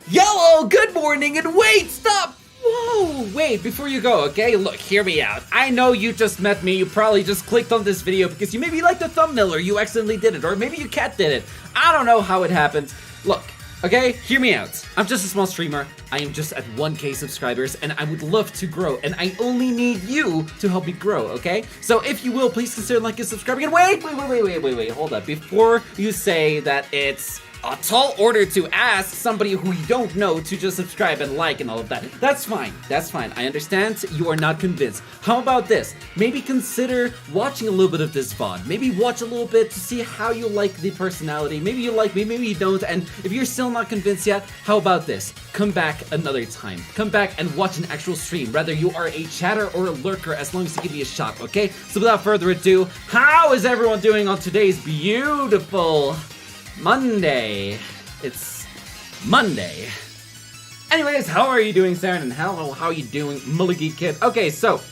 Yellow, good morning, and wait, stop! Whoa, wait, before you go, okay? Look, hear me out. I know you just met me, you probably just clicked on this video because you maybe liked the thumbnail or you accidentally did it, or maybe your cat did it. I don't know how it happened. Look, okay, hear me out. I'm just a small streamer. I am just at 1K subscribers, and I would love to grow, and I only need you to help me grow, okay? So if you will, please consider liking and subscribing, and wait, hold up. Before you say that it's a tall order to ask somebody who you don't know to just subscribe and like and all of that. That's fine. I understand you are not convinced. How about this? Maybe consider watching a little bit of this VOD. Maybe watch a little bit to see how you like the personality. Maybe you like me, maybe you don't. And if you're still not convinced yet, how about this? Come back another time. Come back and watch an actual stream. Whether you are a chatter or a lurker, as long as you give me a shot, okay? So without further ado, how is everyone doing on today's beautiful Monday? It's Monday. Anyways, how are you doing, Saren? And hello, how are you doing, Mulligy Kid? Okay, so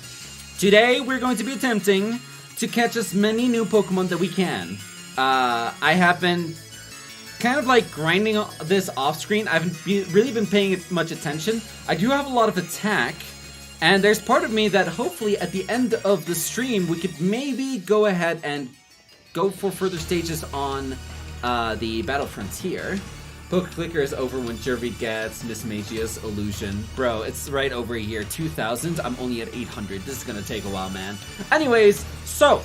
today we're going to be attempting to catch as many new Pokemon that we can. I have been kind of like grinding this off screen. I haven't really been paying much attention. I do have a lot of attack, and there's part of me that hopefully at the end of the stream we could maybe go ahead and go for further stages on the Battle Frontier. Pokeclicker is over when Jervy gets Miss Magia's illusion. Bro, it's right over here. 2,000. I'm only at 800. This is gonna take a while, man. Anyways, so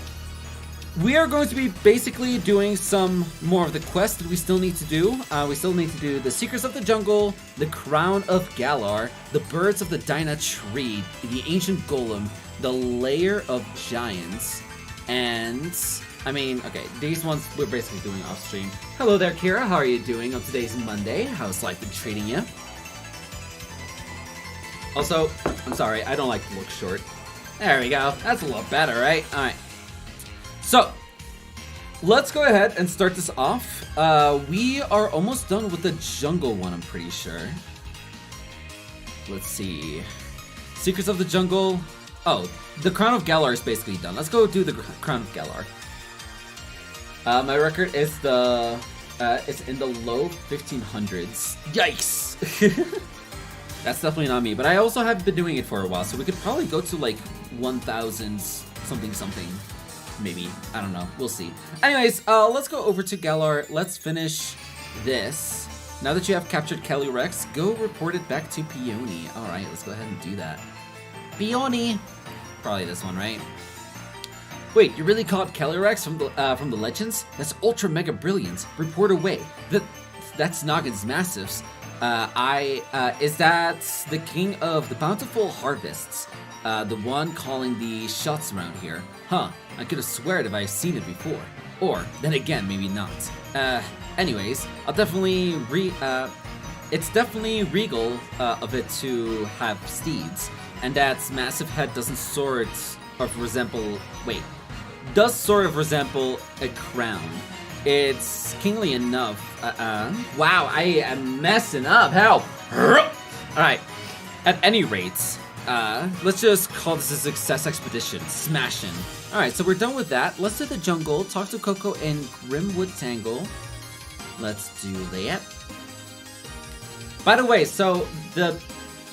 we are going to be basically doing some more of the quests that we still need to do. We still need to do the Secrets of the Jungle, the Crown of Galar, the Birds of the Dyna Tree, the Ancient Golem, the Lair of Giants, and I mean, okay, these ones we're basically doing off stream. Hello there, Kira. How are you doing on today's Monday? How's life been treating you? Also, I'm sorry, I don't like to look short. There we go. That's a lot better, right? Alright. So, let's go ahead and start this off. We are almost done with the jungle one, I'm pretty sure. Let's see. Secrets of the Jungle. Oh, the Crown of Galar is basically done. Let's go do the Crown of Galar. My record is it's in the low 1500s. Yikes! That's definitely not me, but I also have been doing it for a while, so we could probably go to like 1000 something, maybe. I don't know. We'll see. Anyways, let's go over to Galar. Let's finish this. Now that you have captured Calyrex, go report it back to Peony. Alright, let's go ahead and do that. Peony! Probably this one, right? Wait, you really caught Calyrex from the legends? That's ultra mega brilliant. Report away. That's Noggin's Massives. Is that the king of the bountiful harvests? The one calling the shots around here. Huh, I could have sweared if I've seen it before. Or, then again, maybe not. Anyways, I'll definitely it's definitely regal of it to have steeds. And that massive head does sort of resemble a crown. It's kingly enough. Wow, I am messing up. Help! Alright, at any rate, let's just call this a success expedition. Smashin'. Alright, so we're done with that. Let's do the jungle, talk to Coco in Grimwood Tangle. Let's do that. By the way, so the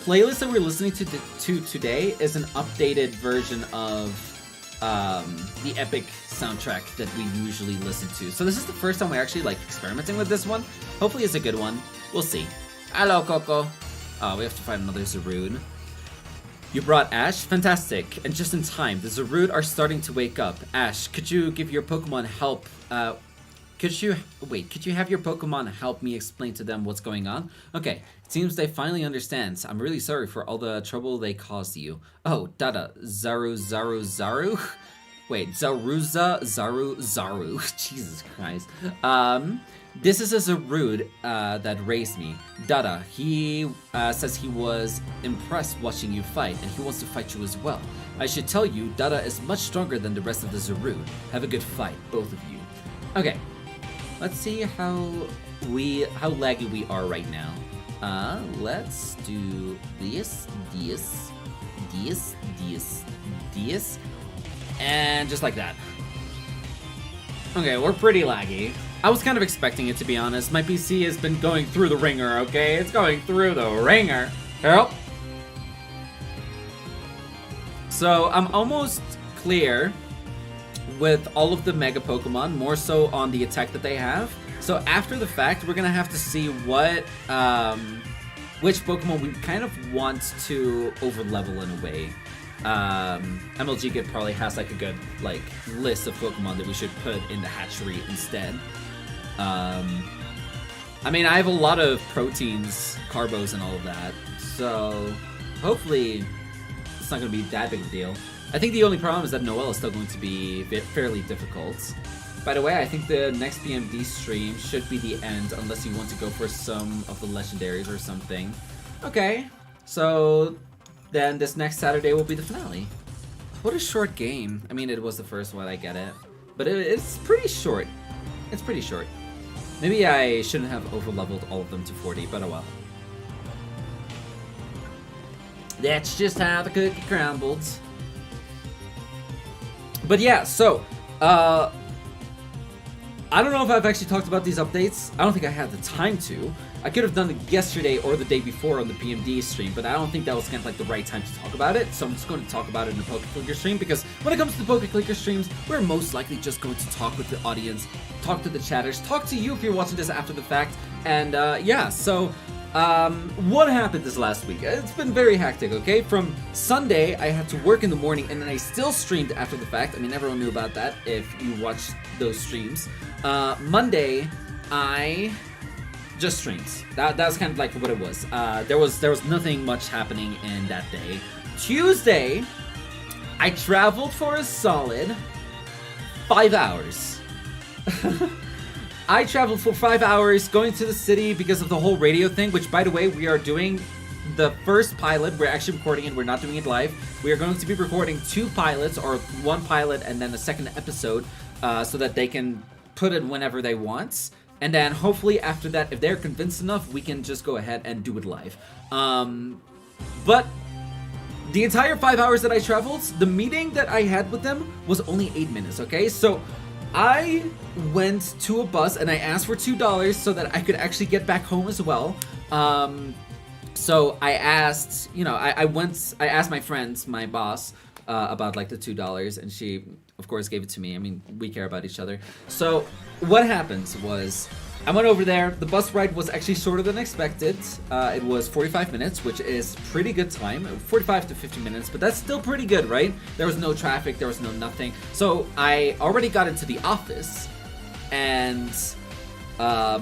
playlist that we're listening to today is an updated version of the Epic soundtrack that we usually listen to. So this is the first time we're actually like experimenting with this one. Hopefully it's a good one. We'll see. Hello, Coco. We have to find another Zarude. You brought Ash? Fantastic. And just in time. The Zarude are starting to wake up. Ash, could you give your Pokemon help? Could you have your Pokemon help me explain to them what's going on? Okay, it seems they finally understand. I'm really sorry for all the trouble they caused you. Oh, Dada, Zaru? Wait, Zaru. Jesus Christ. This is a Zarude that raised me. Dada, he says he was impressed watching you fight, and he wants to fight you as well. I should tell you, Dada is much stronger than the rest of the Zarude. Have a good fight, both of you. Okay. Let's see how laggy we are right now. Let's do this, and just like that. Okay, we're pretty laggy. I was kind of expecting it, to be honest. My PC has been going through the ringer, okay? It's going through the ringer. Help. So I'm almost clear with all of the Mega Pokemon, more so on the attack that they have. So after the fact, we're gonna have to see what, which Pokemon we kind of want to over-level in a way. MLG Kid probably has like a good like list of Pokemon that we should put in the hatchery instead. I mean, I have a lot of proteins, carbos, and all of that, so hopefully it's not going to be that big of a deal. I think the only problem is that Noelle is still going to be fairly difficult. By the way, I think the next PMD stream should be the end, unless you want to go for some of the legendaries or something. Okay, so then this next Saturday will be the finale. What a short game. I mean, it was the first one, I get it. But it's pretty short. It's pretty short. Maybe I shouldn't have over-leveled all of them to 40, but oh well. That's just how the cookie crumbled. But yeah, so, I don't know if I've actually talked about these updates. I don't think I had the time to. I could have done it yesterday or the day before on the PMD stream, but I don't think that was kind of like the right time to talk about it. So I'm just going to talk about it in the Pokeclicker stream, because when it comes to the Pokeclicker streams, we're most likely just going to talk with the audience, talk to the chatters, talk to you if you're watching this after the fact. And yeah, so what happened this last week? It's been very hectic, okay? From Sunday, I had to work in the morning, and then I still streamed after the fact. I mean, everyone knew about that if you watched those streams. Monday, I just streams. That's kind of like what it was. There was nothing much happening in that day. Tuesday, I traveled for a solid 5 hours. I traveled for 5 hours going to the city because of the whole radio thing, which, by the way, we are doing the first pilot. We're actually recording it. We're not doing it live. We are going to be recording 2 pilots, or 1 pilot and then a second episode, so that they can put it whenever they want. And then hopefully after that, if they're convinced enough, we can just go ahead and do it live. But the entire 5 hours that I traveled, the meeting that I had with them was only 8 minutes, okay? So I went to a bus and I asked for $2 so that I could actually get back home as well. So I asked, you know, I asked my friends, my boss, about like the $2, and she, of course, gave it to me. I mean, we care about each other. So what happened was, I went over there. The bus ride was actually shorter than expected. It was 45 minutes, which is pretty good time. 45 to 50 minutes, but that's still pretty good, right? There was no traffic, there was no nothing. So I already got into the office, and I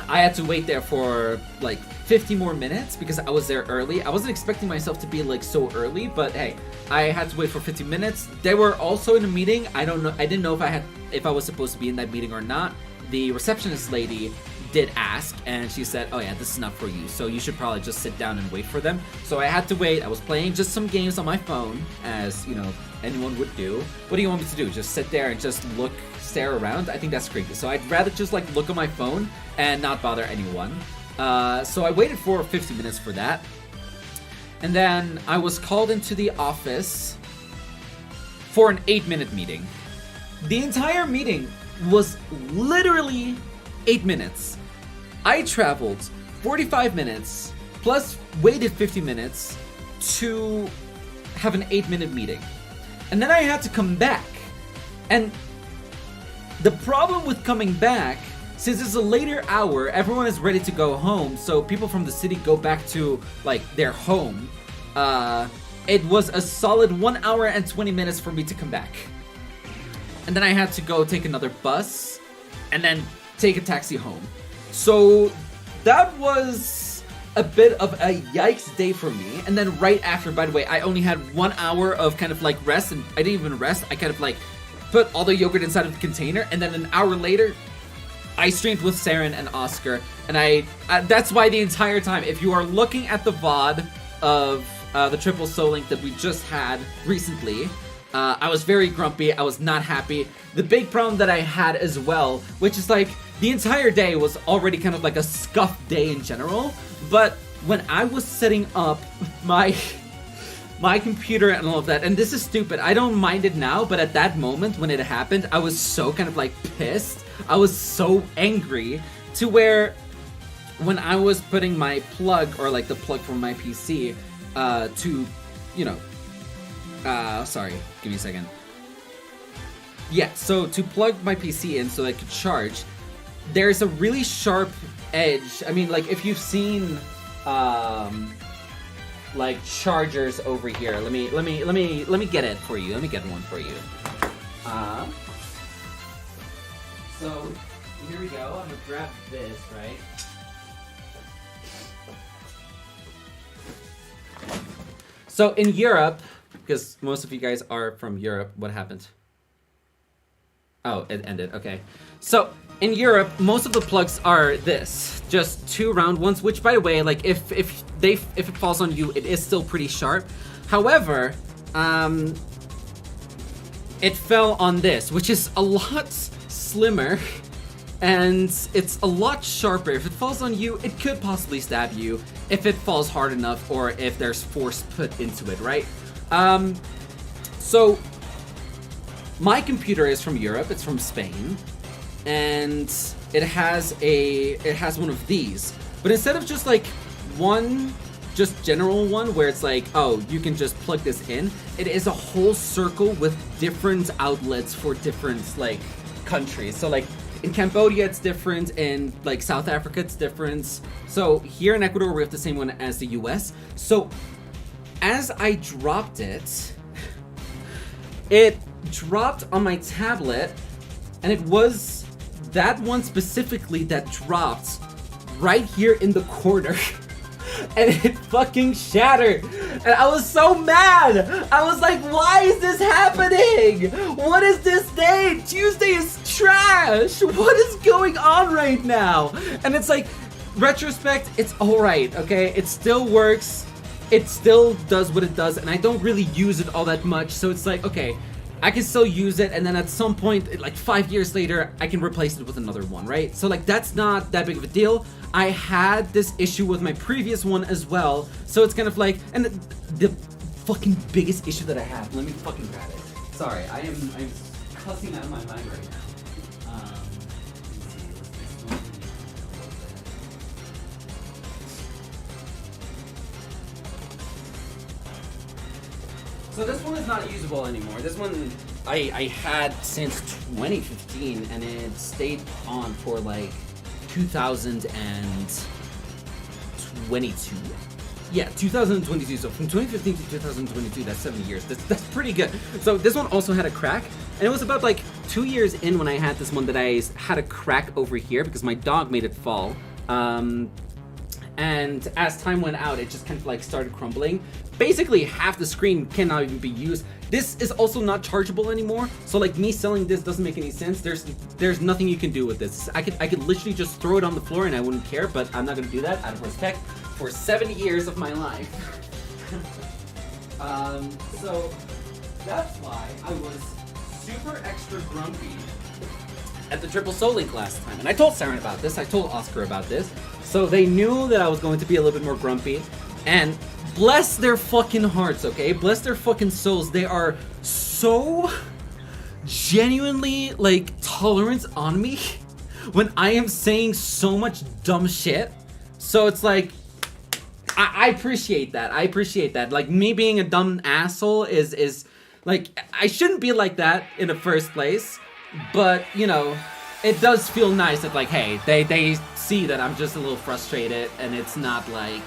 had to wait there for like 50 more minutes because I was there early. I wasn't expecting myself to be like so early, but hey, I had to wait for 50 minutes. They were also in a meeting. I don't know. I didn't know if I was supposed to be in that meeting or not. The receptionist lady did ask, and she said, oh yeah, this is not for you, so you should probably just sit down and wait for them. So I had to wait. I was playing just some games on my phone, as you know, anyone would do. What do you want me to do? Just sit there and just stare around? I think that's creepy. So I'd rather just like look on my phone and not bother anyone. So I waited for 50 minutes for that. And then I was called into the office for an 8-minute meeting. The entire meeting was literally 8 minutes. I traveled 45 minutes plus waited 50 minutes to have an 8-minute meeting. And then I had to come back. And the problem with coming back, since it's a later hour, everyone is ready to go home, so people from the city go back to like their home. It was a solid 1 hour and 20 minutes for me to come back. And then I had to go take another bus and then take a taxi home. So that was a bit of a yikes day for me. And then right after, by the way, I only had 1 hour of kind of like rest, and I didn't even rest. I kind of like put all the yogurt inside of the container, and then an hour later, I streamed with Saren and Oscar, and I that's why the entire time, if you are looking at the VOD of the Triple Soul Link that we just had recently, I was very grumpy, I was not happy. The big problem that I had as well, which is like, the entire day was already kind of like a scuffed day in general, but when I was setting up my computer and all of that, and this is stupid, I don't mind it now, but at that moment when it happened, I was so kind of like pissed. I was so angry to where when I was putting my plug, or like the plug from my PC, to, you know, sorry, give me a second. Yeah, so to plug my PC in so that I could charge, there's a really sharp edge. I mean, like, if you've seen, like, chargers over here. Let me get it for you. Let me get one for you. So, here we go. I'm gonna grab this, right? So, in Europe, because most of you guys are from Europe, what happened? Oh, it ended. Okay. So, in Europe, most of the plugs are this, just 2 round ones, which, by the way, like, if it falls on you, it is still pretty sharp. However, it fell on this, which is a lot slimmer, and it's a lot sharper. If it falls on you, it could possibly stab you if it falls hard enough, or if there's force put into it, right? So, my computer is from Europe. It's from Spain. And it has one of these, but instead of just like one, just general one where it's like, oh, you can just plug this in, it is a whole circle with different outlets for different like countries. So like in Cambodia it's different, in like South Africa it's different. So here in Ecuador we have the same one as the US. So as I dropped it, it dropped on my tablet, and it was that one specifically that dropped right here in the corner. And it fucking shattered. And I was so mad. I was like, why is this happening? What is this day? Tuesday is trash. What is going on right now? And it's like, retrospect, it's alright, okay? It still works. It still does what it does. And I don't really use it all that much. So it's like, okay, I can still use it, and then at some point, like 5 years later, I can replace it with another one, right? So like, that's not that big of a deal. I had this issue with my previous one as well, so it's kind of like, and the fucking biggest issue that I have, let me fucking grab it. Sorry, I'm cussing out of my mind right now. So this one is not usable anymore. This one I had since 2015, and it stayed on for like 2022. Yeah, 2022. So from 2015 to 2022, that's 7 years. That's pretty good. So this one also had a crack, and it was about like 2 years in when I had this one that I had a crack over here because my dog made it fall. And as time went out, it just kind of like started crumbling. Basically, half the screen cannot even be used. This is also not chargeable anymore, so like me selling this doesn't make any sense. There's nothing you can do with this. I could literally just throw it on the floor and I wouldn't care, but I'm not gonna do that out of respect for 7 years of my life. So that's why I was super extra grumpy at the Triple Soul Link last time. And I told Saren about this, I told Oscar about this. So they knew that I was going to be a little bit more grumpy. And bless their fucking hearts, okay? Bless their fucking souls. They are so genuinely, like, tolerant on me when I am saying so much dumb shit. So it's like, I appreciate that. I appreciate that. Like, me being a dumb asshole is like, I shouldn't be like that in the first place. But, you know, it does feel nice that, like, hey, they see that I'm just a little frustrated, and it's not like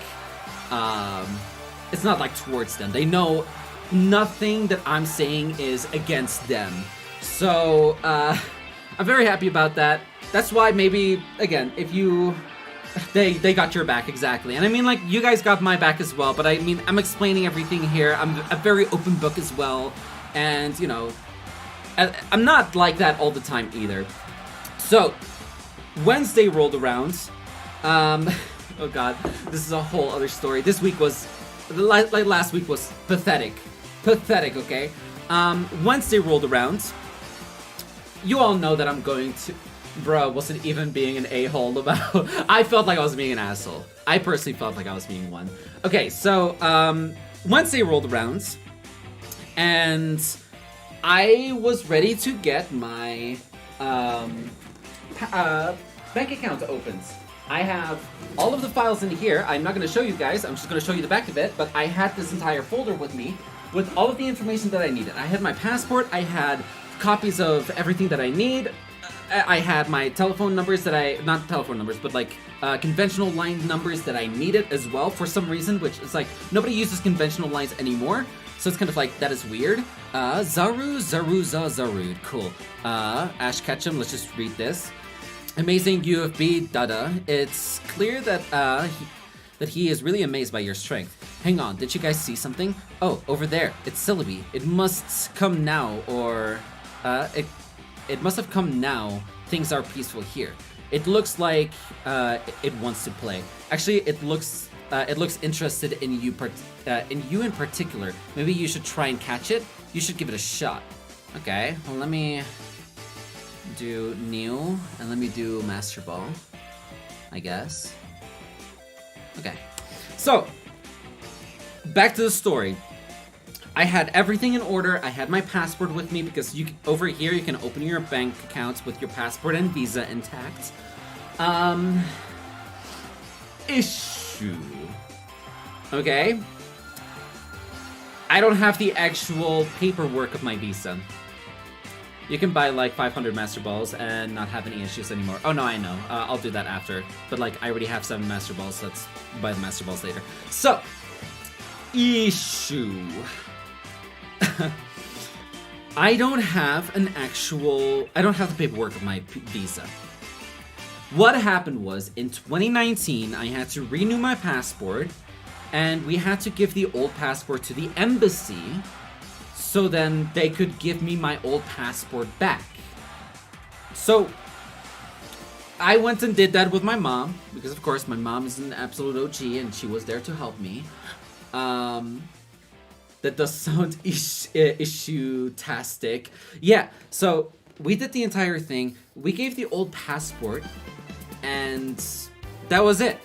towards them. They know nothing that I'm saying is against them. So, I'm very happy about that. That's why maybe, again, if you... They got your back, exactly. And I mean, like, you guys got my back as well, but I mean, I'm explaining everything here. I'm a very open book as well. And, you know, I'm not like that all the time either. So, Wednesday rolled around. Oh god, this is a whole other story. This week was, like last week was pathetic. Pathetic, okay? Wednesday rolled around. You all know that I'm going to... Bro, wasn't even being an a-hole about... I felt like I was being an asshole. I personally felt like I was being one. Okay, so, Wednesday rolled around. And I was ready to get my, bank account opens. I have all of the files in here. I'm not going to show you guys. I'm just going to show you the back of it. But I had this entire folder with me with all of the information that I needed. I had my passport. I had copies of everything that I need. I had my telephone numbers that not telephone numbers, but like conventional line numbers that I needed as well for some reason, which is like nobody uses conventional lines anymore. So it's kind of like, that is weird. Zarud. Cool. Ash Ketchum, let's just read this. Amazing UFB Dada. It's clear that he is really amazed by your strength. Hang on, did you guys see something? Oh, over there. It's Celebi. It must come now, or it must have come now. Things are peaceful here. It looks like it wants to play. Actually, it looks interested in you in particular. Maybe you should try and catch it. You should give it a shot. Okay, well, let me do Neil, and let me do Master Ball, I guess. Okay, so back to the story. I had everything in order. I had my passport with me because over here you can open your bank accounts with your passport and Visa intact. Issue. Okay. I don't have the actual paperwork of my Visa. You can buy like 500 Master Balls and not have any issues anymore. Oh no, I know. I'll do that after. But like, I already have 7 Master Balls, so let's buy the Master Balls later. So, issue. I don't have the paperwork of my Visa. What happened was, in 2019, I had to renew my passport, and we had to give the old passport to the embassy, so then they could give me my old passport back. So, I went and did that with my mom, because of course my mom is an absolute OG, and she was there to help me. That does sound issue-tastic. Yeah, so we did the entire thing. We gave the old passport, and that was it.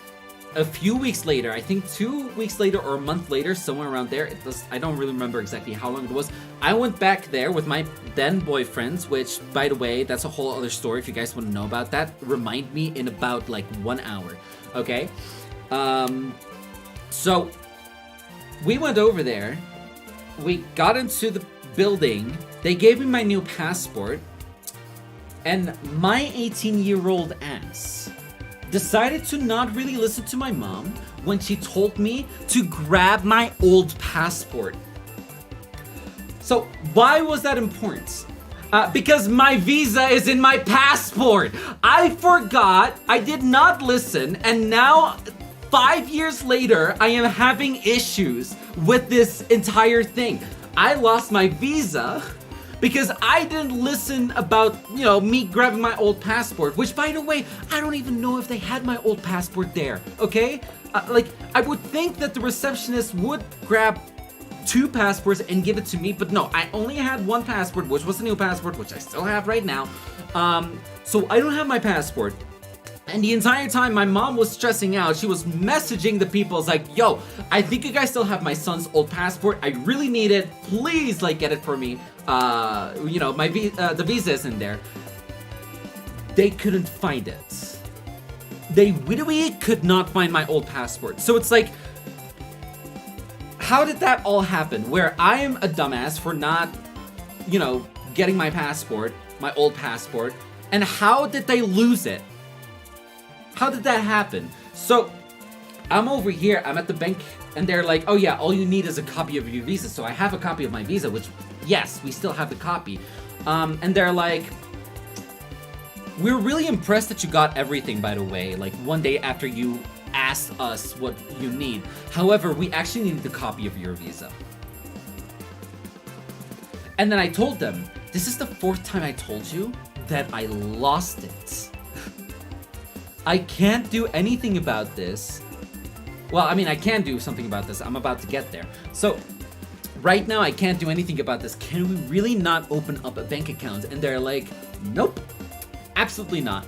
A few weeks later, I think 2 weeks later or a month later, somewhere around there, I don't really remember exactly how long it was. I went back there with my then boyfriends, which, by the way, that's a whole other story. If you guys want to know about that, remind me in about like 1 hour, okay? So we went over there. We got into the building. They gave me my new passport, and my 18-year-old ass decided to not really listen to my mom when she told me to grab my old passport. So why was that important? Because my Visa is in my passport. I forgot, I did not listen, and now 5 years later, I am having issues with this entire thing. I lost my Visa because I didn't listen about, me grabbing my old passport, which, by the way, I don't even know if they had my old passport there, okay? I would think that the receptionist would grab 2 passports and give it to me, but no, I only had 1 passport, which was the new passport, which I still have right now. So I don't have my passport. And the entire time my mom was stressing out, she was messaging the people, it's like, yo, I think you guys still have my son's old passport. I really need it. Please, get it for me. The Visa isn't there. They couldn't find it. They literally could not find my old passport. So it's like, how did that all happen? Where I am a dumbass for not, getting my passport, my old passport, and how did they lose it? How did that happen? So, I'm over here, I'm at the bank, and they're like, oh yeah, all you need is a copy of your Visa. So I have a copy of my Visa, which, yes, we still have the copy. And they're like, we're really impressed that you got everything, by the way, one day after you asked us what you need. However, we actually need the copy of your Visa. And then I told them, this is the 4th time I told you that I lost it. I can't do anything about this. Well, I mean, I can do something about this. I'm about to get there. So, right now, I can't do anything about this. Can we really not open up a bank account? And they're like, nope, absolutely not.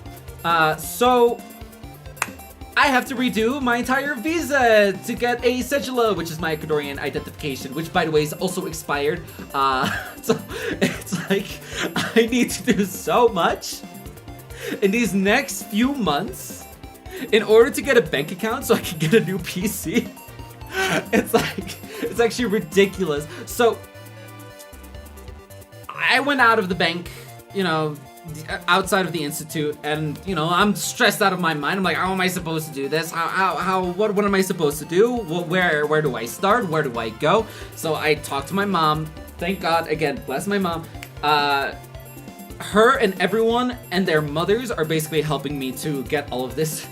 So, I have to redo my entire Visa to get a cedula, which is my Ecuadorian identification, which, by the way, is also expired. So, it's like, I need to do so much. in these next few months in order to get a bank account so I can get a new PC. It's actually ridiculous. So I went out of the bank, you know, outside of the institute, and you know, I'm stressed out of my mind. I'm like, how am I supposed to do this? What am I supposed to do? Where do I start? Where do I go? So I talked to my mom. Thank God, again, bless my mom. Her and everyone and their mothers are basically helping me to get all of this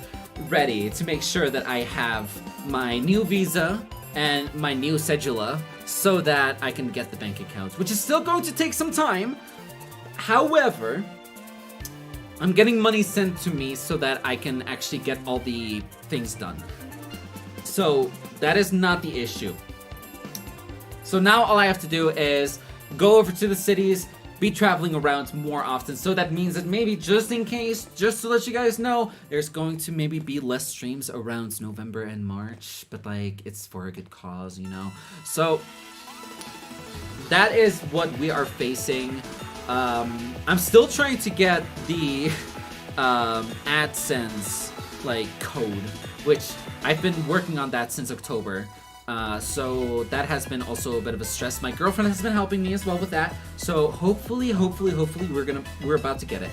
ready to make sure that I have my new visa and my new cedula so that I can get the bank accounts, which is still going to take some time. However, I'm getting money sent to me so that I can actually get all the things done. So that is not the issue. So now all I have to do is go over to the cities, be traveling around more often. So that means that maybe just in case, just to let you guys know, there's going to maybe be less streams around November and March, but like it's for a good cause, you know? So that is what we are facing. I'm still trying to get the AdSense like code, which I've been working on that since October. So that has been also a bit of a stress. My girlfriend has been helping me as well with that. So hopefully we're about to get it.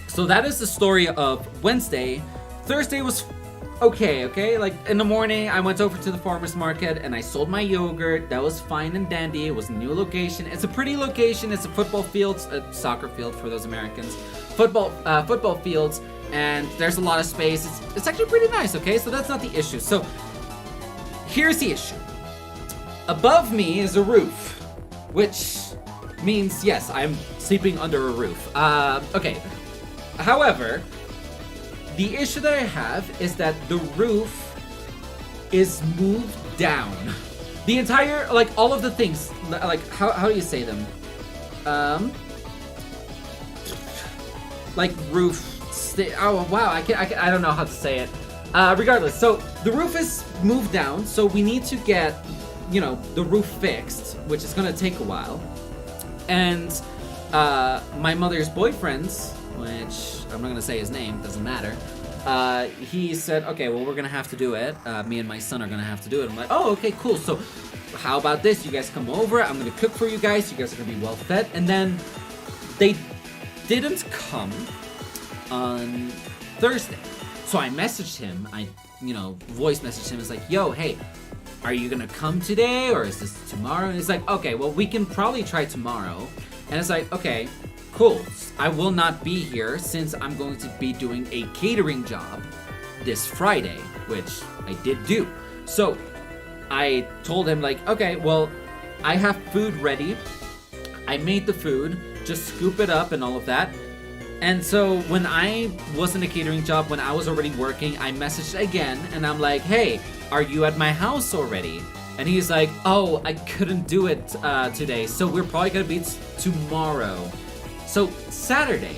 So that is the story of Wednesday. Thursday was okay. Like in the morning, I went over to the farmer's market and I sold my yogurt. That was fine and dandy. It was a new location. It's a pretty location. It's a football field, a soccer field for those Americans. Football fields, and there's a lot of space. It's actually pretty nice. Okay, so that's not the issue. So here's the issue. Above me is a roof, which means, yes, I'm sleeping under a roof. Okay. However, the issue that I have is that the roof is moved down. The entire, like, all of the things, like, how do you say them? Like, roof, oh, wow, I don't know how to say it. Regardless, so the roof is moved down, so we need to get, you know, the roof fixed, which is gonna take a while. And my mother's boyfriend, which I'm not gonna say his name, doesn't matter. He said, okay, well, we're gonna have to do it. Me and my son are gonna have to do it. I'm like, oh, okay, cool. So how about this? You guys come over, I'm gonna cook for you guys. You guys are gonna be well fed. And then they didn't come on Thursday. So I messaged him, voice messaged him. It's like, yo, hey, are you gonna come today or is this tomorrow? And he's like, okay, well, we can probably try tomorrow. And it's like, okay, cool. I will not be here since I'm going to be doing a catering job this Friday, which I did do. So I told him like, okay, well, I have food ready. I made the food, just scoop it up and all of that. And so when I was in a catering job, when I was already working, I messaged again and I'm like, hey, are you at my house already? And he's like, oh, I couldn't do it today, so we're probably gonna be tomorrow. So Saturday,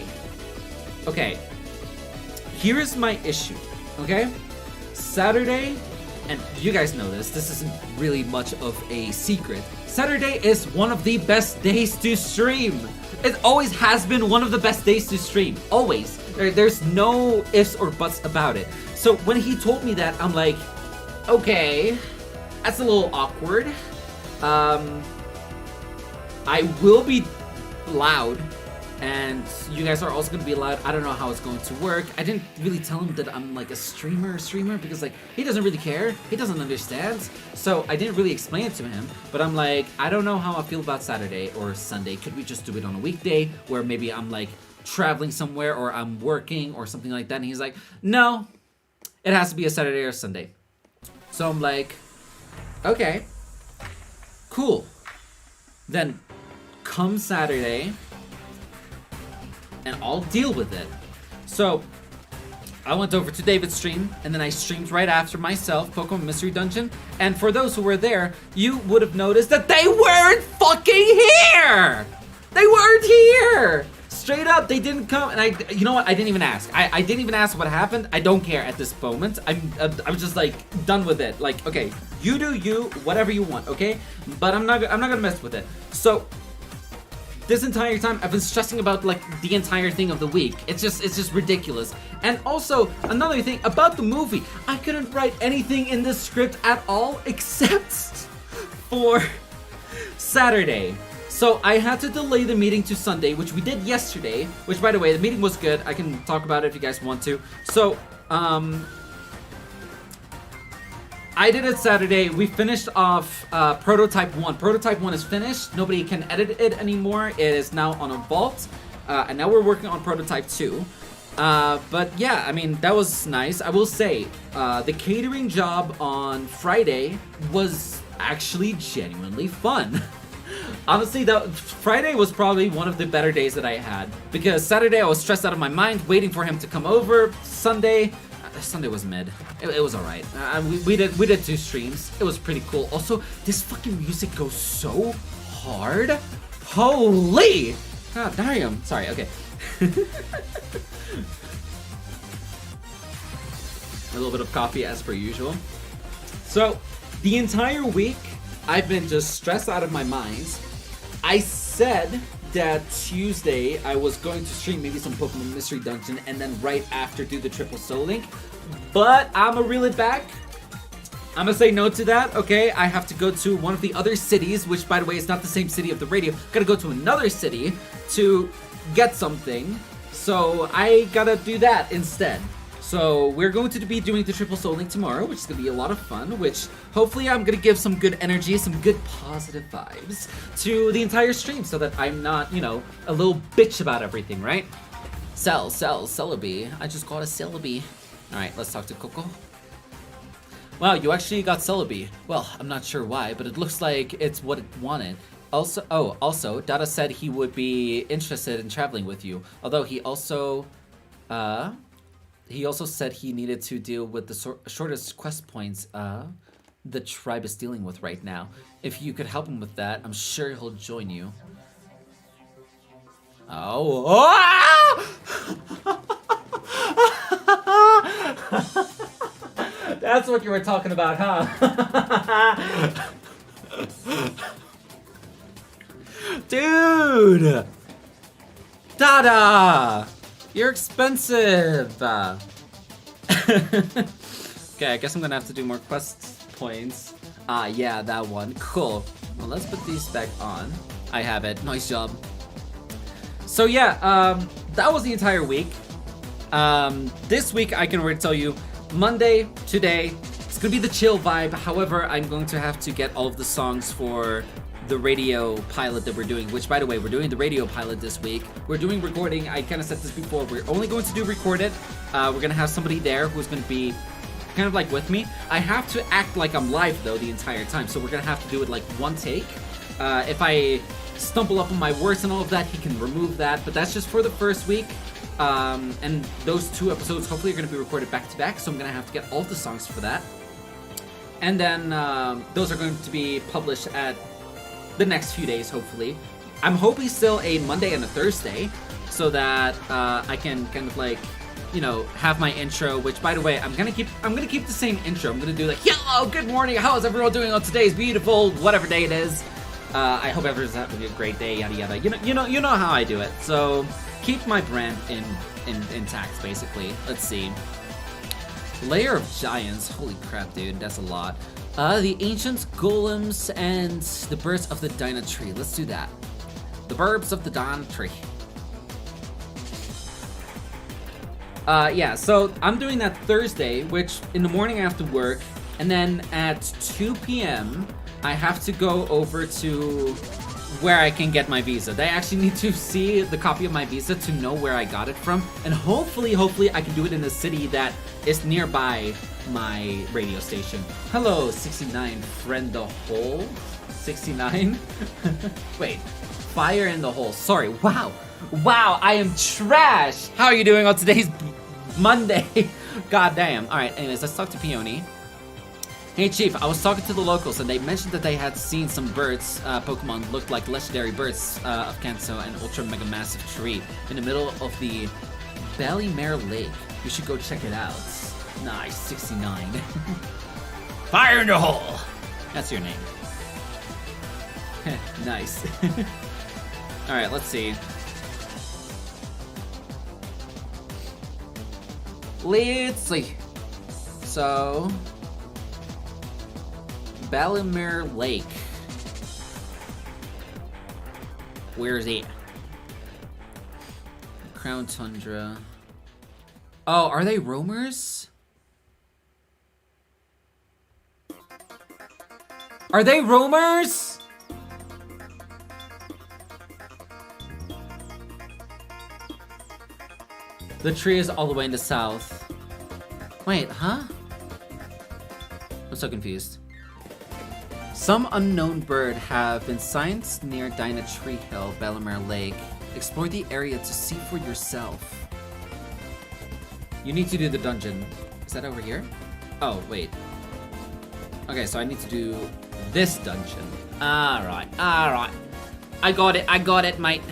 okay, here's my issue, okay? Saturday, and you guys know this isn't really much of a secret. Saturday is one of the best days to stream. It always has been one of the best days to stream, always. There's no ifs or buts about it. So when he told me that, I'm like, okay, that's a little awkward. I will be loud, and you guys are also gonna be loud. I don't know how it's going to work. I didn't really tell him that I'm like a streamer because like he doesn't really care. He doesn't understand. So I didn't really explain it to him. But I'm like, I don't know how I feel about Saturday or Sunday. Could we just do it on a weekday where maybe I'm like traveling somewhere or I'm working or something like that? And he's like, no, it has to be a Saturday or Sunday. So I'm like, okay, cool. Then come Saturday, and I'll deal with it. So I went over to David's stream, and then I streamed right after myself, Pokemon Mystery Dungeon. And for those who were there, you would have noticed that they weren't fucking here! They weren't here! Straight up, they didn't come, and you know what? I didn't even ask. I didn't even ask what happened. I don't care at this moment. I'm just like done with it. Like, okay, you do you, whatever you want, okay? But I'm not gonna mess with it. So this entire time I've been stressing about like the entire thing of the week. It's just ridiculous. And also another thing about the movie, I couldn't write anything in this script at all except for Saturday. So I had to delay the meeting to Sunday, which we did yesterday, which by the way, the meeting was good. I can talk about it if you guys want to. So, I did it Saturday. We finished off Prototype 1. Prototype 1 is finished. Nobody can edit it anymore. It is now on a vault. And now we're working on Prototype 2. But yeah, I mean, that was nice. I will say, the catering job on Friday was actually genuinely fun. Honestly, Friday was probably one of the better days that I had. Because Saturday I was stressed out of my mind, waiting for him to come over. Sunday was mid. It was alright. We did 2 streams. It was pretty cool. Also, this fucking music goes so hard. Holy! God damn. Sorry, okay. A little bit of coffee as per usual. So, the entire week, I've been just stressed out of my mind. I said that Tuesday I was going to stream maybe some Pokemon Mystery Dungeon and then right after do the triple soul link. But I'ma reel it back. I'ma say no to that, okay? I have to go to one of the other cities, which by the way is not the same city of the radio. Gotta go to another city to get something. So I gotta do that instead. So we're going to be doing the triple soul link tomorrow, which is going to be a lot of fun, which hopefully I'm going to give some good energy, some good positive vibes to the entire stream so that I'm not, you know, a little bitch about everything, right? Celebi. I just got a Celebi. Alright, let's talk to Coco. Wow, you actually got Celebi. Well, I'm not sure why, but it looks like it's what it wanted. Also, Dada said he would be interested in traveling with you, although he also said he needed to deal with the shortest quest points the tribe is dealing with right now. If you could help him with that, I'm sure he'll join you. That's what you were talking about, huh? Dude! Dada! You're expensive! Okay, I guess I'm gonna have to do more quest points. Yeah, that one. Cool. Well, let's put these back on. I have it. Nice job. So yeah, that was the entire week. This week, I can already tell you, Monday, today, it's gonna be the chill vibe. However, I'm going to have to get all of the songs for the radio pilot that we're doing, which by the way, we're doing the radio pilot this week. We're doing recording. I kind of said this before. We're only going to do recorded. We're gonna have somebody there who's gonna be kind of like with me. I have to act like I'm live though the entire time, so we're gonna have to do it like one take. If I stumble up on my words and all of that, he can remove that, but that's just for the first week. And those 2 episodes hopefully are gonna be recorded back to back, so I'm gonna have to get all the songs for that. And then those are going to be published at the next few days, hopefully. I'm hoping still a Monday and a Thursday, so that I can kind of like, you know, have my intro. Which, by the way, I'm gonna keep the same intro. I'm gonna do like, hello, good morning, how is everyone doing on today's beautiful whatever day it is? I hope everyone's having a great day, yada yada. You know how I do it. So keep my brand intact, basically. Let's see. Layer of Giants. Holy crap, dude, that's a lot. The Ancients, Golems, and the Birds of the Dino Tree. Let's do that. The Birds of the Dino Tree. Yeah, so I'm doing that Thursday, which in the morning after work, and then at 2 p.m. I have to go over to where I can get my visa. They actually need to see the copy of my visa to know where I got it from, and hopefully I can do it in a city that is nearby my radio station. Hello, 69, friend the hole? 69? Wait, fire in the hole. Sorry, wow, I am trash. How are you doing on today's Monday? God damn. All right, anyways, let's talk to Peony. Hey Chief, I was talking to the locals and they mentioned that they had seen some birds, Pokemon looked like legendary birds of Kanto and Ultra Mega Massive Tree in the middle of the Ballymare Lake. You should go check it out. Nice, 69. Fire in the hole! That's your name. Nice. Alright, let's see. Let's see. So... Balamere Lake. Where is it? Crown Tundra. Oh, are they roamers? Are they roamers? The tree is all the way in the south. Wait, huh? I'm so confused. Some unknown bird have been signed near Dinah Tree Hill, Balamere Lake. Explore the area to see for yourself. You need to do the dungeon. Is that over here? Oh, wait. Okay, so I need to do this dungeon. Alright, alright. I got it, mate.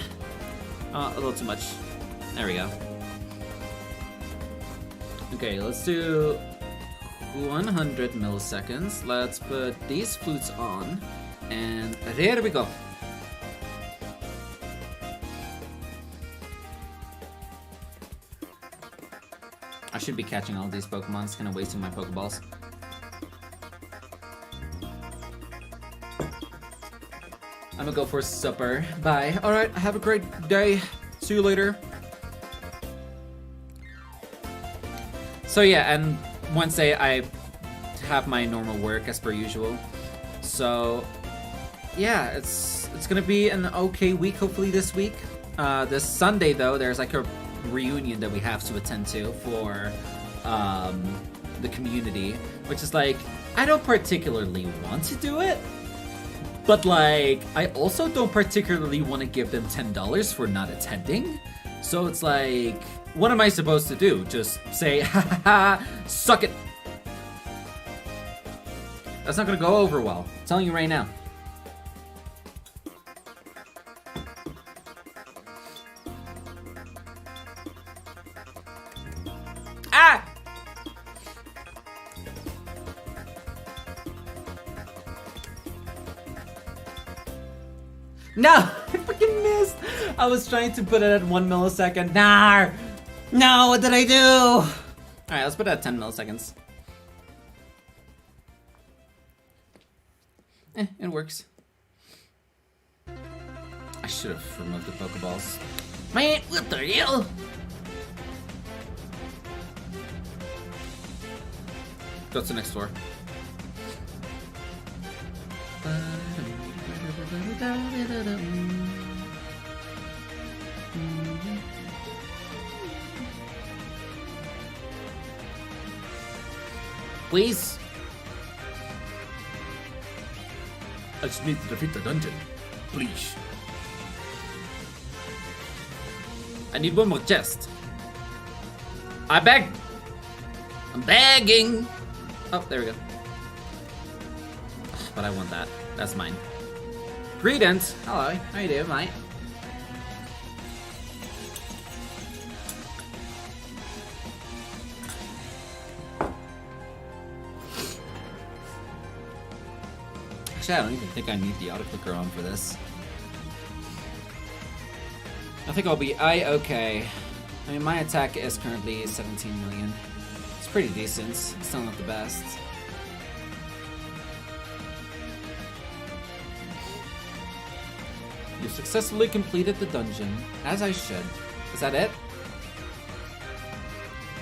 A little too much. There we go. Okay, let's do 100 milliseconds. Let's put these flutes on, and there we go. I should be catching all these Pokemon. It's kind of wasting my Pokeballs. I'm gonna go for supper. Bye. Alright, have a great day. See you later. So yeah, and Wednesday I have my normal work as per usual. So yeah, it's gonna be an okay week hopefully this week. This Sunday though, there's like a reunion that we have to attend to for the community, which is like, I don't particularly want to do it, but like I also don't particularly want to give them $10 for not attending. So it's like, what am I supposed to do? Just say, ha ha ha, suck it. That's not gonna go over well. I'm telling you right now. Ah! No! I freaking missed! I was trying to put it at 1 millisecond. Nah! No, what did I do? Alright, let's put it at 10 milliseconds. It works. I should have removed the Pokeballs. Man, what the hell? Go to the next floor. Please? I just need to defeat the dungeon. Please. I need one more chest. I beg! I'm begging! Oh, there we go. But I want that. That's mine. Greetings! Hello, how you doing, mate? Actually, I don't even think I need the auto-clicker on for this. I think I'll be okay. I mean, my attack is currently 17 million. It's pretty decent. It's still not the best. You successfully completed the dungeon, as I should. Is that it?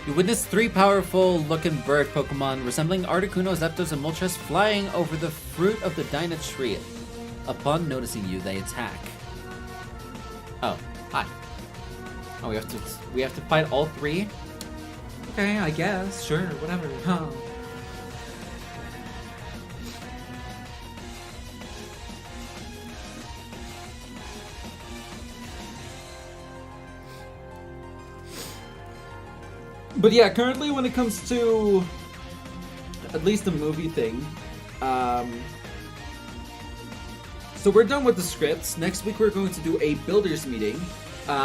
You witnessed 3 powerful-looking bird Pokemon resembling Articuno, Zapdos, and Moltres flying over the fruit of the Dinah tree. Upon noticing you, they attack. Oh, hi. Oh, we have to fight all 3? Okay, I guess. Sure, whatever. Huh. But yeah, currently when it comes to at least the movie thing, so we're done with the scripts. Next week we're going to do a builders meeting,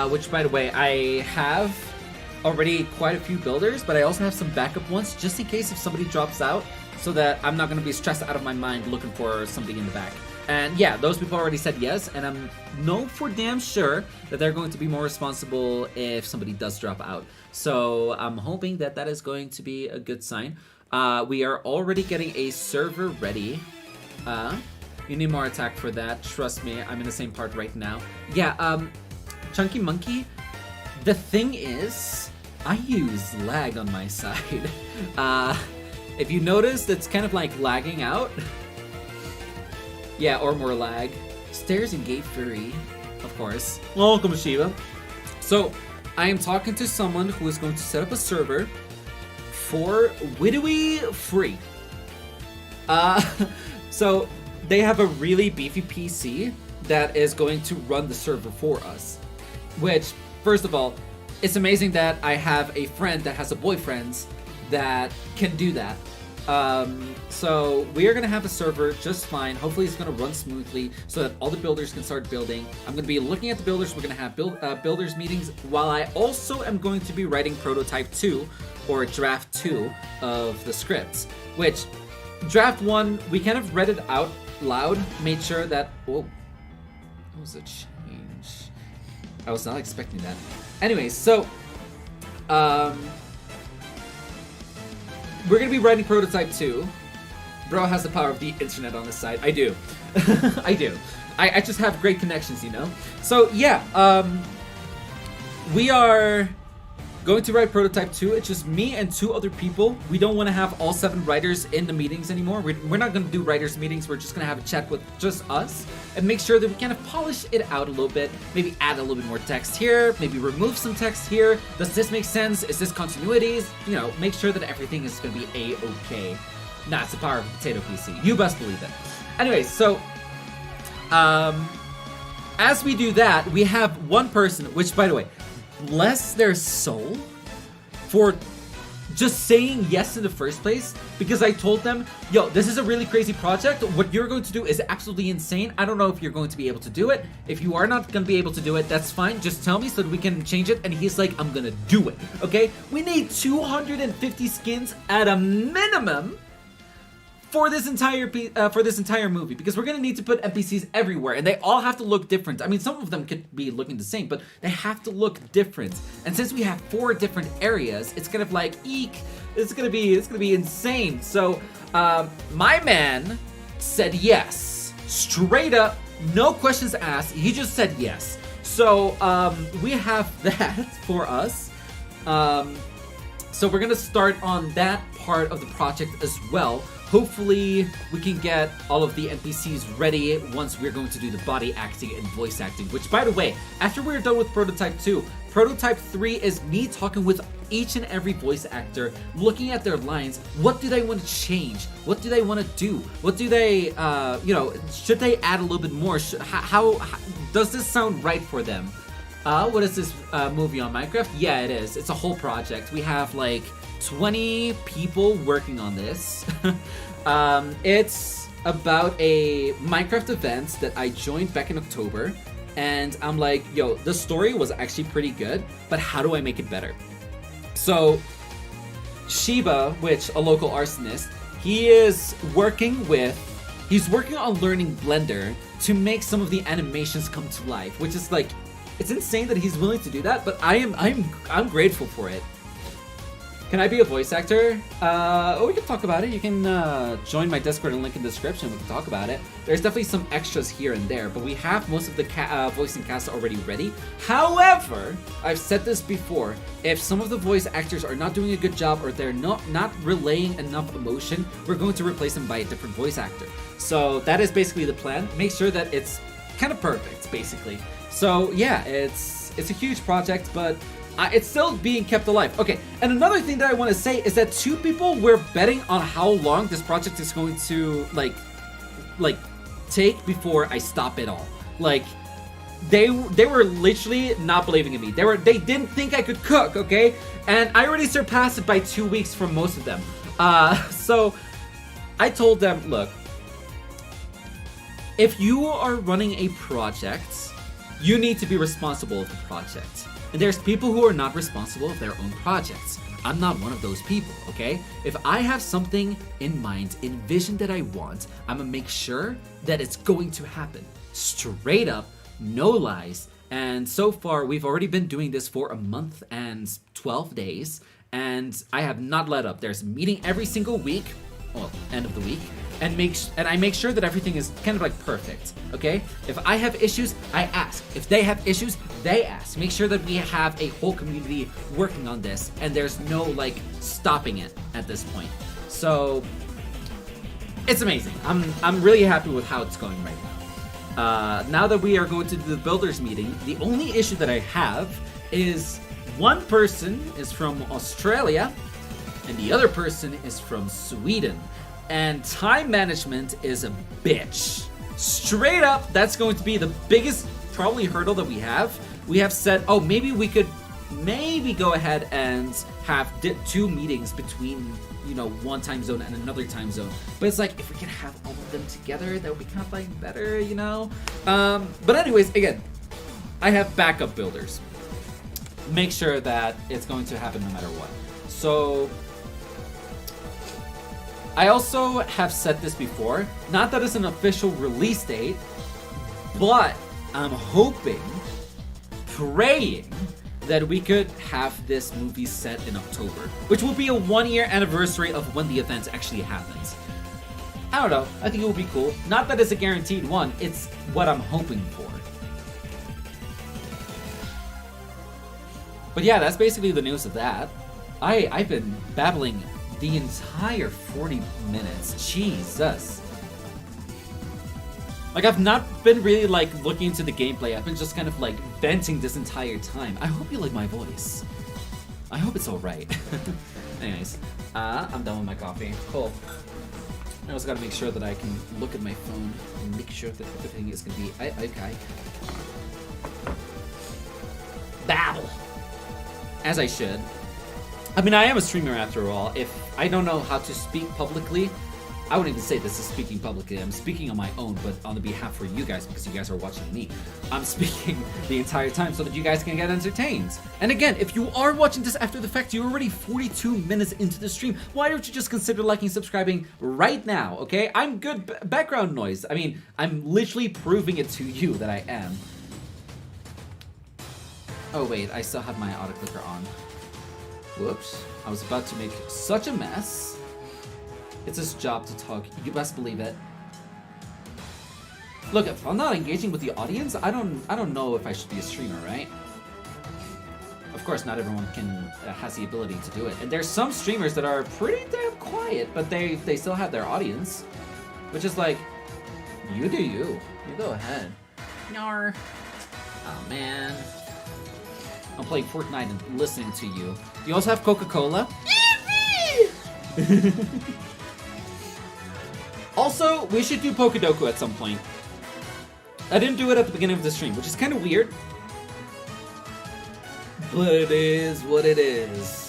which by the way, I have already quite a few builders, but I also have some backup ones just in case if somebody drops out, so that I'm not going to be stressed out of my mind looking for somebody in the back. And yeah, those people already said yes, and I'm know for damn sure that they're going to be more responsible if somebody does drop out. So I'm hoping that that is going to be a good sign. We are already getting a server ready. You need more attack for that. Trust me, I'm in the same part right now. Yeah, Chunky Monkey, the thing is, I use lag on my side. If you notice, it's kind of like lagging out. Yeah, or more lag. Stairs and Gate Fury, of course. Welcome, Shiva. So, I am talking to someone who is going to set up a server for Widowy free. So, they have a really beefy PC that is going to run the server for us. Which, first of all, it's amazing that I have a friend that has a boyfriend that can do that. So we are going to have a server just fine. Hopefully it's going to run smoothly so that all the builders can start building. I'm going to be looking at the builders. We're going to have builders meetings, while I also am going to be writing prototype 2 or draft 2 of the scripts, which draft 1, we kind of read it out loud, made sure that, oh, that was a change. I was not expecting that. Anyways, so, we're gonna be writing prototype 2. Bro has the power of the internet on his side. I do. I do. I just have great connections, you know? So, yeah, we are going to write prototype 2. It's just me and 2 other people. We don't want to have all 7 writers in the meetings anymore. We're not going to do writers meetings. We're just going to have a chat with just us and make sure that we kind of polish it out a little bit. Maybe add a little bit more text here. Maybe remove some text here. Does this make sense? Is this continuities? You know, make sure that everything is going to be A-okay. Nah, it's the power of a potato PC. You best believe it. Anyways, so, as we do that, we have one person, which, by the way, bless their soul for just saying yes in the first place, because I told them, yo, this is a really crazy project. What you're going to do is absolutely insane. I don't know if you're going to be able to do it. If you are not going to be able to do it, that's fine. Just tell me so that we can change it. And he's like, I'm going to do it. Okay? We need 250 skins at a minimum for this entire movie, because we're gonna need to put NPCs everywhere, and they all have to look different. I mean, some of them could be looking the same, but they have to look different. And since we have 4 different areas, it's kind of like, eek, it's gonna be insane. So, my man said yes, straight up, no questions asked. He just said yes. So, we have that for us. So we're gonna start on that part of the project as well. Hopefully, we can get all of the NPCs ready once we're going to do the body acting and voice acting. Which, by the way, after we're done with Prototype 2, Prototype 3 is me talking with each and every voice actor, looking at their lines. What do they want to change? What do they want to do? What do they, should they add a little bit more? How does this sound right for them? What is this movie on Minecraft? Yeah, it is. It's a whole project. We have like 20 people working on this. It's about a Minecraft event that I joined back in October, and I'm like, yo, the story was actually pretty good, but how do I make it better? So Shiba, which a local arsonist, he's working on learning Blender to make some of the animations come to life, which is like, it's insane that he's willing to do that, but I'm grateful for it. Can I be a voice actor? We can talk about it. You can join my Discord and link in the description. We can talk about it. There's definitely some extras here and there, but we have most of the voicing cast already ready. However, I've said this before, if some of the voice actors are not doing a good job or they're not relaying enough emotion, we're going to replace them by a different voice actor. So that is basically the plan. Make sure that it's kind of perfect, basically. So yeah, it's a huge project, but it's still being kept alive. Okay, and another thing that I want to say is that 2 people were betting on how long this project is going to like take before I stop it all. Like, they were literally not believing in me. They didn't think I could cook, okay? And I already surpassed it by 2 weeks for most of them. So I told them, look, if you are running a project, you need to be responsible of the project. And there's people who are not responsible of their own projects. I'm not one of those people, okay? If I have something in mind, in vision that I want, I'm gonna make sure that it's going to happen. Straight up, no lies. And so far, we've already been doing this for a month and 12 days, and I have not let up. There's a meeting every single week, well, end of the week, and I make sure that everything is kind of like perfect, okay? If I have issues, I ask. If they have issues, they ask. Make sure that we have a whole community working on this, and there's no like stopping it at this point. So it's amazing. I'm really happy with how it's going right now. Now that we are going to do the builders meeting, the only issue that I have is one person is from Australia and the other person is from Sweden. And time management is a bitch. Straight up, that's going to be the biggest probably hurdle that we have. We have said, oh, maybe we could go ahead and have 2 meetings between, you know, one time zone and another time zone. But it's like, if we could have all of them together, that would be kind of like better, you know? But anyways, again, I have backup builders. Make sure that it's going to happen no matter what. So I also have said this before, not that it's an official release date, but I'm hoping, praying, that we could have this movie set in October, which will be a 1-year anniversary of when the event actually happens. I don't know, I think it would be cool. Not that it's a guaranteed one, it's what I'm hoping for. But yeah, that's basically the news of that. I've been babbling the entire 40 minutes. Jesus. Like, I've not been really, like, looking into the gameplay. I've been just kind of, like, venting this entire time. I hope you like my voice. I hope it's alright. Anyways, I'm done with my coffee. Cool. I also gotta make sure that I can look at my phone and make sure that everything is gonna be... okay. Babble! As I should. I mean, I am a streamer after all. If I don't know how to speak publicly, I wouldn't even say this is speaking publicly. I'm speaking on my own, but on the behalf for you guys, because you guys are watching me. I'm speaking the entire time so that you guys can get entertained. And again, if you are watching this after the fact, you're already 42 minutes into the stream. Why don't you just consider liking, subscribing right now, okay? I'm good background noise. I mean, I'm literally proving it to you that I am. Oh wait, I still have my auto clicker on. Whoops, I was about to make such a mess. It's his job to talk, you best believe it. Look, if I'm not engaging with the audience, I don't know if I should be a streamer, right? Of course, not everyone has the ability to do it. And there's some streamers that are pretty damn quiet, but they still have their audience. Which is like, you do you. You go ahead. Yar. Oh man. I'm playing Fortnite and listening to you. Do you also have Coca-Cola? Also, we should do Pokedoku at some point. I didn't do it at the beginning of the stream, which is kind of weird. But it is what it is.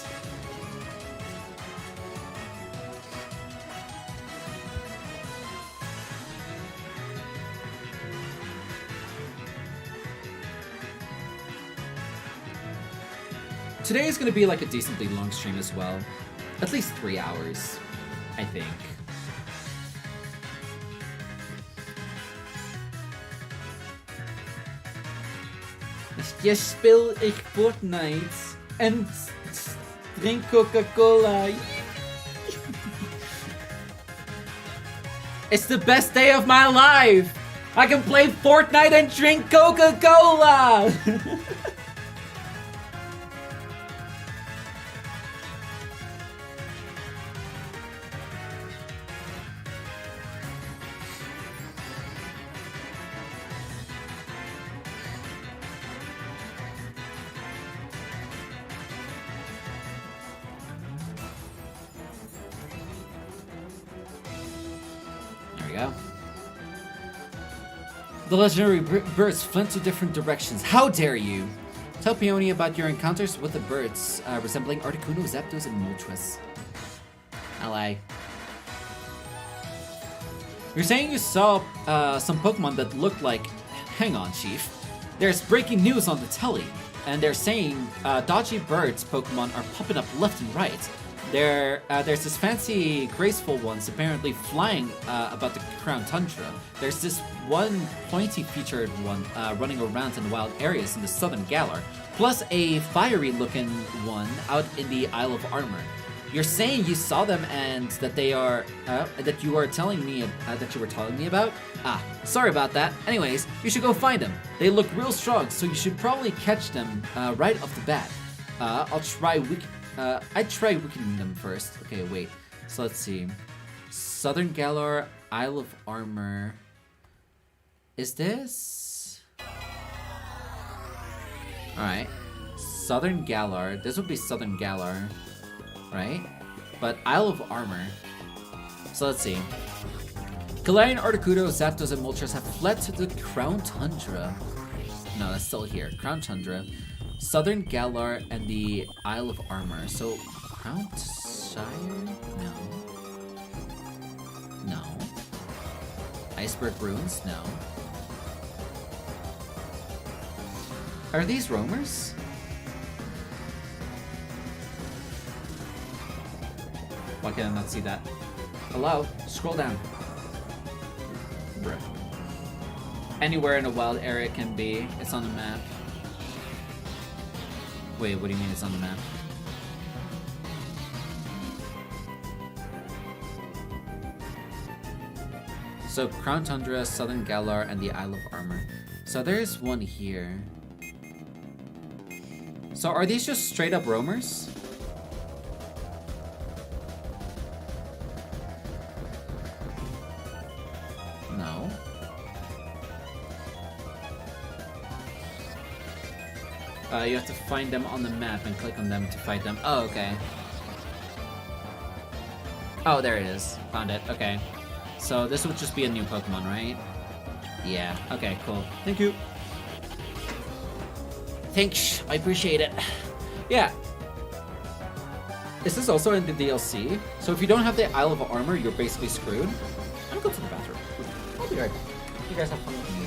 Today is going to be like a decently long stream as well. At least 3 hours, I think. Just speel ik Fortnite en drink Coca-Cola. It's the best day of my life! I can play Fortnite and drink Coca-Cola! The legendary birds fled to different directions. How dare you! Tell Peony about your encounters with the birds, resembling Articuno, Zapdos, and Moltres. Ally. You're saying you saw some Pokemon that looked like... Hang on, Chief. There's breaking news on the telly. and they're saying dodgy birds Pokemon are popping up left and right. There's this fancy, graceful ones apparently flying about the Crown Tundra. There's this one pointy-featured one running around in the wild areas in the southern Galar, plus a fiery-looking one out in the Isle of Armor. You're saying you saw them and that they are that you were telling me about? Ah, sorry about that. Anyways, you should go find them. They look real strong, so you should probably catch them right off the bat. I'd try weakening them first. Okay, wait. So let's see. Southern Galar, Isle of Armor. Is this? Alright. Southern Galar. This would be Southern Galar. Right? But Isle of Armor. So let's see. Galarian, Articuno, Zapdos, and Moltres have fled to the Crown Tundra. No, that's still here. Crown Tundra. Southern Galar and the Isle of Armor. So, Crown Shire? No. No. Iceberg Ruins? No. Are these roamers? Why can I not see that? Hello? Scroll down. Bruh. Anywhere in a wild area can be. It's on the map. Wait, what do you mean it's on the map? So, Crown Tundra, Southern Galar, and the Isle of Armor. So there's one here. So are these just straight up roamers? No. You have to find them on the map and click on them to fight them. Oh, okay. Oh, there it is. Found it. Okay. So this would just be a new Pokemon, right? Yeah. Okay, cool. Thank you. Thanks. I appreciate it. Yeah. Is this also in the DLC? So if you don't have the Isle of Armor, you're basically screwed. I'm going to the bathroom. I'll be right back. You guys have fun with me.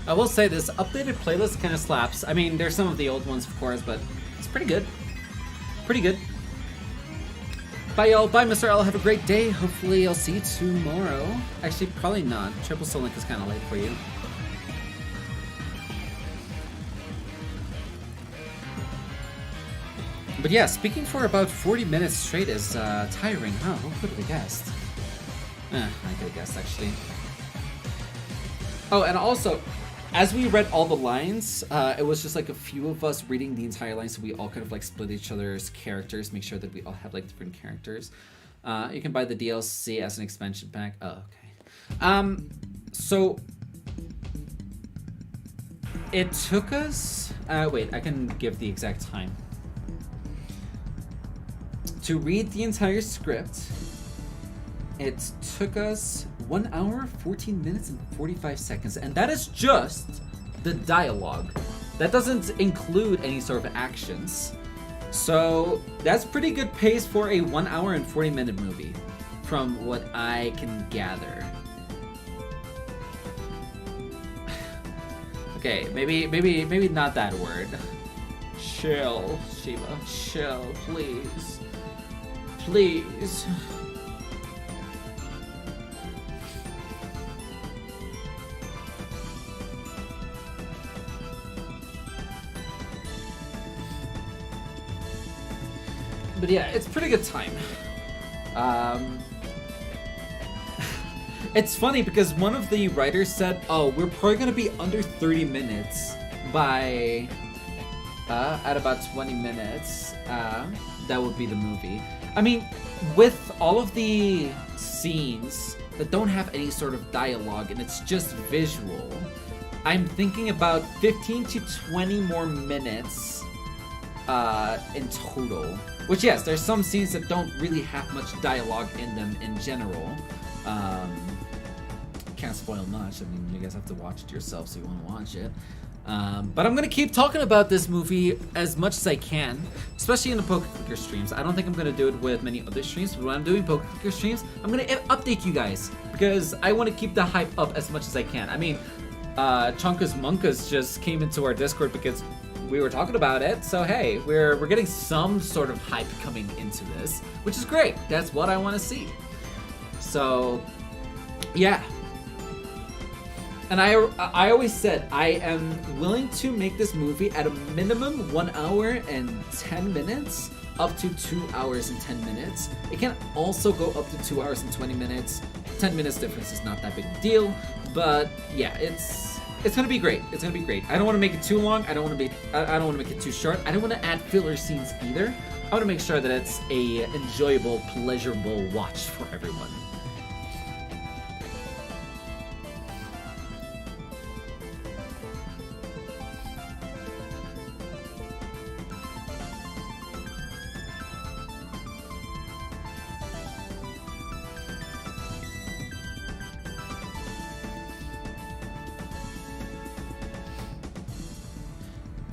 I will say this updated playlist kind of slaps. I mean, there's some of the old ones, of course, but it's pretty good. Pretty good. Bye, y'all. Bye, Mr. L. Have a great day. Hopefully, I'll see you tomorrow. Actually, probably not. Triple Soul Link is kind of late for you. But yeah, speaking for about 40 minutes straight is tiring, huh? Who could have guessed? I could have guessed, actually. Oh, and also, as we read all the lines, it was just like a few of us reading the entire line, so we all kind of like split each other's characters, make sure that we all have like different characters. You can buy the DLC as an expansion pack. Oh, okay. So it took us. Wait, I can give the exact time. To read the entire script, it took us 1 hour, 14 minutes, and 45 seconds. And that is just the dialogue. That doesn't include any sort of actions. So that's pretty good pace for a 1 hour and 40 minute movie, from what I can gather. Okay, maybe not that word. Chill, Shiva. Chill, please. please. But yeah, it's a pretty good time. It's funny because one of the writers said, oh, we're probably gonna be under 30 minutes by at about 20 minutes. That would be the movie. I mean, with all of the scenes that don't have any sort of dialogue and it's just visual, I'm thinking about 15 to 20 more minutes in total. Which, yes, there's some scenes that don't really have much dialogue in them in general. Can't spoil much. I mean, you guys have to watch it yourself, so you want to watch it. But I'm going to keep talking about this movie as much as I can, especially in the Pokeclicker streams. I don't think I'm going to do it with many other streams, but when I'm doing Pokeclicker streams, I'm going to update you guys, because I want to keep the hype up as much as I can. I mean, Chunkus Munkus just came into our Discord because we were talking about it, so hey, we're getting some sort of hype coming into this, which is great. That's what I want to see. So, yeah. And I always said I am willing to make this movie at a minimum 1 hour and 10 minutes, up to 2 hours and 10 minutes. It can also go up to 2 hours and 20 minutes. 10 minutes difference is not that big a deal, but yeah, it's gonna be great. It's gonna be great. I don't want to make it too long. I don't want to make it too short. I don't want to add filler scenes either. I want to make sure that it's a enjoyable, pleasurable watch for everyone.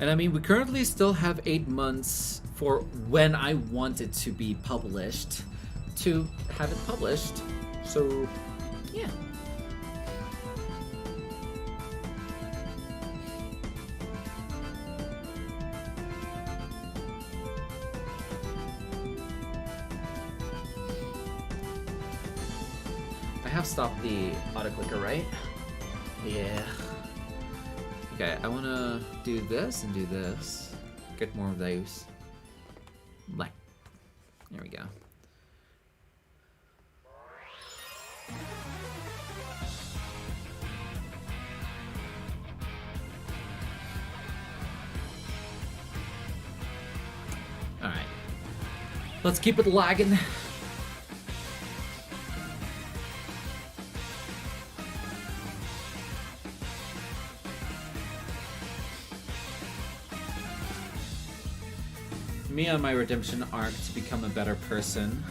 And I mean, we currently still have 8 months for when I want it to be published to have it published. So, yeah. I have stopped the auto clicker, right? Yeah. Okay, I want to do this and do this. Get more of those. Like, there we go. All right. Let's keep it lagging. Me on my redemption arc to become a better person.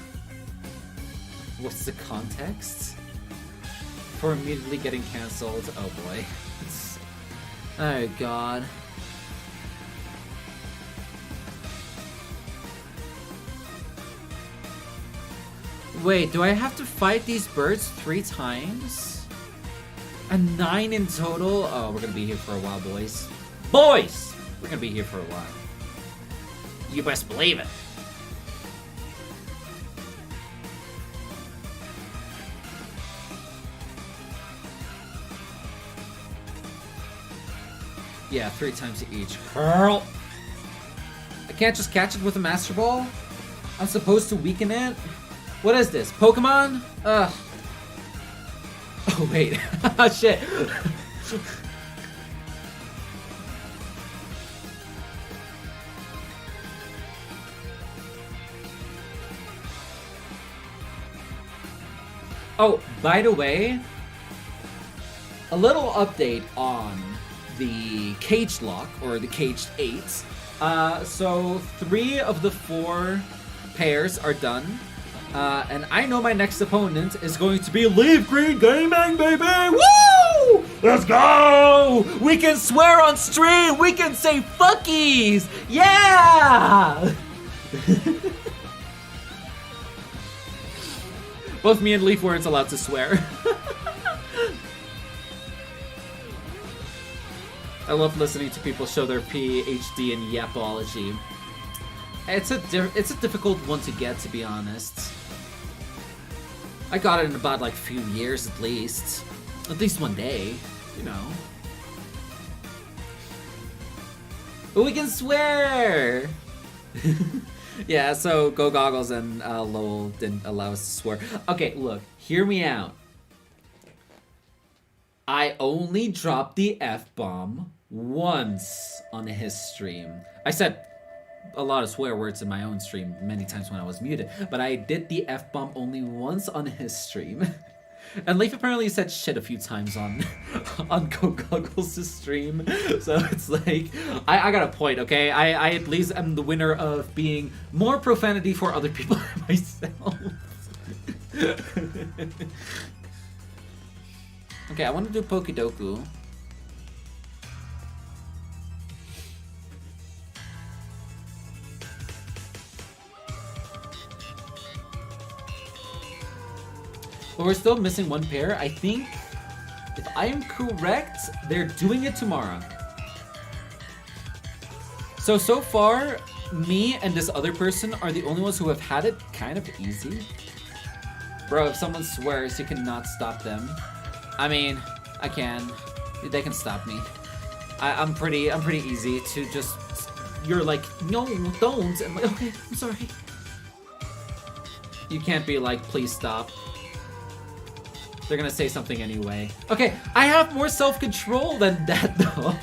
What's the context? For immediately getting cancelled. Oh boy. Oh god. Wait, do I have to fight these birds 3 times? And 9 in total? Oh, we're gonna be here for a while, boys. Boys! We're gonna be here for a while. You best believe it. Yeah, 3 times each. Hurl! I can't just catch it with a Master Ball? I'm supposed to weaken it? What is this? Pokemon? Ugh. Oh, wait. Shit. Oh, by the way, a little update on the cage lock, or the caged 8s. So 3 of the 4 pairs are done. And I know my next opponent is going to be Leaf Green Gaming, baby! Woo! Let's go! We can swear on stream! We can say fuckies! Yeah! Both me and Leaf weren't allowed to swear. I love listening to people show their PhD in yapology. It's a difficult one to get, to be honest. I got it in about like a few years at least one day, you know. But we can swear. Yeah, so Go Goggles and Lowell didn't allow us to swear. Okay, look, hear me out. I only dropped the F-bomb once on his stream. I said a lot of swear words in my own stream many times when I was muted, but I did the F-bomb only once on his stream. And Leif apparently said shit a few times on Go Goggles' stream. So it's like, I got a point, okay? I at least am the winner of being more profanity for other people than myself. Okay, I want to do Pokedoku. But we're still missing one pair. I think, if I am correct, they're doing it tomorrow. So far, me and this other person are the only ones who have had it kind of easy. Bro, if someone swears, you cannot stop them. I mean, I can. They can stop me. I'm pretty easy to just... You're like, no, don't. And I'm like, okay, I'm sorry. You can't be like, please stop. They're gonna say something anyway. Okay, I have more self-control than that, though.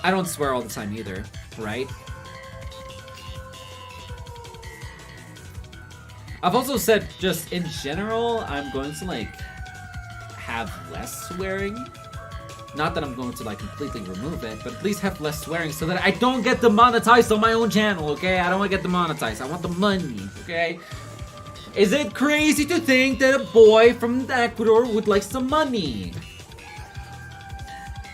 I don't swear all the time either, right? I've also said, just in general, I'm going to, like, have less swearing. Not that I'm going to, like, completely remove it, but at least have less swearing so that I don't get demonetized on my own channel, okay? I don't want to get demonetized. I want the money, okay? Is it crazy to think that a boy from Ecuador would like some money?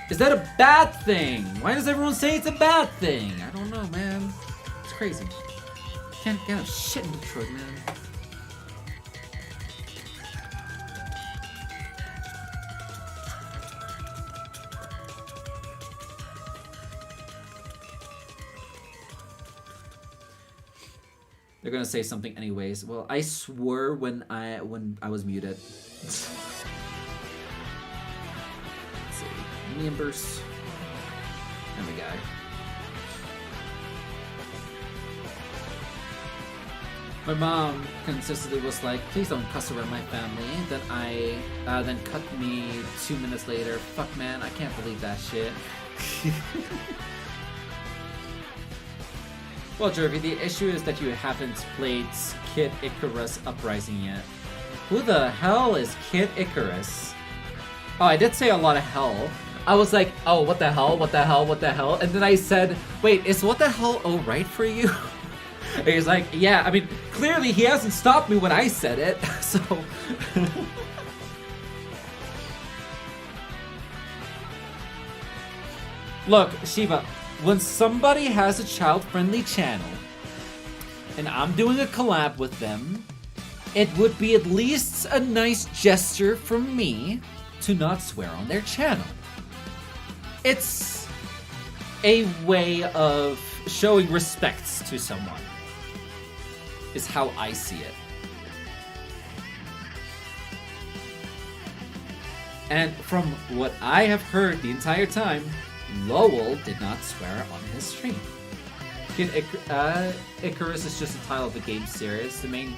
Is that a bad thing? Why does everyone say it's a bad thing? I don't know, man. It's crazy. Can't have shit in Detroit, man. They're gonna say something anyways. Well, I swore when I was muted. Let's see. Members. And the guy. My mom consistently was like, please don't cuss around my family. Then cut me 2 minutes later. Fuck man, I can't believe that shit. Well, Jervy, the issue is that you haven't played Kid Icarus Uprising yet. Who the hell is Kid Icarus? Oh, I did say a lot of hell. I was like, oh, what the hell, what the hell, what the hell? And then I said, wait, is what the hell alright for you? And he's like, yeah, I mean, clearly he hasn't stopped me when I said it, so... Look, Shiva, when somebody has a child-friendly channel, and I'm doing a collab with them, it would be at least a nice gesture from me to not swear on their channel. It's a way of showing respect to someone, is how I see it. And from what I have heard the entire time, Lowell did not swear on his stream. Kid Icarus is just the title of the game series. The main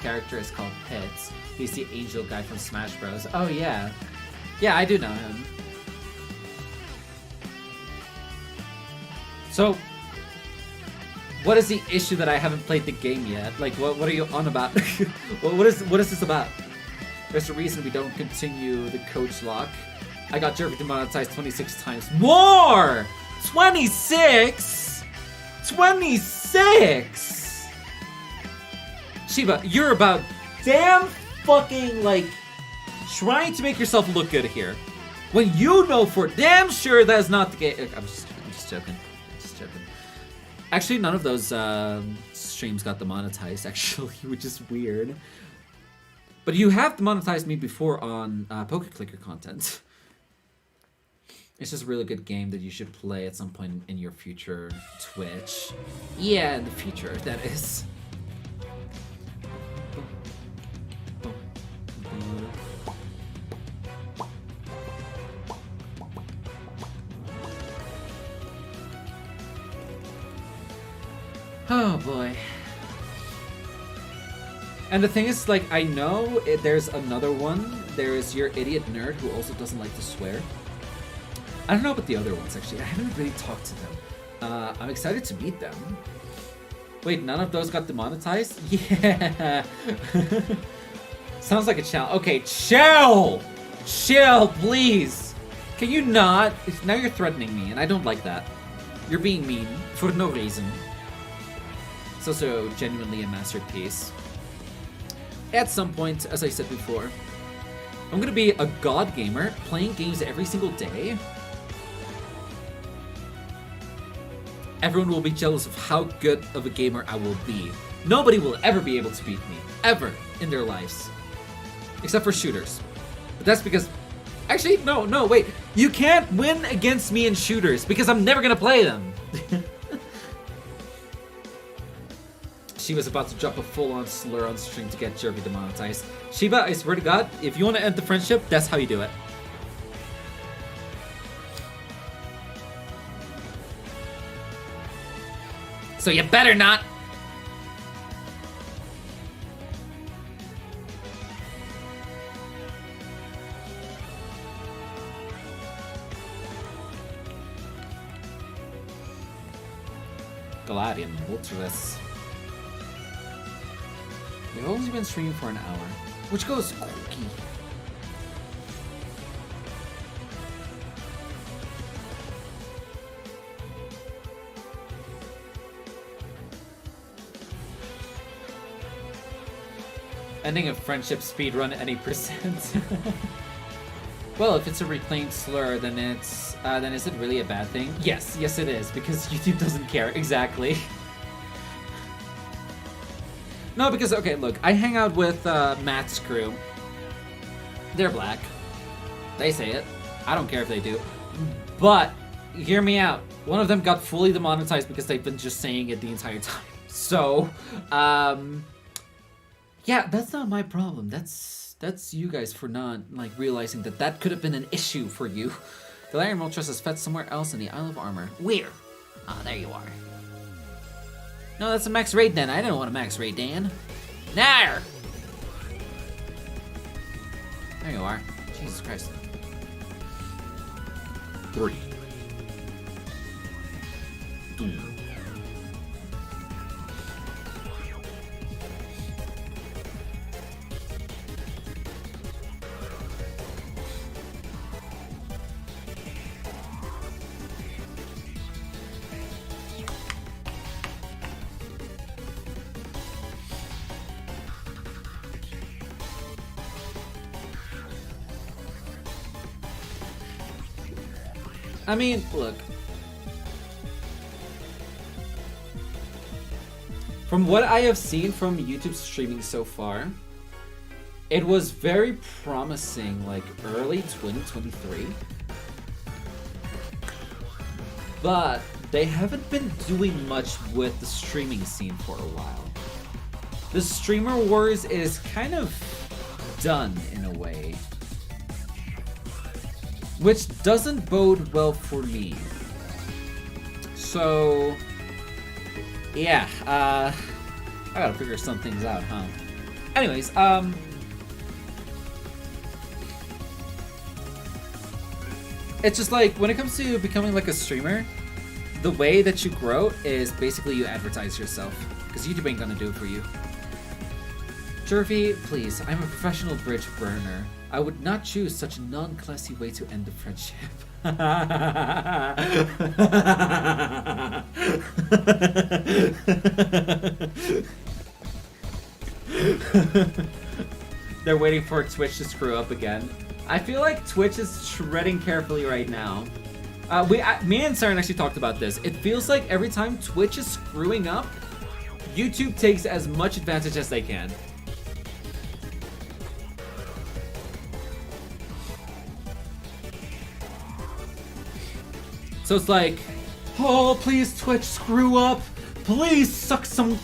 character is called Pitts. He's the angel guy from Smash Bros. Oh yeah. Yeah, I do know him. So, what is the issue that I haven't played the game yet? Like, what are you on about? what is this about? There's a reason we don't continue the coach lock. I got Jervy demonetized 26 times. More! 26? 26! Shiva, you're about damn fucking, like, trying to make yourself look good here. When you know for damn sure that's not the case. I'm just joking. Just joking. Actually, none of those streams got demonetized, actually, which is weird. But you have demonetized me before on Pokeclicker content. It's just a really good game that you should play at some point in your future Twitch. Yeah, in the future, that is. Oh boy. And the thing is, like, I know there's another one. There's your idiot nerd who also doesn't like to swear. I don't know about the other ones, actually. I haven't really talked to them. I'm excited to meet them. Wait, none of those got demonetized? Yeah. Sounds like a challenge. Okay, chill! Chill, please! Can you not? Now you're threatening me, and I don't like that. You're being mean for no reason. It's also genuinely a masterpiece. At some point, as I said before, I'm gonna be a god gamer, playing games every single day. Everyone will be jealous of how good of a gamer I will be. Nobody will ever be able to beat me, ever, in their lives. Except for shooters. But that's because... Actually, no, wait. You can't win against me in shooters, because I'm never gonna play them. She was about to drop a full-on slur on stream to get Jervy demonetized. Shiba, I swear to God, if you want to end the friendship, that's how you do it. So you better not. Galar, Ultras. We've only been streaming for an hour. Which goes Cookie. Ending a friendship speedrun any percent. Well, if it's a reclaimed slur, then it's then is it really a bad thing? Yes, it is, because YouTube doesn't care. Exactly. No, because, okay, look, I hang out with Matt's crew. They're black. They say it. I don't care if they do. But, hear me out. One of them got fully demonetized because they've been just saying it the entire time. So, yeah, that's not my problem. That's you guys for not, like, realizing that that could have been an issue for you. Galarian Moltres is fed somewhere else in the Isle of Armor. Where? Ah, there you are. No, that's a max raid then. I didn't want a max raid, Dan. There! There you are. Jesus Christ. 3. 2. I mean, look. From what I have seen from YouTube streaming so far, it was very promising, like, early 2023. But they haven't been doing much with the streaming scene for a while. The streamer wars is kind of done in a way. Which doesn't bode well for me. So, yeah, I gotta figure some things out, huh? Anyways, it's just like, when it comes to becoming like a streamer, the way that you grow is basically you advertise yourself, because YouTube ain't gonna do it for you. Jervy, please, I'm a professional bridge burner. I would not choose such a non-classy way to end the friendship. They're waiting for Twitch to screw up again. I feel like Twitch is treading carefully right now. Me and Saren actually talked about this. It feels like every time Twitch is screwing up, YouTube takes as much advantage as they can. So it's like, oh, please Twitch, screw up. Please suck some...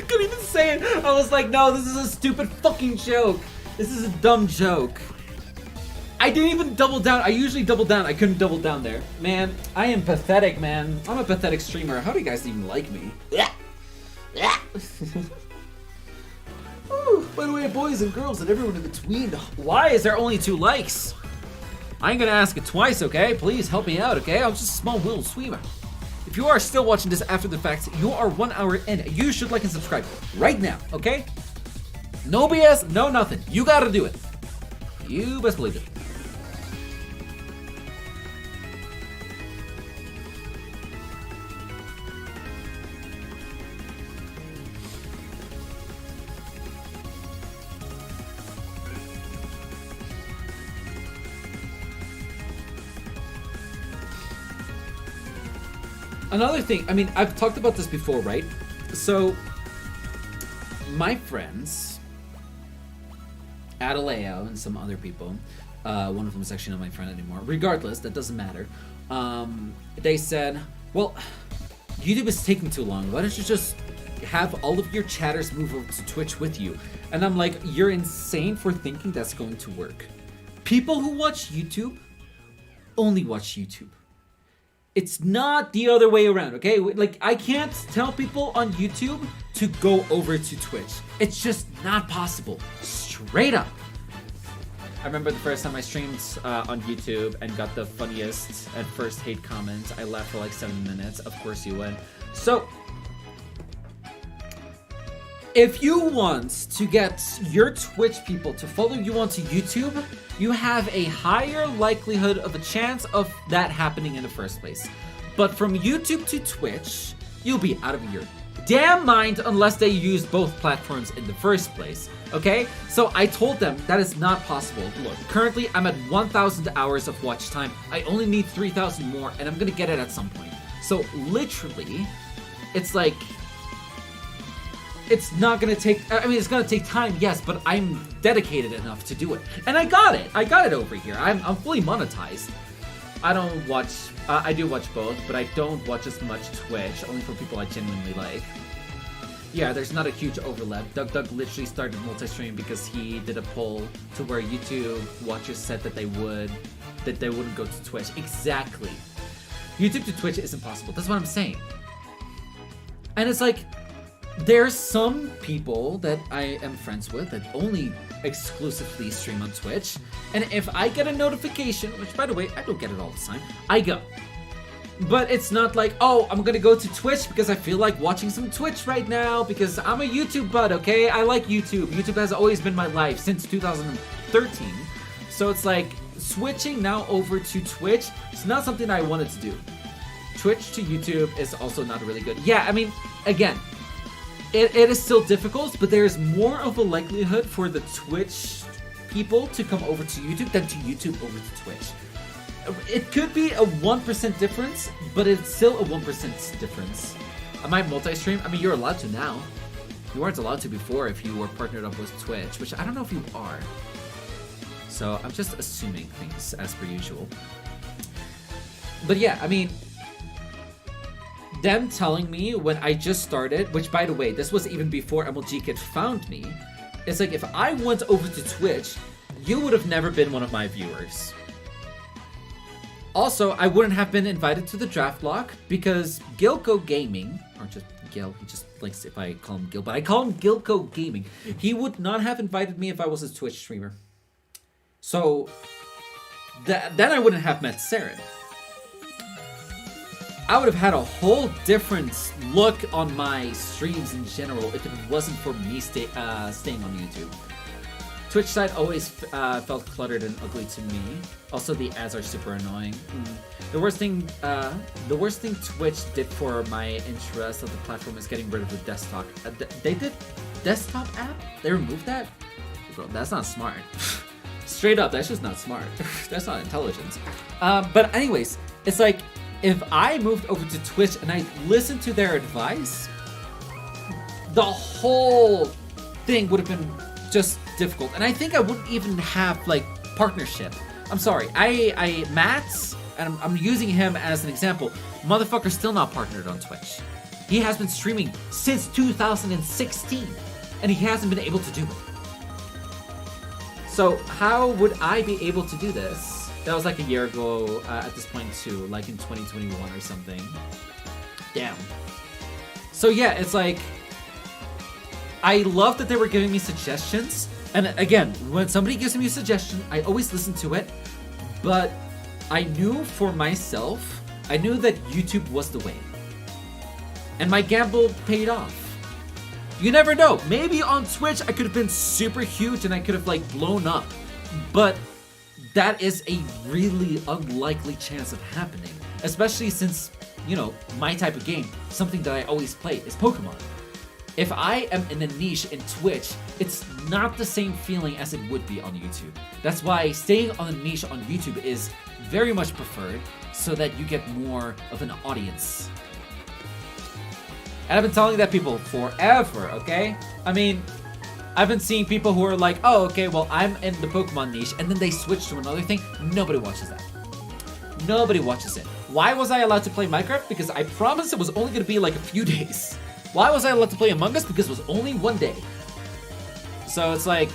Couldn't even say it. I was like, no, this is a stupid fucking joke. This is a dumb joke. I didn't even double down. I usually double down. I couldn't double down there. Man, I am pathetic, man. I'm a pathetic streamer. How do you guys even like me? Ooh, by the way, boys and girls and everyone in between, why is there only 2 likes? I ain't gonna ask it twice, okay? Please help me out, okay? I'm just a small little streamer. If you are still watching this after the fact, you are 1 hour in. You should like and subscribe right now, okay? No BS, no nothing. You gotta do it. You best believe it. Another thing, I mean, I've talked about this before, right? So, my friends, Alola and some other people, one of them is actually not my friend anymore. Regardless, that doesn't matter. They said, well, YouTube is taking too long. Why don't you just have all of your chatters move over to Twitch with you? And I'm like, you're insane for thinking that's going to work. People who watch YouTube only watch YouTube. It's not the other way around, okay? Like, I can't tell people on YouTube to go over to Twitch. It's just not possible. Straight up. I remember the first time I streamed on YouTube and got the funniest at first hate comments. I laughed for like 7 minutes. Of course you would. So, if you want to get your Twitch people to follow you onto YouTube, you have a higher likelihood of a chance of that happening in the first place. But from YouTube to Twitch, you'll be out of your damn mind unless they use both platforms in the first place, okay? So I told them that is not possible. Look, currently I'm at 1,000 hours of watch time. I only need 3,000 more, and I'm gonna get it at some point. So literally, it's like, it's not gonna take, I mean, it's gonna take time, yes, but I'm dedicated enough to do it. And I got it over here. I'm fully monetized. I don't watch, I do watch both, but I don't watch as much Twitch, only for people I genuinely like. Yeah, there's not a huge overlap. Doug literally started multi-stream because he did a poll to where YouTube watchers said that they wouldn't go to Twitch. Exactly. YouTube to Twitch is impossible. That's what I'm saying. And it's like, there's some people that I am friends with that only exclusively stream on Twitch, and if I get a notification, which by the way, I don't get it all the time, I go. But it's not like, oh, I'm gonna go to Twitch because I feel like watching some Twitch right now because I'm a YouTube bud, okay? I like YouTube. YouTube has always been my life since 2013. So it's like, switching now over to Twitch, it's not something I wanted to do. Twitch to YouTube is also not really good. Yeah, I mean, again, it is still difficult, but there's more of a likelihood for the Twitch people to come over to YouTube than to YouTube over to Twitch. It could be a 1% difference, but it's still a 1% difference. Am I multi-stream? I mean, you're allowed to now. You weren't allowed to before if you were partnered up with Twitch, which I don't know if you are. So I'm just assuming things as per usual. But yeah, I mean, them telling me when I just started, which by the way, this was even before MLG Kid found me, it's like if I went over to Twitch, you would have never been one of my viewers. Also, I wouldn't have been invited to the draft lock because Gilco Gaming, or just Gil, he just likes if I call him Gil, but I call him Gilco Gaming. He would not have invited me if I was a Twitch streamer. So, then I wouldn't have met Saren. I would have had a whole different look on my streams in general if it wasn't for me staying on YouTube. Twitch side always felt cluttered and ugly to me. Also, the ads are super annoying. The worst thing Twitch did for my interest of the platform is getting rid of the desktop. They did desktop app? They removed that? Bro, that's not smart. Straight up, that's just not smart. That's not intelligence. But anyways, it's like, if I moved over to Twitch and I listened to their advice, the whole thing would have been just difficult. And I think I wouldn't even have, like, partnership. I'm sorry. Matt, and I'm using him as an example. Motherfucker's still not partnered on Twitch. He has been streaming since 2016, and he hasn't been able to do it. So how would I be able to do this? That was like a year ago at this point too, like in 2021 or something. Damn. So yeah, it's like, I love that they were giving me suggestions. And again, when somebody gives me a suggestion, I always listen to it. But I knew for myself, I knew that YouTube was the way. And my gamble paid off. You never know. Maybe on Twitch I could have been super huge and I could have like blown up. But that is a really unlikely chance of happening. Especially since, you know, my type of game, something that I always play is Pokemon. If I am in a niche in Twitch, it's not the same feeling as it would be on YouTube. That's why staying on a niche on YouTube is very much preferred, so that you get more of an audience. And I've been telling that people forever, okay? I mean, I've been seeing people who are like, oh, okay, well, I'm in the Pokemon niche, and then they switch to another thing. Nobody watches that. Nobody watches it. Why was I allowed to play Minecraft? Because I promised it was only going to be like a few days. Why was I allowed to play Among Us? Because it was only one day. So it's like,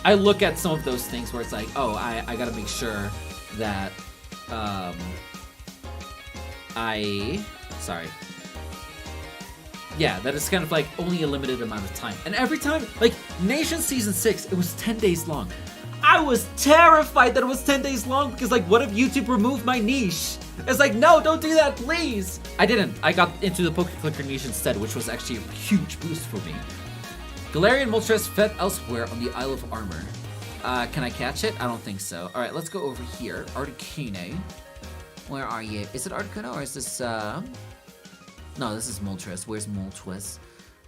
I look at some of those things where it's like, oh, I gotta make sure that, yeah, that it's kind of like only a limited amount of time. And every time, like, Nation Season 6, it was 10 days long. I was terrified that it was 10 days long because, like, what if YouTube removed my niche? It's like, no, don't do that, please. I didn't. I got into the Pokeclicker niche instead, which was actually a huge boost for me. Galarian Moltres fed elsewhere on the Isle of Armor. Can I catch it? I don't think so. All right, let's go over here. Articuno. Where are you? Is it Articuno or is this, No, this is Moltres. Where's Moltres?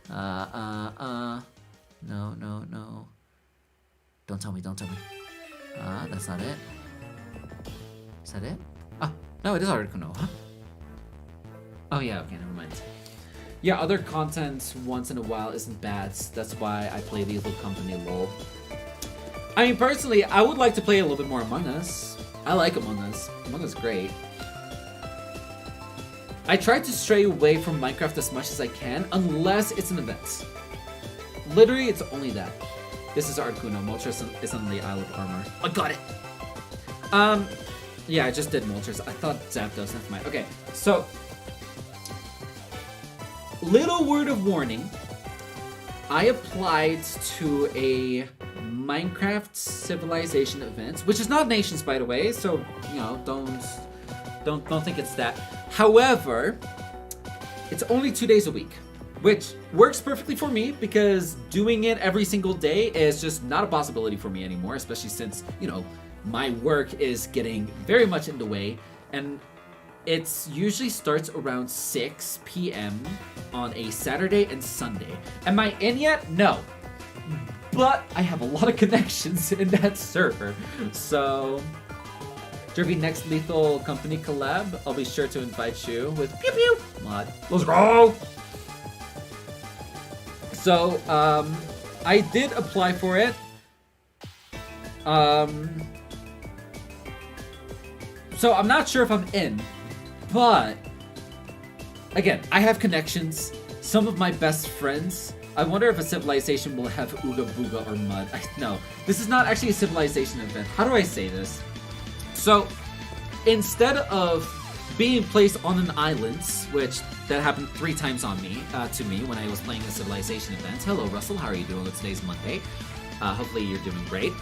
No. Don't tell me. That's not it. Is that it? Ah, no, it is Articuno, huh? Oh yeah, okay, never mind. Yeah, other content once in a while isn't bad. That's why I play the Evil Company lol. I mean, personally, I would like to play a little bit more Among Us. I like Among Us. Among Us is great. I try to stray away from Minecraft as much as I can, unless it's an event. Literally, it's only that. This is Articuno. Moltres is on the Isle of Armor. I got it! Yeah, I just did Moltres. I thought Zapdos, never mind. Okay, so... little word of warning. I applied to a Minecraft Civilization event, which is not Nations, by the way, so, you know, don't think it's that. However, it's only 2 days a week, which works perfectly for me because doing it every single day is just not a possibility for me anymore, especially since, you know, my work is getting very much in the way, and it usually starts around 6 p.m. on a Saturday and Sunday. Am I in yet? No. But I have a lot of connections in that server, so... Jervy, next Lethal Company collab, I'll be sure to invite you with Pew Pew mod. Let's go! So, I did apply for it. So I'm not sure if I'm in, but again, I have connections. Some of my best friends. I wonder if a civilization will have Ooga Booga or Mud. No, this is not actually a civilization event. How do I say this? So, instead of being placed on an island, which that happened 3 times on me, to me when I was playing a civilization event. Hello, Russell. How are you doing? Today's Monday. Hopefully you're doing great.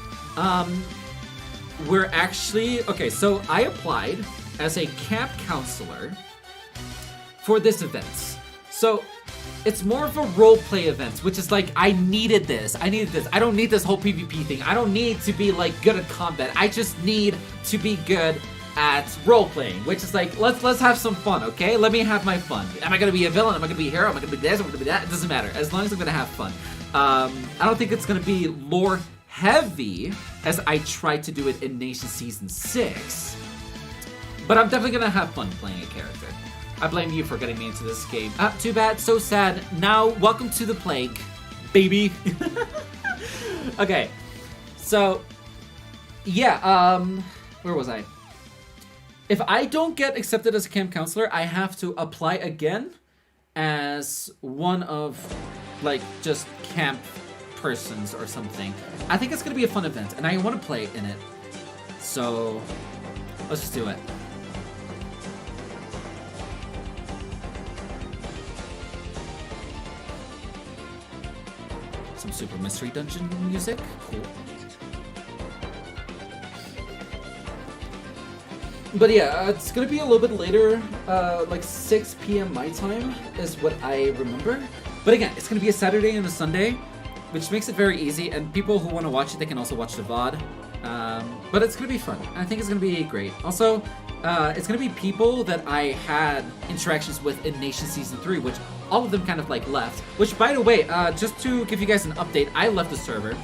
We're actually... okay, so I applied as a camp counselor for this event. So, it's more of a roleplay event, which is like, I needed this. I don't need this whole PvP thing. I don't need to be, like, good at combat. I just need to be good at role-playing, which is like, let's have some fun, okay? Let me have my fun. Am I gonna be a villain? Am I gonna be a hero? Am I gonna be this? Am I gonna be that? It doesn't matter. As long as I'm gonna have fun. I don't think it's gonna be lore heavy as I tried to do it in Nation Season 6. But I'm definitely gonna have fun playing a character. I blame you for getting me into this game. Too bad, so sad. Now, welcome to the plague, baby. Okay, so yeah, where was I? If I don't get accepted as a camp counselor, I have to apply again as one of, like, just camp persons or something. I think it's gonna be a fun event, and I want to play in it. So, let's just do it. Some super mystery dungeon music. Cool. But yeah, it's gonna be a little bit later, like 6 p.m. my time is what I remember. But again, it's gonna be a Saturday and a Sunday, which makes it very easy, and people who want to watch it, they can also watch the VOD. But it's gonna be fun. I think it's gonna be great. Also, it's gonna be people that I had interactions with in Nation Season 3, which all of them kind of like left. Which, by the way, just to give you guys an update, I left the server.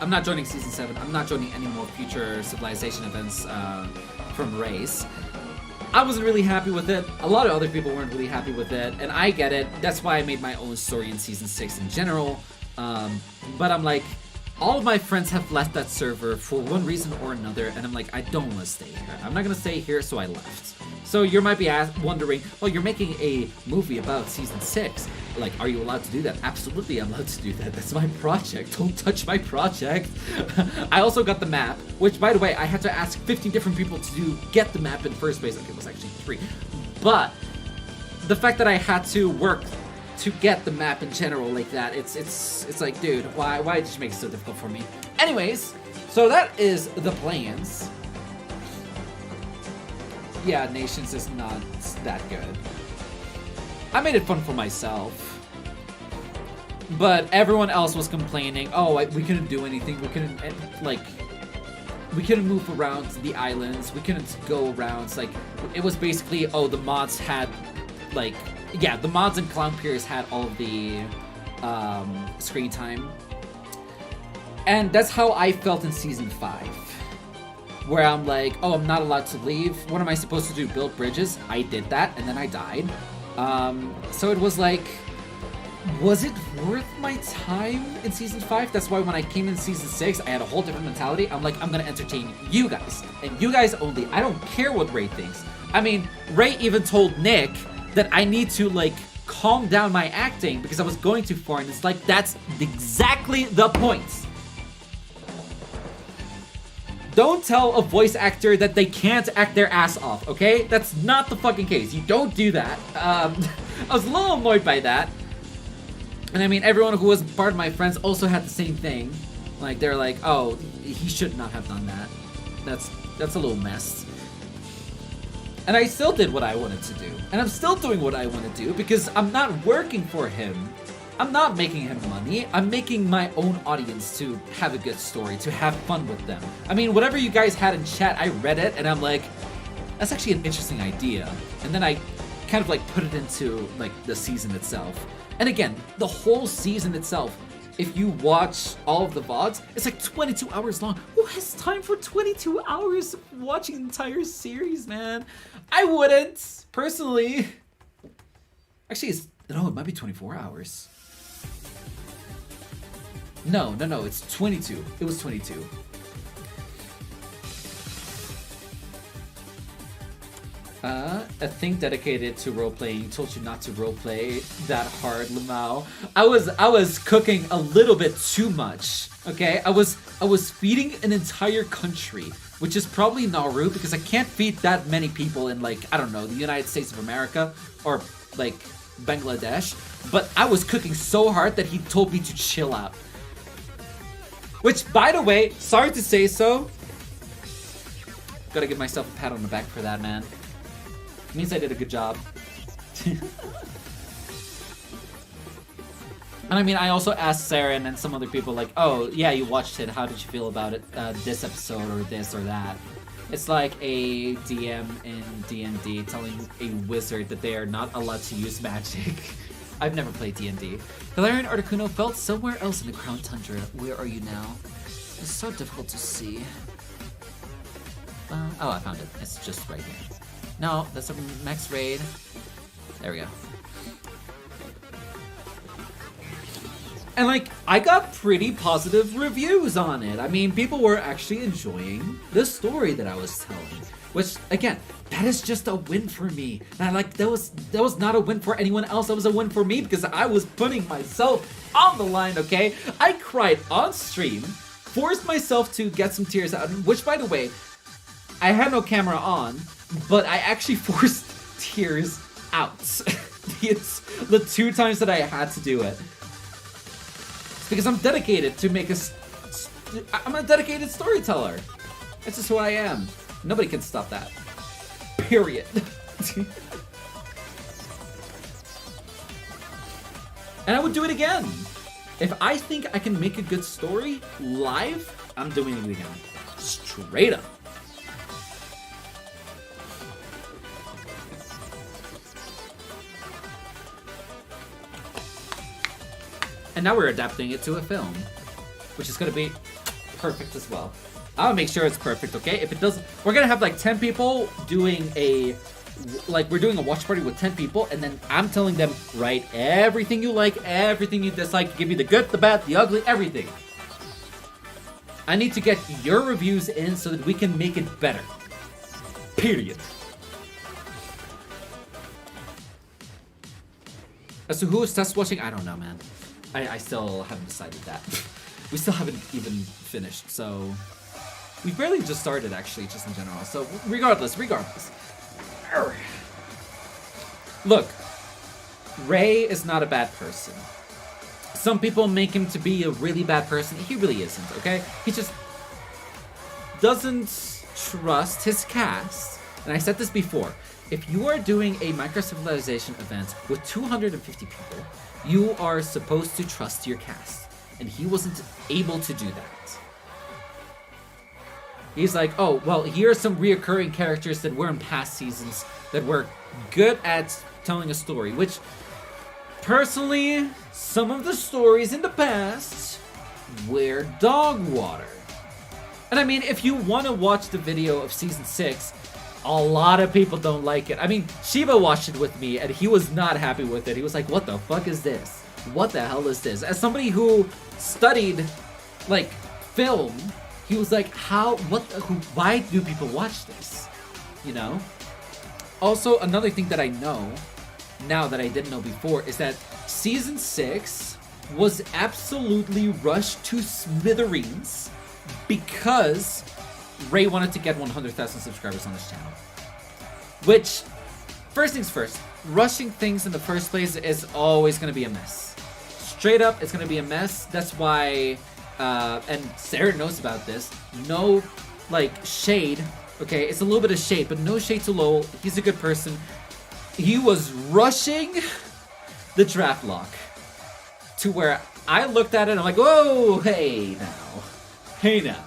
I'm not joining Season 7. I'm not joining any more future Civilization events from Race. I wasn't really happy with it. A lot of other people weren't really happy with it, and I get it. That's why I made my own story in Season 6 in general. But I'm like, all of my friends have left that server for one reason or another, and I'm like, I don't want to stay here. I'm not going to stay here, so I left. So you might be wondering, oh, you're making a movie about Season 6. Like, are you allowed to do that? Absolutely, I'm allowed to do that. That's my project. Don't touch my project. I also got the map, which, by the way, I had to ask 15 different people to get the map in the first place. Okay, it was actually 3. But the fact that I had to work to get the map in general like that, it's like, dude, why did you make it so difficult for me? Anyways, so that is the plans. Yeah, Nations is not that good. I made it fun for myself. But everyone else was complaining, oh, we couldn't do anything, we couldn't, like, we couldn't move around the islands, we couldn't go around. It's like, it was basically, oh, the mods had, like, yeah, the mods and Clown Pierce had all of the screen time. And that's how I felt in Season 5. Where I'm like, oh, I'm not allowed to leave. What am I supposed to do? Build bridges? I did that, and then I died. So it was like, was it worth my time in Season 5? That's why when I came in Season 6, I had a whole different mentality. I'm like, I'm gonna entertain you guys, and you guys only. I don't care what Ray thinks. I mean, Ray even told Nick that I need to, like, calm down my acting because I was going too far, and it's like, that's exactly the point. Don't tell a voice actor that they can't act their ass off, okay? That's not the fucking case. You don't do that. I was a little annoyed by that. And I mean, everyone who was part of my friends also had the same thing. Like, they're like, oh, he should not have done that. That's a little mess. And I still did what I wanted to do. And I'm still doing what I want to do because I'm not working for him. I'm not making him money. I'm making my own audience to have a good story, to have fun with them. I mean, whatever you guys had in chat, I read it, and I'm like, that's actually an interesting idea. And then I kind of like put it into like the season itself. And again, the whole season itself, if you watch all of the VODs, it's like 22 hours long. Who has time for 22 hours watching an entire series, man? I wouldn't, personally. Actually, no, it might be 24 hours. No, it's 22. It was 22. A thing dedicated to role-playing told you not to role-play that hard, Lamau. I was cooking a little bit too much, okay? I was feeding an entire country, which is probably Nauru, because I can't feed that many people in, like, I don't know, the United States of America, or, like, Bangladesh. But I was cooking so hard that he told me to chill out. Which, by the way, sorry to say so, gotta give myself a pat on the back for that, man. It means I did a good job. And I mean, I also asked Sarah and then some other people, like, oh, yeah, you watched it, how did you feel about it, this episode or this or that? It's like a DM in D&D telling a wizard that they are not allowed to use magic. I've never played D&D. Galarian Articuno felt somewhere else in the Crown Tundra. Where are you now? It's so difficult to see. Oh, I found it. It's just right here. No, that's a max raid. There we go. And like, I got pretty positive reviews on it. I mean, people were actually enjoying the story that I was telling. Which, again, that is just a win for me. And like, that was not a win for anyone else. That was a win for me because I was putting myself on the line, okay? I cried on stream, forced myself to get some tears out, which, by the way, I had no camera on, but I actually forced tears out. It's the 2 times that I had to do it. Because I'm dedicated to make I'm a dedicated storyteller. That's just who I am. Nobody can stop that. Period. And I would do it again. If I think I can make a good story live, I'm doing it again. Straight up. And now we're adapting it to a film, which is gonna be perfect as well. I'll make sure it's perfect, okay? If it doesn't, we're gonna have like 10 people doing we're doing a watch party with 10 people, and then I'm telling them, write everything you like, everything you dislike, give me the good, the bad, the ugly, everything. I need to get your reviews in so that we can make it better. Period. As to who is test watching, I don't know, man. I still haven't decided that. We still haven't even finished, so... We've barely just started, actually, just in general. So, regardless. Look, Ray is not a bad person. Some people make him to be a really bad person. He really isn't, okay? He just doesn't trust his cast. And I said this before. If you are doing a Minecraft Civilization event with 250 people, you are supposed to trust your cast. And he wasn't able to do that. He's like, oh, well, here are some reoccurring characters that were in past seasons that were good at telling a story, which, personally, some of the stories in the past were dog water. And I mean, if you want to watch the video of Season 6, a lot of people don't like it. I mean, Shiba watched it with me, and he was not happy with it. He was like, what the fuck is this? What the hell is this? As somebody who studied, like, film, he was like, why do people watch this? You know? Also, another thing that I know, now that I didn't know before, is that Season 6 was absolutely rushed to smithereens because Ray wanted to get 100,000 subscribers on his channel. Which, first things first, rushing things in the first place is always going to be a mess. Straight up, it's going to be a mess. That's why, and Sarah knows about this, no, like, shade, okay? It's a little bit of shade, but no shade to Lowell. He's a good person. He was rushing the draft lock to where I looked at it and I'm like, whoa, hey now.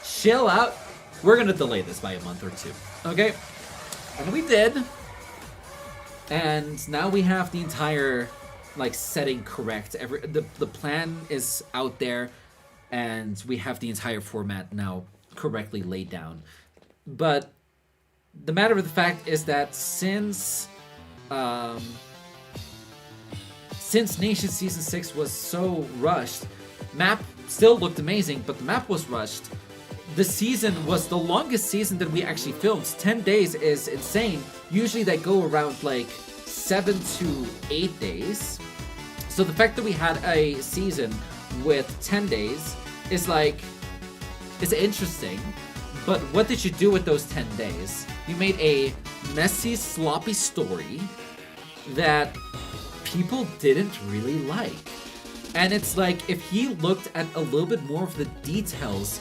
Chill out. We're gonna delay this by a month or 2, okay? And we did. And now we have the entire, like, setting correct. The plan is out there, and we have the entire format now correctly laid down. But the matter of the fact is that since Nation Season 6 was so rushed, map still looked amazing, but the map was rushed. The season was the longest season that we actually filmed. 10 days is insane. Usually they go around like 7 to 8 days. So the fact that we had a season with 10 days is like, it's interesting. But what did you do with those 10 days? You made a messy, sloppy story that people didn't really like. And it's like, if he looked at a little bit more of the details,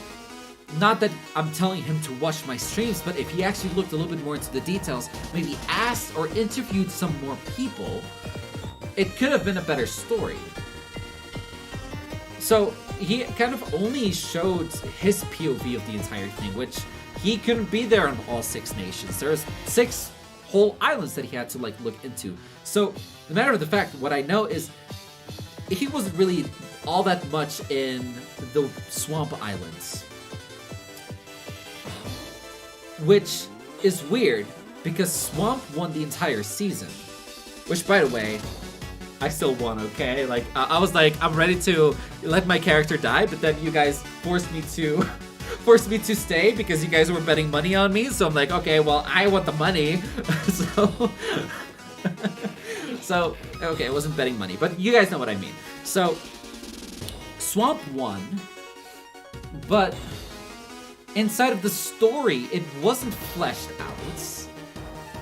not that I'm telling him to watch my streams, but if he actually looked a little bit more into the details, maybe asked or interviewed some more people, it could have been a better story. So he kind of only showed his POV of the entire thing, which he couldn't be there on all 6 nations. There's 6 whole islands that he had to like look into. So the matter of the fact, what I know is he wasn't really all that much in the Swamp Islands. Which is weird, because Swamp won the entire season. Which, by the way, I still won, okay? Like, I was like, I'm ready to let my character die, but then you guys forced me to forced me to stay because you guys were betting money on me. So I'm like, okay, well, I want the money. So, okay, it wasn't betting money, but you guys know what I mean. So, Swamp won, but inside of the story, it wasn't fleshed out.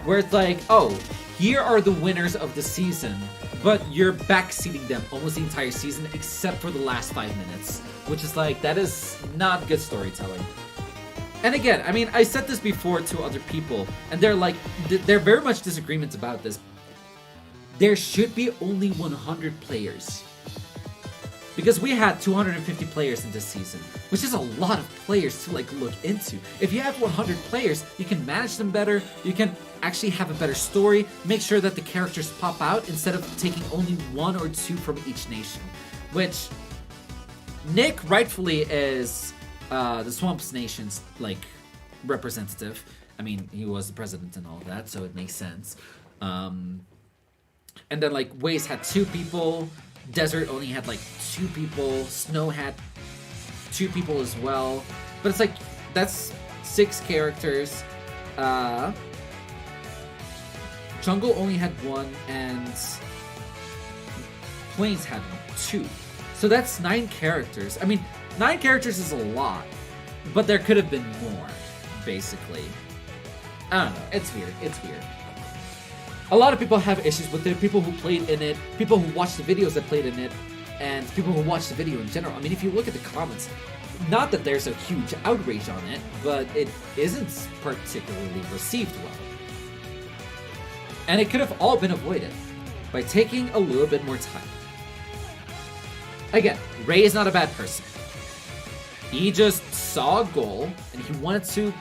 Where it's like, oh, here are the winners of the season, but you're backseating them almost the entire season except for the last 5 minutes, which is like, that is not good storytelling. And again, I mean, I said this before to other people, and they're like, they're very much disagreements about this. There should be only 100 players. Because we had 250 players in this season, which is a lot of players to like look into. If you have 100 players, you can manage them better, you can actually have a better story, make sure that the characters pop out instead of taking only 1 or 2 from each nation. Which, Nick rightfully is the Swamp's Nation's like representative. I mean, he was the president and all of that, so it makes sense. And then like Waze had 2 people, Desert only had like 2 people, Snow had 2 people as well. But it's like, that's 6 characters. Jungle only had 1, and Plains had 2. So that's 9 characters. I mean, 9 characters is a lot, but there could have been more, basically. I don't know, it's weird, it's weird. A lot of people have issues with it, people who played in it, people who watched the videos that played in it, and people who watched the video in general. I mean, if you look at the comments, not that there's a huge outrage on it, but it isn't particularly received well. And it could have all been avoided by taking a little bit more time. Again, Ray is not a bad person. He just saw a goal, and he wanted to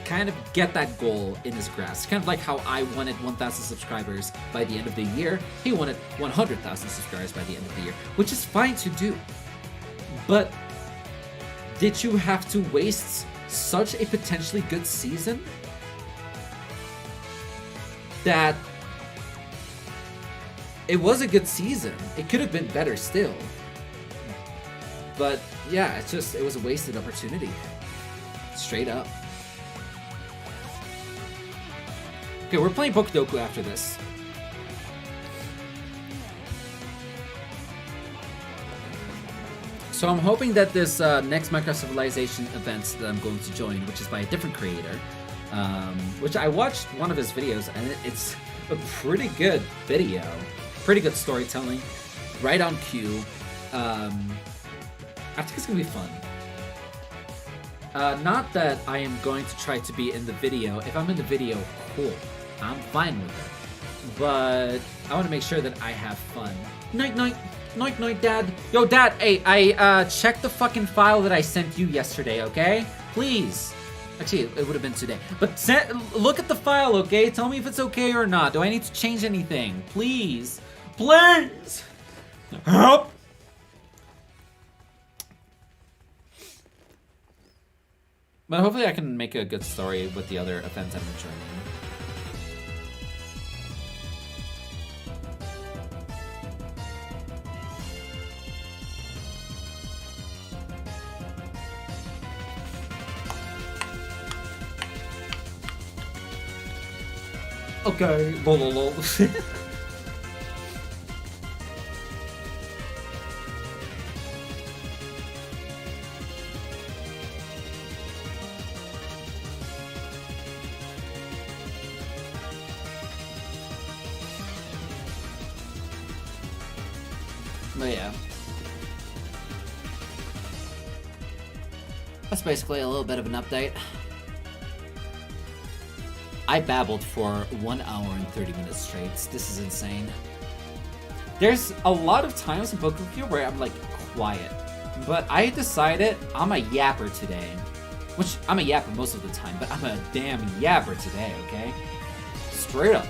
kind of get that goal in his grasp. Kind of like how I wanted 1,000 subscribers by the end of the year. He wanted 100,000 subscribers by the end of the year, which is fine to do. But did you have to waste such a potentially good season? That it was a good season. It could have been better still. But yeah, it was a wasted opportunity. Straight up. Okay, we're playing Pokedoku after this. So I'm hoping that this next Minecraft Civilization event that I'm going to join, which is by a different creator, which I watched one of his videos, and it's a pretty good video. Pretty good storytelling. Right on cue. I think it's going to be fun. Not that I am going to try to be in the video. If I'm in the video, cool. I'm fine with it. But I want to make sure that I have fun. Night, night. Night, night, Dad. Yo, Dad, hey, I checked the fucking file that I sent you yesterday, okay? Please. Actually, it would have been today. But look at the file, okay? Tell me if it's okay or not. Do I need to change anything? Please. Please. Help. But hopefully I can make a good story with the other events I'm joining. Okay, lol. But yeah. That's basically a little bit of an update. I babbled for 1 hour and 30 minutes straight. This is insane. There's a lot of times in Pokeclicker where I'm like quiet, but I decided I'm a yapper today. Which, I'm a yapper most of the time, but I'm a damn yapper today, okay? Straight up.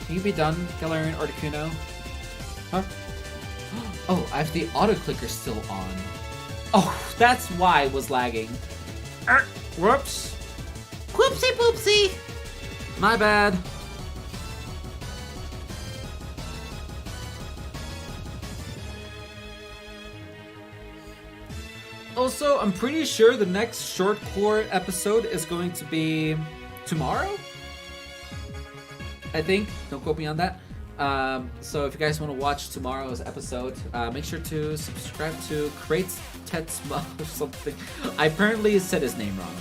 Can you be done, Galar and Articuno? Huh? Oh, I have the auto clicker still on. Oh, that's why it was lagging. Whoops. Whoopsie poopsie. My bad. Also, I'm pretty sure the next short core episode is going to be tomorrow. I think. Don't quote me on that. So if you guys want to watch tomorrow's episode, make sure to subscribe to Crates Tetsma or something. I apparently said his name wrong.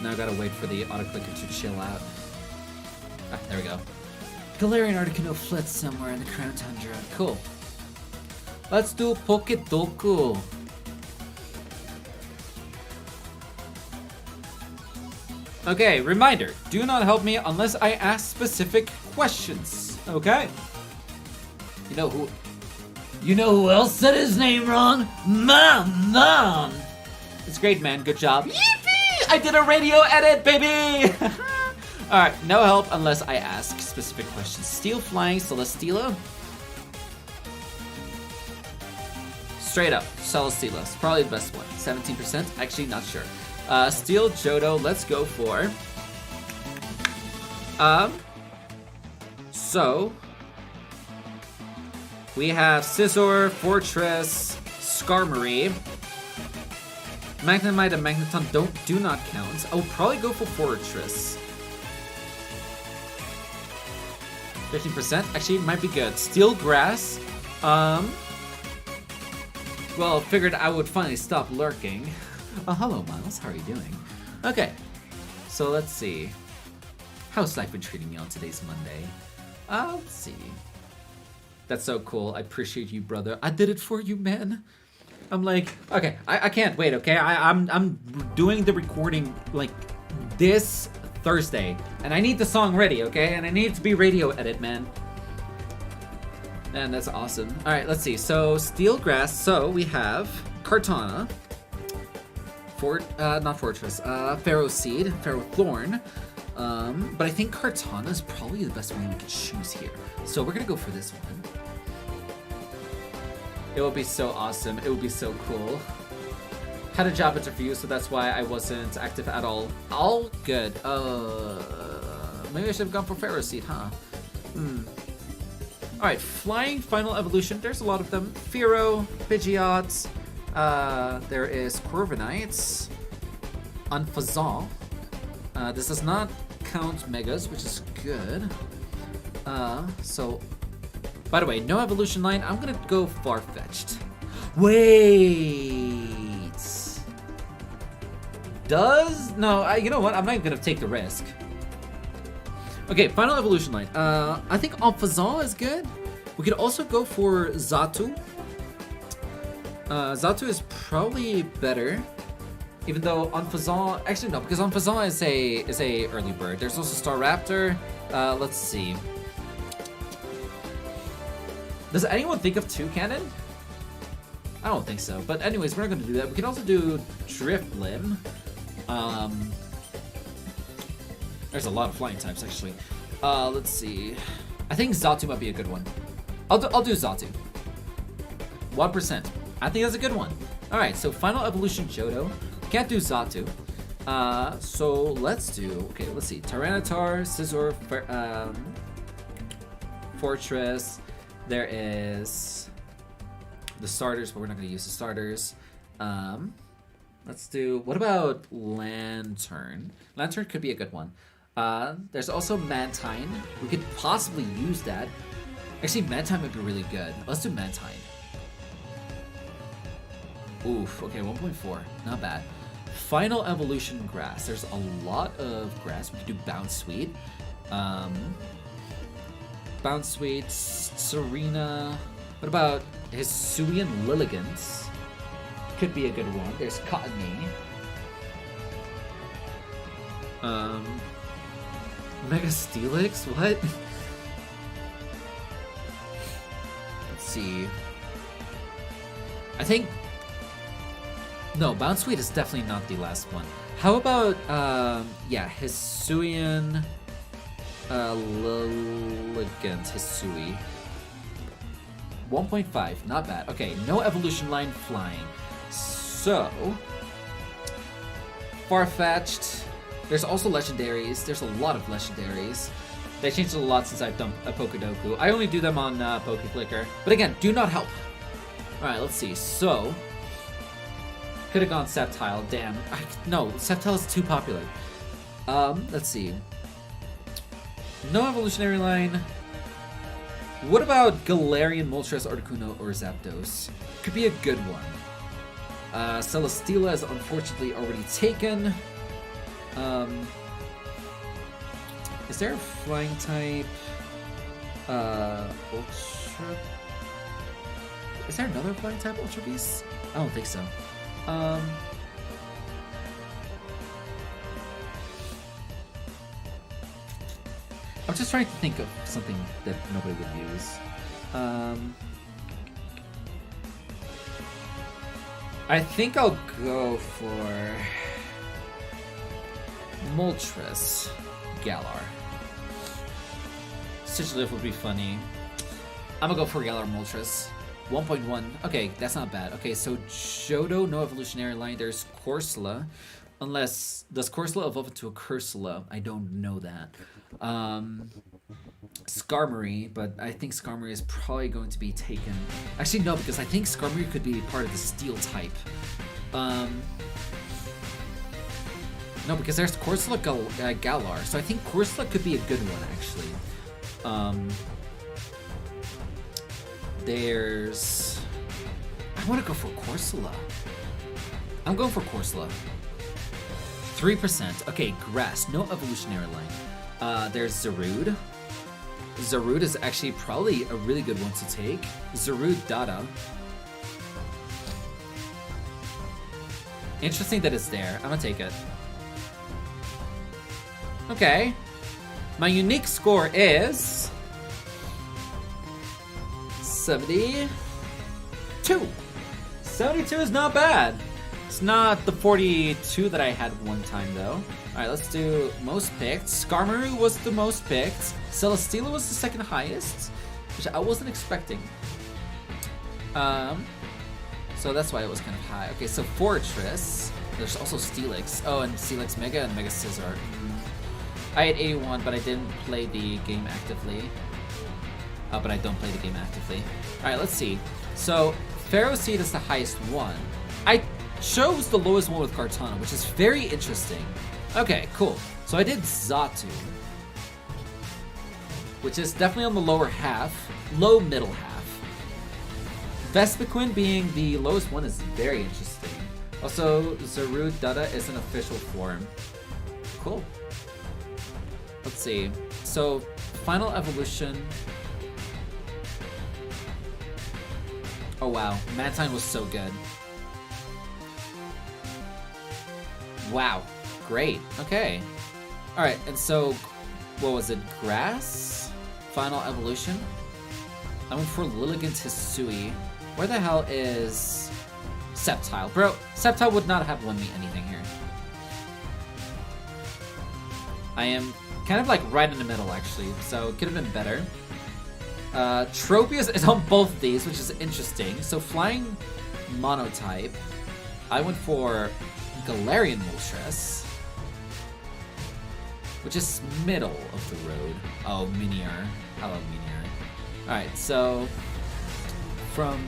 Now I gotta wait for the autoclicker to chill out. Ah, there we go. Galarian Articuno fled somewhere in the Crown Tundra. Cool. Let's do Pokedoku. Okay, reminder. Do not help me unless I ask specific questions. Okay? You know who else said his name wrong? Mom! It's great, man. Good job. Yippee! I did a radio edit, baby! Alright, no help unless I ask specific questions. Steel Flying Celesteela. Straight up, Celesteela. It's probably the best one. 17%? Actually, not sure. Steel Johto, let's go for. So we have Scizor, Fortress, Skarmory. Magnemite and Magneton do not count. I will probably go for Fortress. 15%? Actually, it might be good. Steel Grass. Well, figured I would finally stop lurking. Oh, hello, Miles. How are you doing? Okay. So, let's see. How's life been treating you on today's Monday? Let's see. That's so cool. I appreciate you, brother. I did it for you, man. I'm like, okay, I can't wait, okay? I'm doing the recording, like, this Thursday. And I need the song ready, okay? And I need it to be radio edit, man. And that's awesome. All right, let's see. So, Steel Grass. So, we have Kartana. Not Fortress. Pharaoh Seed. Pharaoh Thorn. But I think Kartana is probably the best one we could choose here. So, we're going to go for this one. It will be so awesome. It will be so cool. Had a job interview, so that's why I wasn't active at all. All good. Maybe I should have gone for Pharaoh Seed, huh? Alright, Flying Final Evolution. There's a lot of them. Fearow, Pidgeot. There is Corviknight. Unfazal. This does not count Megas, which is good. So, by the way, no evolution line. I'm gonna go Farfetch'd. Wait. No, you know what? I'm not even gonna take the risk. Okay, final evolution line. I think Alphazal is good. We could also go for Xatu. Xatu is probably better. Even though Alphazal, actually no, because Alphazal is a early bird. There's also Staraptor. Let's see. Does anyone think of Toucannon? I don't think so. But anyways, we're not going to do that. We can also do Drifblim. There's a lot of flying types, actually. Let's see. I think Xatu might be a good one. I'll do Xatu. 1%. I think that's a good one. Alright, so Final Evolution Johto. Can't do Xatu. So let's do... Okay, let's see. Tyranitar, Scizor, Fortress. There is the starters, but we're not going to use the starters. Let's do... What about Lantern? Lantern could be a good one. There's also Mantine. We could possibly use that. Actually, Mantine would be really good. Let's do Mantine. Oof, okay, 1.4. Not bad. Final Evolution Grass. There's a lot of grass. We could do Bounce Sweet. Bounce Sweet, Serena. What about Hisuian Lilligant? Could be a good one. There's Cottony. Mega Steelix? What? Let's see. I think No, Bounce Sweet is definitely not the last one. How about, yeah, Hisuian Lilligant Hisui. 1.5, not bad. Okay, no evolution line flying. So, Farfetch'd. There's also legendaries. There's a lot of legendaries. They changed a lot since I've done a Pokedoku. I only do them on Pokeclicker. But again, do not help. Alright, let's see. So, could have gone Sceptile. Damn. No, Sceptile is too popular. Let's see. No evolutionary line. What about Galarian, Moltres, Articuno, or Zapdos? Could be a good one. Celesteela is unfortunately already taken. Is there a flying type? Ultra... Is there another flying type Ultra Beast? I don't think so. I'm just trying to think of something that nobody would use. I think I'll go for Moltres Galar. Sigilyph would be funny. I'm gonna go for Galar Moltres. 1.1. Okay, that's not bad. Okay, so Johto, no evolutionary line. There's Corsola. Unless, does Corsola evolve into a Cursula? I don't know that. Skarmory, but I think Skarmory is probably going to be taken. Actually, no, because I think Skarmory could be part of the Steel type. No, because there's Corsola Galar, so I think Corsola could be a good one, actually. There's... I want to go for Corsola. I'm going for Corsola. 3%. Okay, Grass. No evolutionary line. There's Zarude. Zarude is actually probably a really good one to take. Zarude Dada. Interesting that it's there. I'm gonna take it. Okay. My unique score is... 72. 72 is not bad. It's not the 42 that I had one time, though. Alright, let's do most picked. Skarmory was the most picked. Celesteela was the second highest, which I wasn't expecting. So that's why it was kind of high. Okay, so Fortress. There's also Steelix. Oh, and Steelix Mega and Mega Scizor. I had 81, but I didn't play the game actively. But I don't play the game actively. Alright, let's see. So, Pharaoh Seed is the highest one. I chose the lowest one with Kartana, which is very interesting. Okay, cool. So I did Xatu, which is definitely on the lower half, low middle half. Vespiquen being the lowest one is very interesting. Also, Zarude Dada is an official form. Cool. Let's see. So, final evolution. Oh wow, Mantine was so good. Wow, great. Okay. Alright, and so, what was it? Grass? Final evolution? I went for Lilligant Hisui. Where the hell is Sceptile? Bro, Sceptile would not have won me anything here. I am kind of like right in the middle, actually, so it could have been better. Tropius is on both of these, which is interesting. So flying monotype, I went for Galarian Moltres, which is middle of the road. Oh, Minior. Hello, Minior. Alright, so from...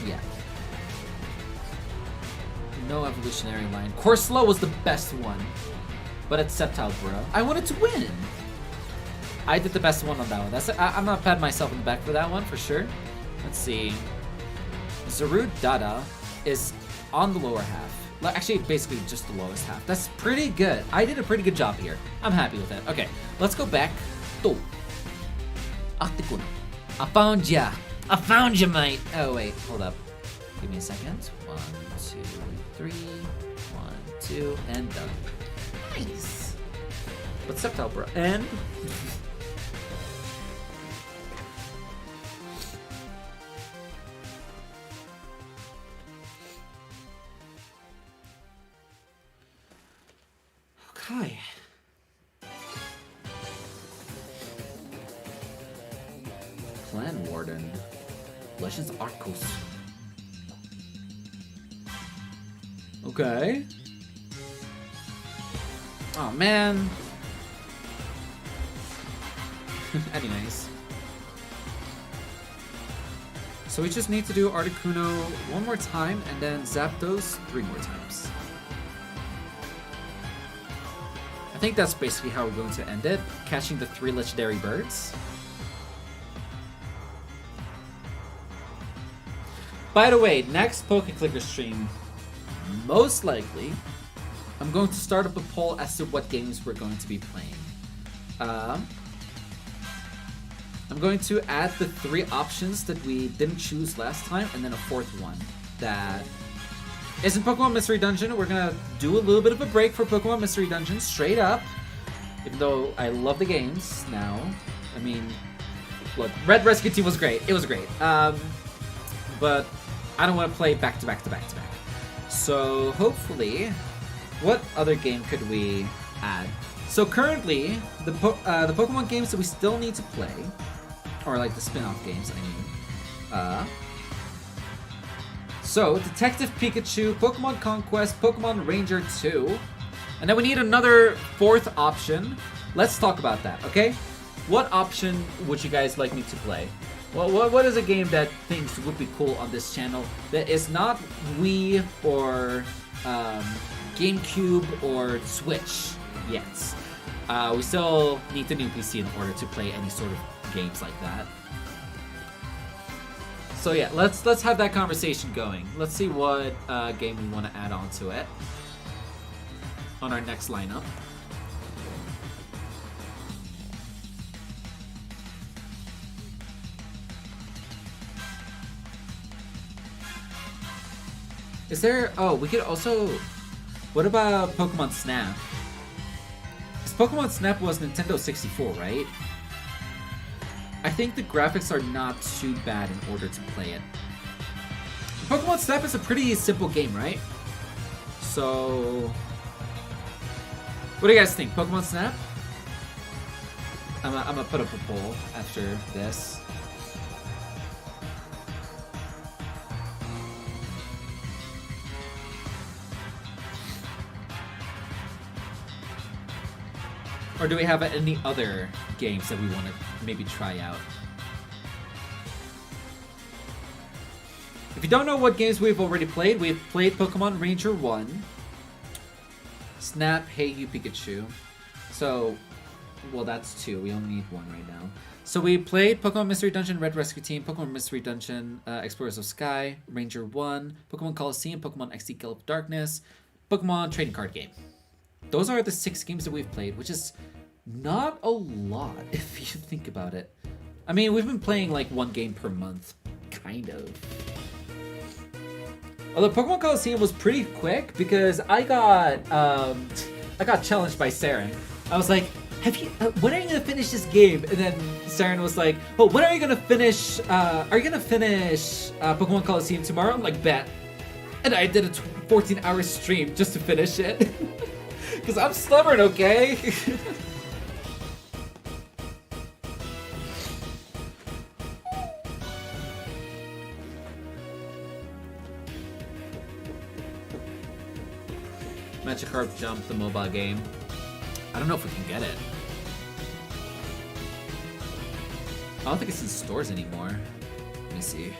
yeah. No evolutionary line. Corsola was the best one, but it's Sceptile, bro. I wanted to win! I did the best one on that one. I'm gonna pat myself in the back for that one, for sure. Let's see. Zarude Dada is on the lower half. Actually, basically just the lowest half. That's pretty good. I did a pretty good job here. I'm happy with it. Okay, let's go back. To Articuno. I found ya. I found you, mate. Oh, wait. Hold up. Give me a second. 1, 2, 3. 1, 2, and done. Nice. But Sceptile, bro. And... Hi. Clan Warden. Legends Arcos. Okay. Oh man. Anyways. So we just need to do Articuno one more time and then Zapdos 3 more times. I think that's basically how we're going to end it. Catching the 3 legendary birds. By the way, next Pokeclicker stream, most likely, I'm going to start up a poll as to what games we're going to be playing. I'm going to add the 3 options that we didn't choose last time, and then a 4th one that isn't Pokemon Mystery Dungeon. We're gonna do a little bit of a break for Pokemon Mystery Dungeon, straight up. Even though I love the games now. I mean, look, Red Rescue Team was great. It was great. But I don't want to play back to back to back to back. So hopefully, what other game could we add? So currently, the Pokemon games that we still need to play, or like the spin-off games, I mean. So, Detective Pikachu, Pokemon Conquest, Pokemon Ranger 2. And then we need another 4th option. Let's talk about that, okay? What option would you guys like me to play? Well, what is a game that thinks would be cool on this channel that is not Wii or GameCube or Switch yet? We still need the new PC in order to play any sort of games like that. So yeah, let's have that conversation going. Let's see what game we want to add on to it on our next lineup. Is there... Oh, we could also... What about Pokemon Snap? Because Pokemon Snap was Nintendo 64, right? I think the graphics are not too bad in order to play it. Pokemon Snap is a pretty simple game, right? So... What do you guys think? Pokemon Snap? I'm gonna put up a poll after this. Or do we have any other games that we want to maybe try out? If you don't know what games we've already played, we've played Pokemon Ranger 1, Snap, Hey You Pikachu. So, well, that's 2. We only need 1 right now. So we played Pokemon Mystery Dungeon, Red Rescue Team, Pokemon Mystery Dungeon, Explorers of Sky, Ranger 1, Pokemon Coliseum, Pokemon XD Gale of Darkness, Pokemon Trading Card Game. Those are the 6 games that we've played, which is not a lot if you think about it. I mean, we've been playing like 1 game per month, kind of. Although Pokemon Coliseum was pretty quick because I got challenged by Saren. I was like, "Have you? When are you gonna finish this game?" And then Saren was like, "Oh, when are you gonna finish? Are you gonna finish Pokemon Coliseum tomorrow?" I'm like, "Bet." And I did a 14-hour stream just to finish it. Because I'm stubborn, okay? Magikarp Jump, the mobile game. I don't know if we can get it. I don't think it's in stores anymore. Let me see.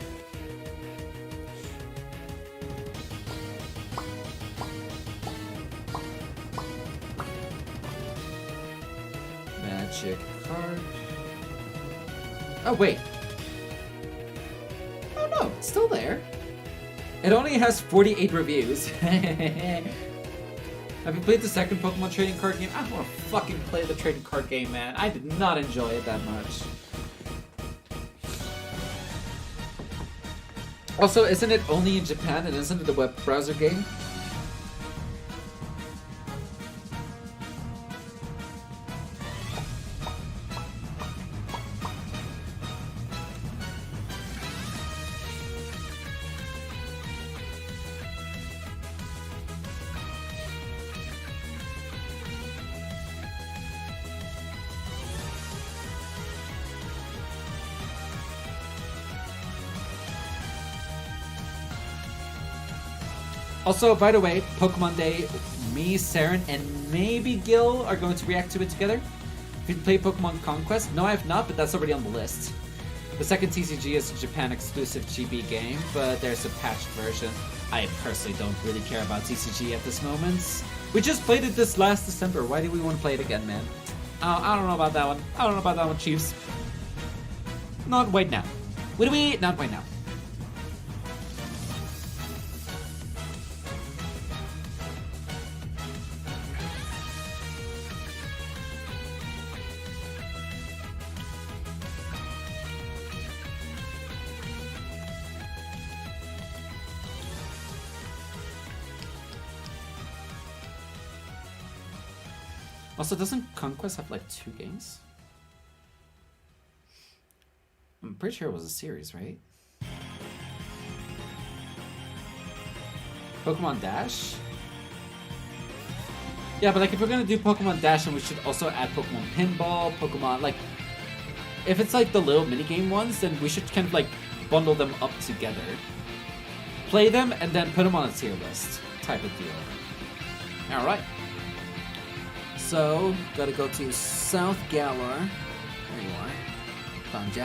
Magikarp. Oh, wait. Oh, no. It's still there. It only has 48 reviews. Have you played the second Pokemon trading card game? I don't want to fucking play the trading card game, man. I did not enjoy it that much. Also, isn't it only in Japan and isn't it a web browser game? Also, by the way, Pokemon Day, me, Saren, and maybe Gil are going to react to it together. If you play Pokemon Conquest, no I have not, but that's already on the list. The second TCG is a Japan exclusive GB game, but there's a patched version. I personally don't really care about TCG at this moment. We just played it this last December. Why do we want to play it again, man? I don't know about that one. I don't know about that one, Chiefs. Not right now. What do we? Not right now. Also, doesn't Conquest have like 2 games? I'm pretty sure it was a series, right? Pokemon Dash? Yeah, but like if we're gonna do Pokemon Dash, then we should also add Pokemon Pinball, Pokemon, like... If it's like the little minigame ones, then we should kind of like bundle them up together. Play them and then put them on a tier list type of deal. Alright. So, gotta go to South Galar. There you are. Found ya.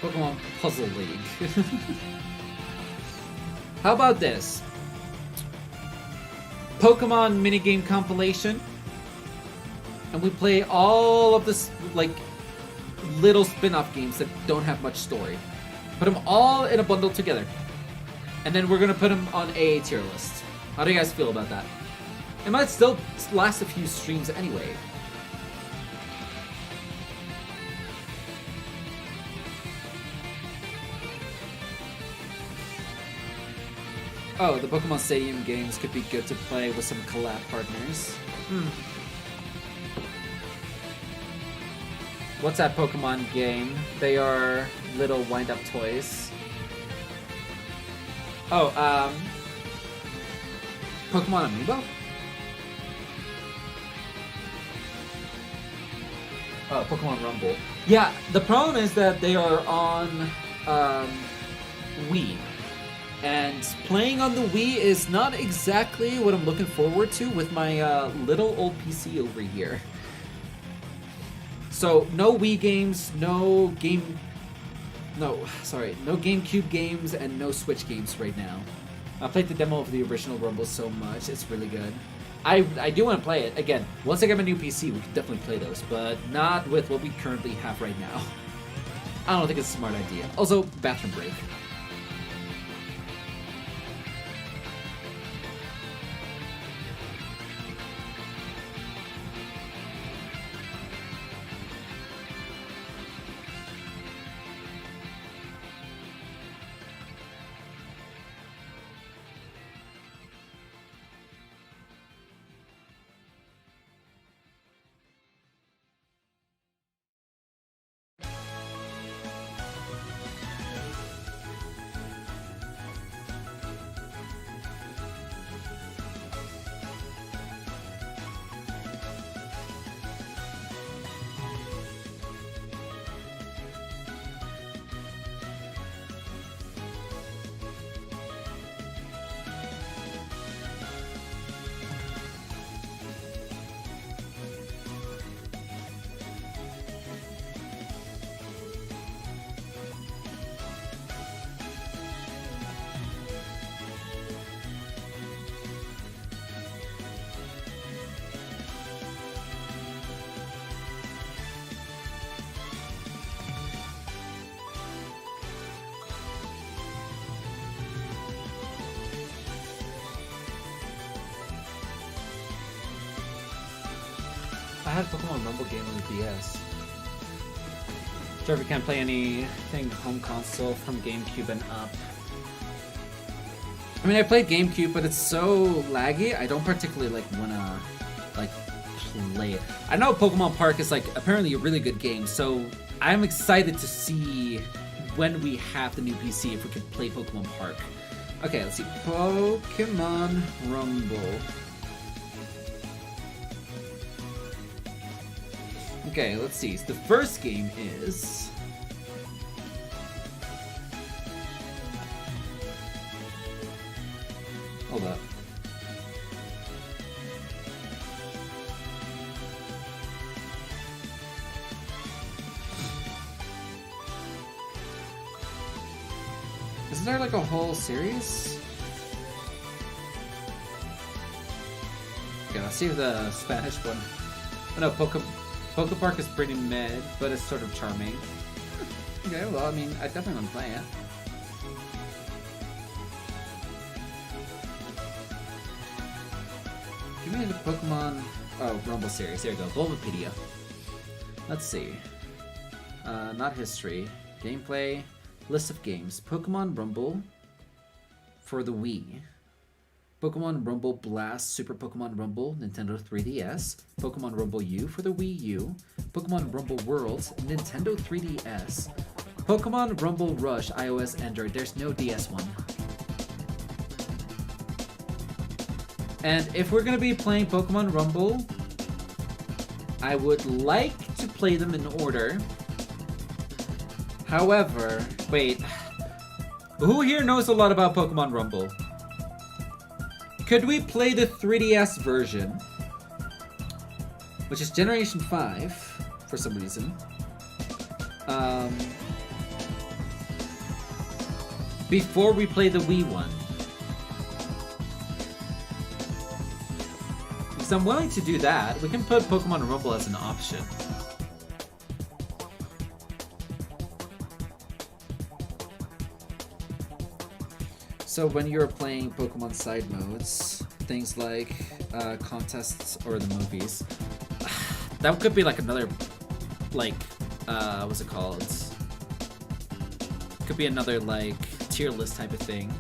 Pokemon Puzzle League. How about this? Pokemon minigame compilation. And we play all of this, like, little spin-off games that don't have much story. Put them all in a bundle together. And then we're gonna put them on a tier list. How do you guys feel about that? It might still last a few streams anyway. Oh, the Pokemon Stadium games could be good to play with some collab partners. What's that Pokemon game? They are little wind-up toys. Oh, Pokemon Amiibo? Oh, Pokemon Rumble. Yeah, the problem is that they are on Wii. And playing on the Wii is not exactly what I'm looking forward to with my little old PC over here. So, no Wii games, no GameCube games, and no Switch games right now. I played the demo of the original Rumble so much, it's really good. I do want to play it. Again, once I get my new PC, we can definitely play those, but not with what we currently have right now. I don't think it's a smart idea. Also, bathroom break. I had Pokemon Rumble game on the DS. Jervy can't play anything home console from GameCube and up. I mean, I played GameCube, but it's so laggy, I don't particularly wanna play it. I know Pokemon Park is apparently a really good game, so I'm excited to see when we have the new PC if we can play Pokemon Park. Okay, let's see. Pokemon Rumble. Okay, let's see. The first game is... Isn't there like a whole series? Okay, let's see if the Spanish one. Oh, no, Pokepark is pretty mid, but it's sort of charming. Okay, well, I mean, I definitely want to play it. Give me the Pokemon... Oh, Rumble series. There you go. Bulbapedia. Let's see. Not history. Gameplay. List of games. Pokemon Rumble for the Wii. Pokemon Rumble Blast Super Pokemon Rumble Nintendo 3DS. Pokemon Rumble U for the Wii U. Pokemon Rumble Worlds Nintendo 3DS. Pokemon Rumble Rush iOS Android. There's no DS one. And if we're gonna be playing Pokemon Rumble, I would like to play them in order. However, wait. Who here knows a lot about Pokemon Rumble? Could we play the 3DS version, which is Generation 5, for some reason, before we play the Wii one? Because I'm willing to do that. We can put Pokemon Rumble as an option. So when you're playing Pokemon side modes, things like contests or the movies, that could be like another, like, what's it called? Could be another like tier list type of thing.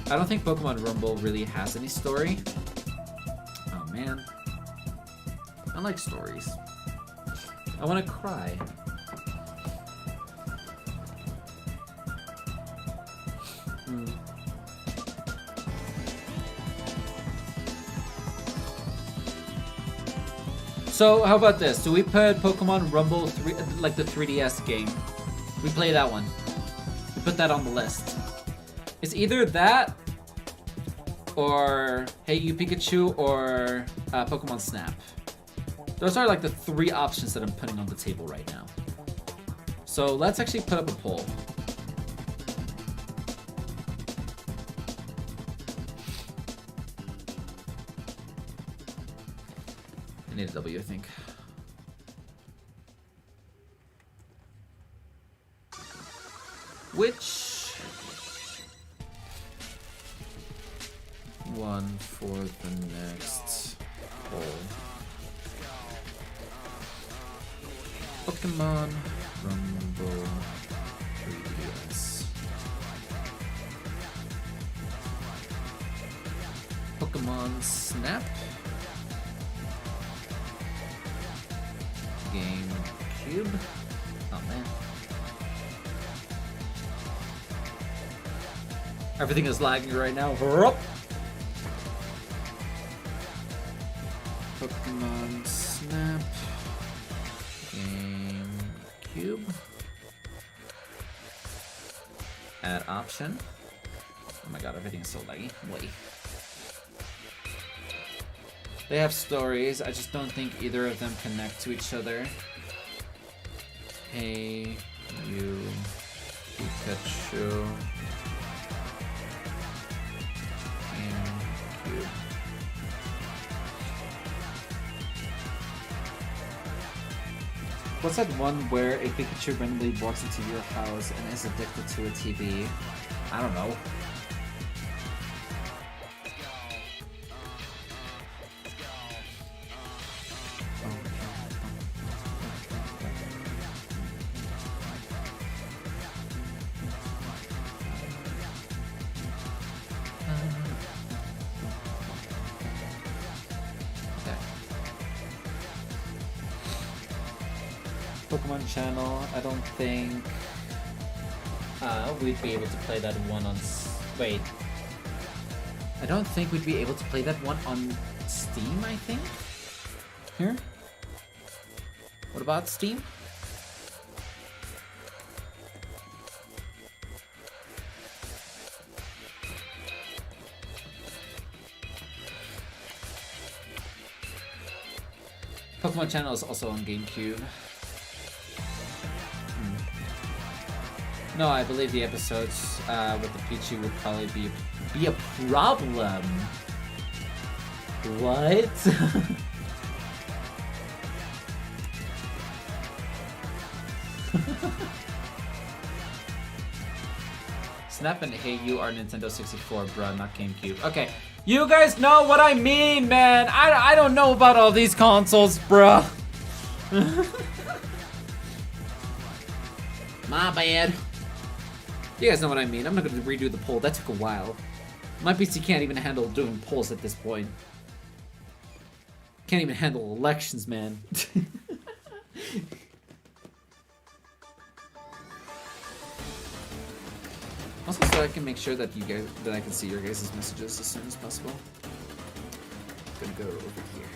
I don't think Pokemon Rumble really has any story. Oh man, I like stories. I want to cry. So how about this? Do we put Pokemon Rumble 3, like the 3DS game? We play that one. We put that on the list. It's either that or Hey You Pikachu or Pokemon Snap. Those are like the three options that I'm putting on the table right now. So let's actually put up a poll. I need a W, I think. Which one for the next poll? Pokemon Rumble 3DS. Pokemon Snap. GameCube. Oh man. Everything is lagging right now. Pokemon Snap. GameCube. Add option. Oh my god, everything is so laggy. Wait. They have stories, I just don't think either of them connect to each other. Hey, you, Pikachu, GameCube. What's that one where a Pikachu randomly walks into your house and is addicted to a TV? I don't know. Pokemon channel, I don't think we'd be able to play that one on... Wait. I don't think we'd be able to play that one on Steam, I think? Here? What about Steam? Pokemon channel is also on GameCube. No, I believe the episodes with the Pichu would probably be a problem. What? Snap and Hey You are Nintendo 64, bruh, not GameCube. Okay, you guys know what I mean, man. I don't know about all these consoles, bruh. My bad. You guys know what I mean. I'm not gonna redo the poll. That took a while. My PC can't even handle doing polls at this point. Can't even handle elections, man. Also, so I can make sure that I can see your guys' messages as soon as possible. I'm gonna go over here.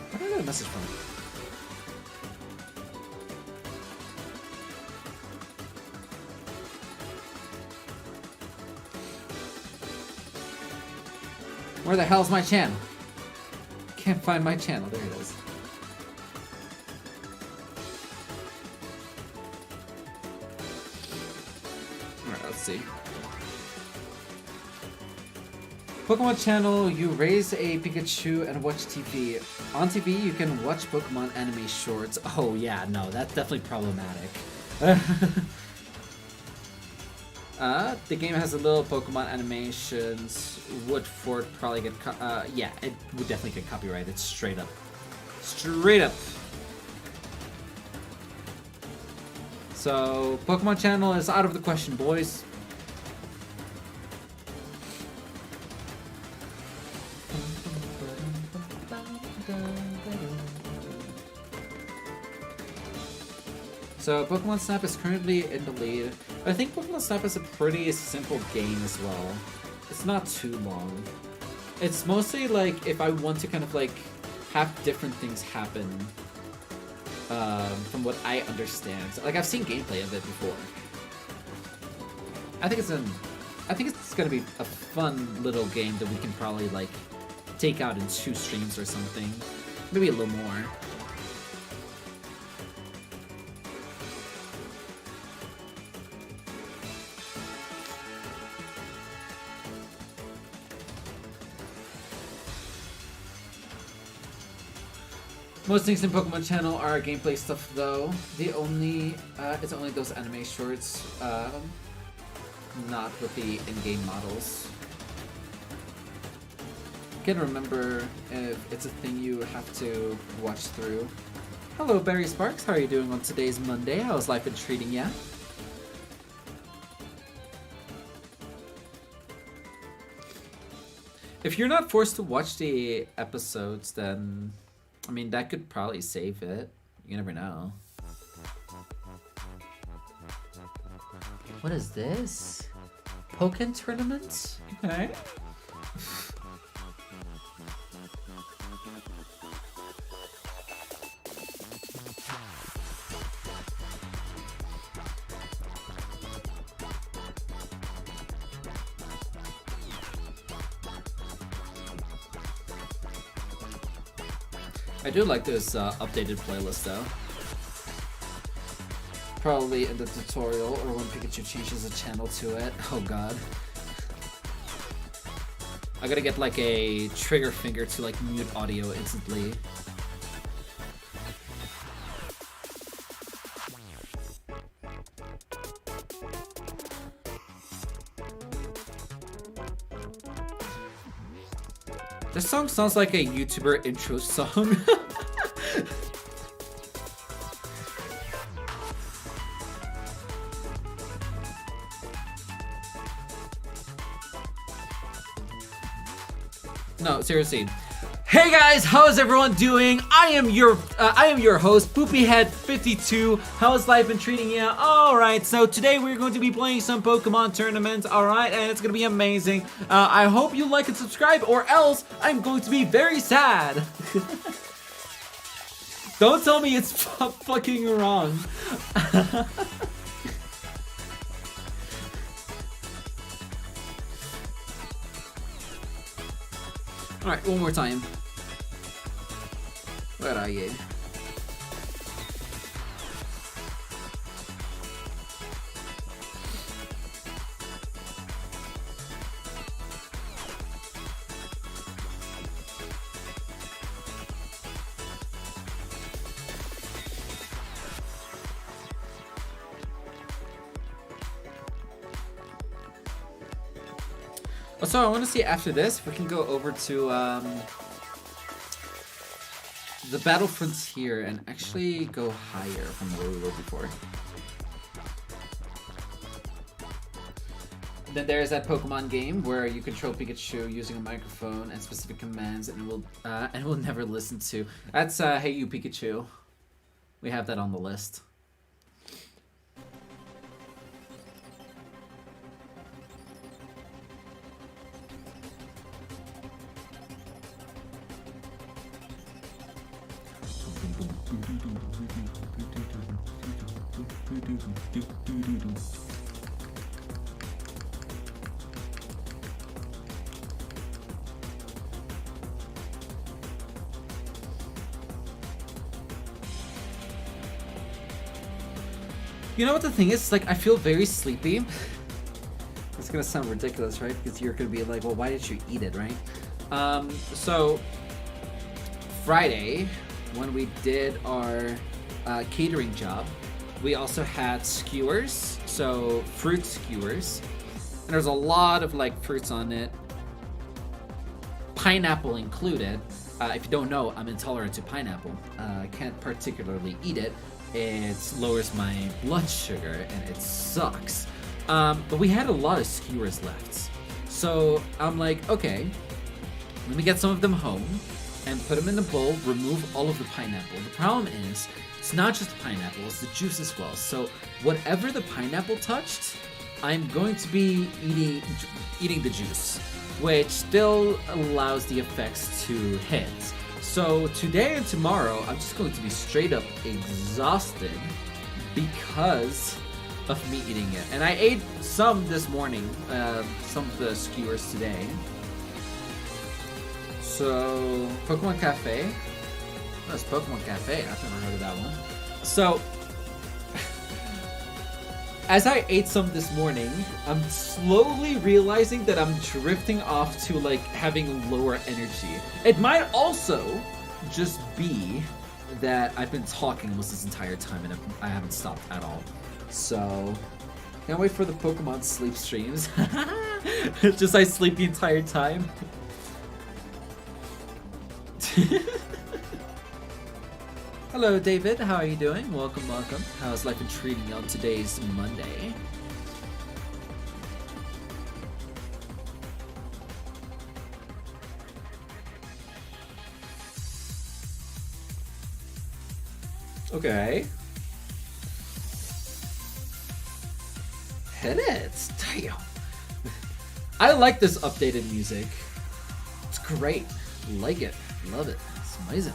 Where did I get a message from? Where the hell's my channel? Can't find my channel. There it is. Alright, let's see. Pokemon channel, you raise a Pikachu and watch TV. On TV, you can watch Pokemon anime shorts. Oh yeah, no, that's definitely problematic. The game has a little Pokemon animations. Would Fort probably get yeah, it would definitely get copyrighted straight up. Straight up. So, Pokemon channel is out of the question, boys. So Pokemon Snap is currently in the lead. I think Pokemon Snap is a pretty simple game as well. It's not too long. It's mostly like if I want to kind of like have different things happen from what I understand. So, like I've seen gameplay of it before. I think it's gonna be a fun little game that we can probably like take out in 2 streams or something. Maybe a little more. Most things in Pokemon Channel are gameplay stuff, though. It's only those anime shorts, not with the in-game models. Can't remember if it's a thing you have to watch through. Hello, Barry Sparks. How are you doing on today's Monday? How's life been treating ya? If you're not forced to watch the episodes, then I mean, that could probably save it. You never know. What is this? Pokken tournament? Okay. I do like this updated playlist though. Probably in the tutorial or when Pikachu changes a channel to it. Oh god. I gotta get like a trigger finger to like mute audio instantly. This song sounds like a YouTuber intro song. No, seriously. Hey guys, how's everyone doing? I am your host, Poopyhead52. How's life been treating you? Alright, so today we're going to be playing some Pokemon tournaments, alright, and it's gonna be amazing. I hope you like and subscribe, or else I'm going to be very sad. Don't tell me it's fucking wrong. Alright, one more time. Where are you? Oh, so I want to see after this if we can go over to the Battle Frontier and actually go higher from where we were before. Then there's that Pokemon game where you control Pikachu using a microphone and specific commands, and it will never listen to. That's Hey You Pikachu. We have that on the list. You know what the thing is? Like, I feel very sleepy. It's gonna sound ridiculous, right? Because you're gonna be like, well, why did you eat it, right? So Friday, when we did our catering job, we also had skewers, so fruit skewers. And there's a lot of like fruits on it, pineapple included. If you don't know, I'm intolerant to pineapple. I can't particularly eat it. It lowers my blood sugar and it sucks. But we had a lot of skewers left. So I'm like, okay, let me get some of them home and put them in the bowl, remove all of the pineapple. The problem is, it's not just the pineapple, it's the juice as well. So whatever the pineapple touched, I'm going to be eating the juice, which still allows the effects to hit. So today and tomorrow, I'm just going to be straight up exhausted because of me eating it. And I ate some this morning, some of the skewers today. So, Pokemon Cafe. That's Pokemon Cafe. I've never heard of that one. So, as I ate some this morning, I'm slowly realizing that I'm drifting off to like having lower energy. It might also just be that I've been talking almost this entire time and I haven't stopped at all. So, can't wait for the Pokemon sleep streams. Just I sleep the entire time. Hello, David. How are you doing? Welcome, welcome. How's life been treating you on today's Monday? Okay. Hit it. Damn. I like this updated music. It's great. Like it. Love it. It's amazing.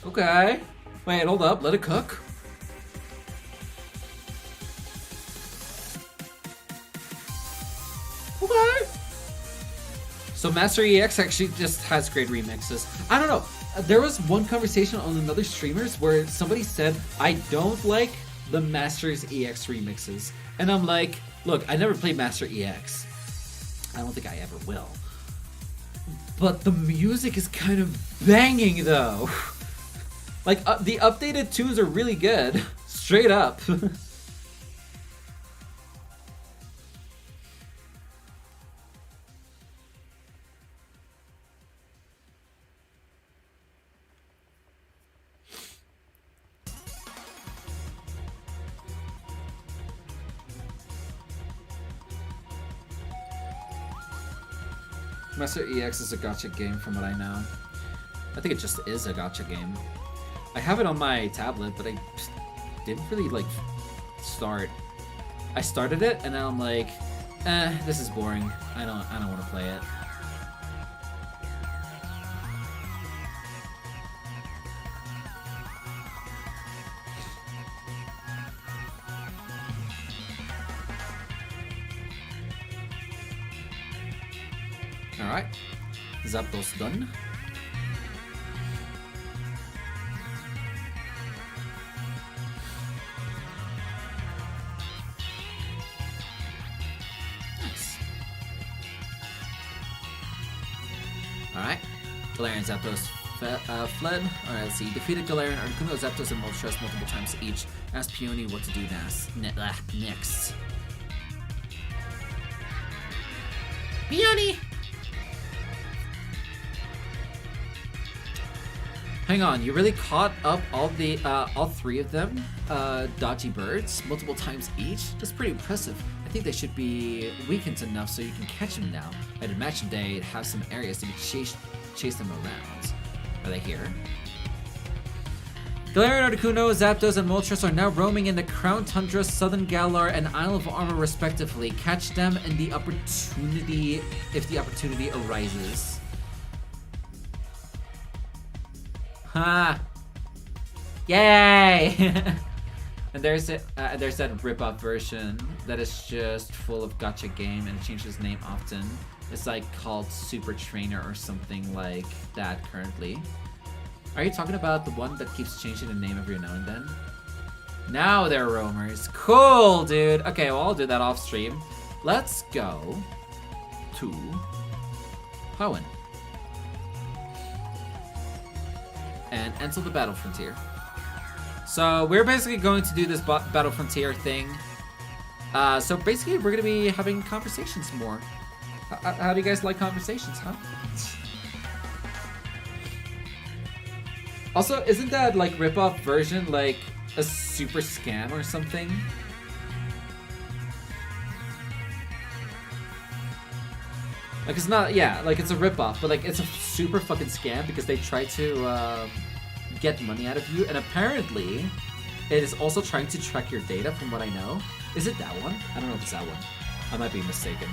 Okay. Wait, hold up. Let it cook. Okay. So Master EX actually just has great remixes. I don't know. There was one conversation on another streamers where somebody said, I don't like the Masters EX remixes. And I'm like, look, I never played Master EX. I don't think I ever will. But the music is kind of banging though. Like, the updated tunes are really good. Straight up. Master EX is a gacha game from what I know. I think it just is a gacha game. I have it on my tablet, but I just didn't really, like, start. I started it, and then I'm like, This is boring. I don't want to play it. Alright. Zapdos done. Alright. Galar and Zapdos fled. Alright, let's see. Defeated Galar and Articuno, Zapdos, and Moltres multiple times each. Asked Peony what to do next. Peony! Hang on, you really caught up all three of them? Dodgy birds, multiple times each? That's pretty impressive. I think they should be weakened enough so you can catch them now. I'd imagine they'd have some areas to be chase them around. Are they here? Galar and Articuno, Zapdos, and Moltres are now roaming in the Crown Tundra, Southern Galar, and Isle of Armor respectively. Catch them if the opportunity arises. Ha! Yay! And there's that rip-off version that is just full of gacha game and changes name often. It's like called Super Trainer or something like that currently. Are you talking about the one that keeps changing the name every now and then? Now they're roamers. Cool, dude. Okay, well, I'll do that off stream. Let's go to Hoenn and enter the Battle Frontier. So we're basically going to do this Battle Frontier thing. So basically we're going to be having conversations more. How do you guys like conversations, huh? Also, isn't that like rip-off version like a super scam or something? Like it's not, yeah, like it's a rip-off, but like it's a super fucking scam because they try to get money out of you, and apparently it is also trying to track your data from what I know. Is it that one? I don't know if it's that one. I might be mistaken.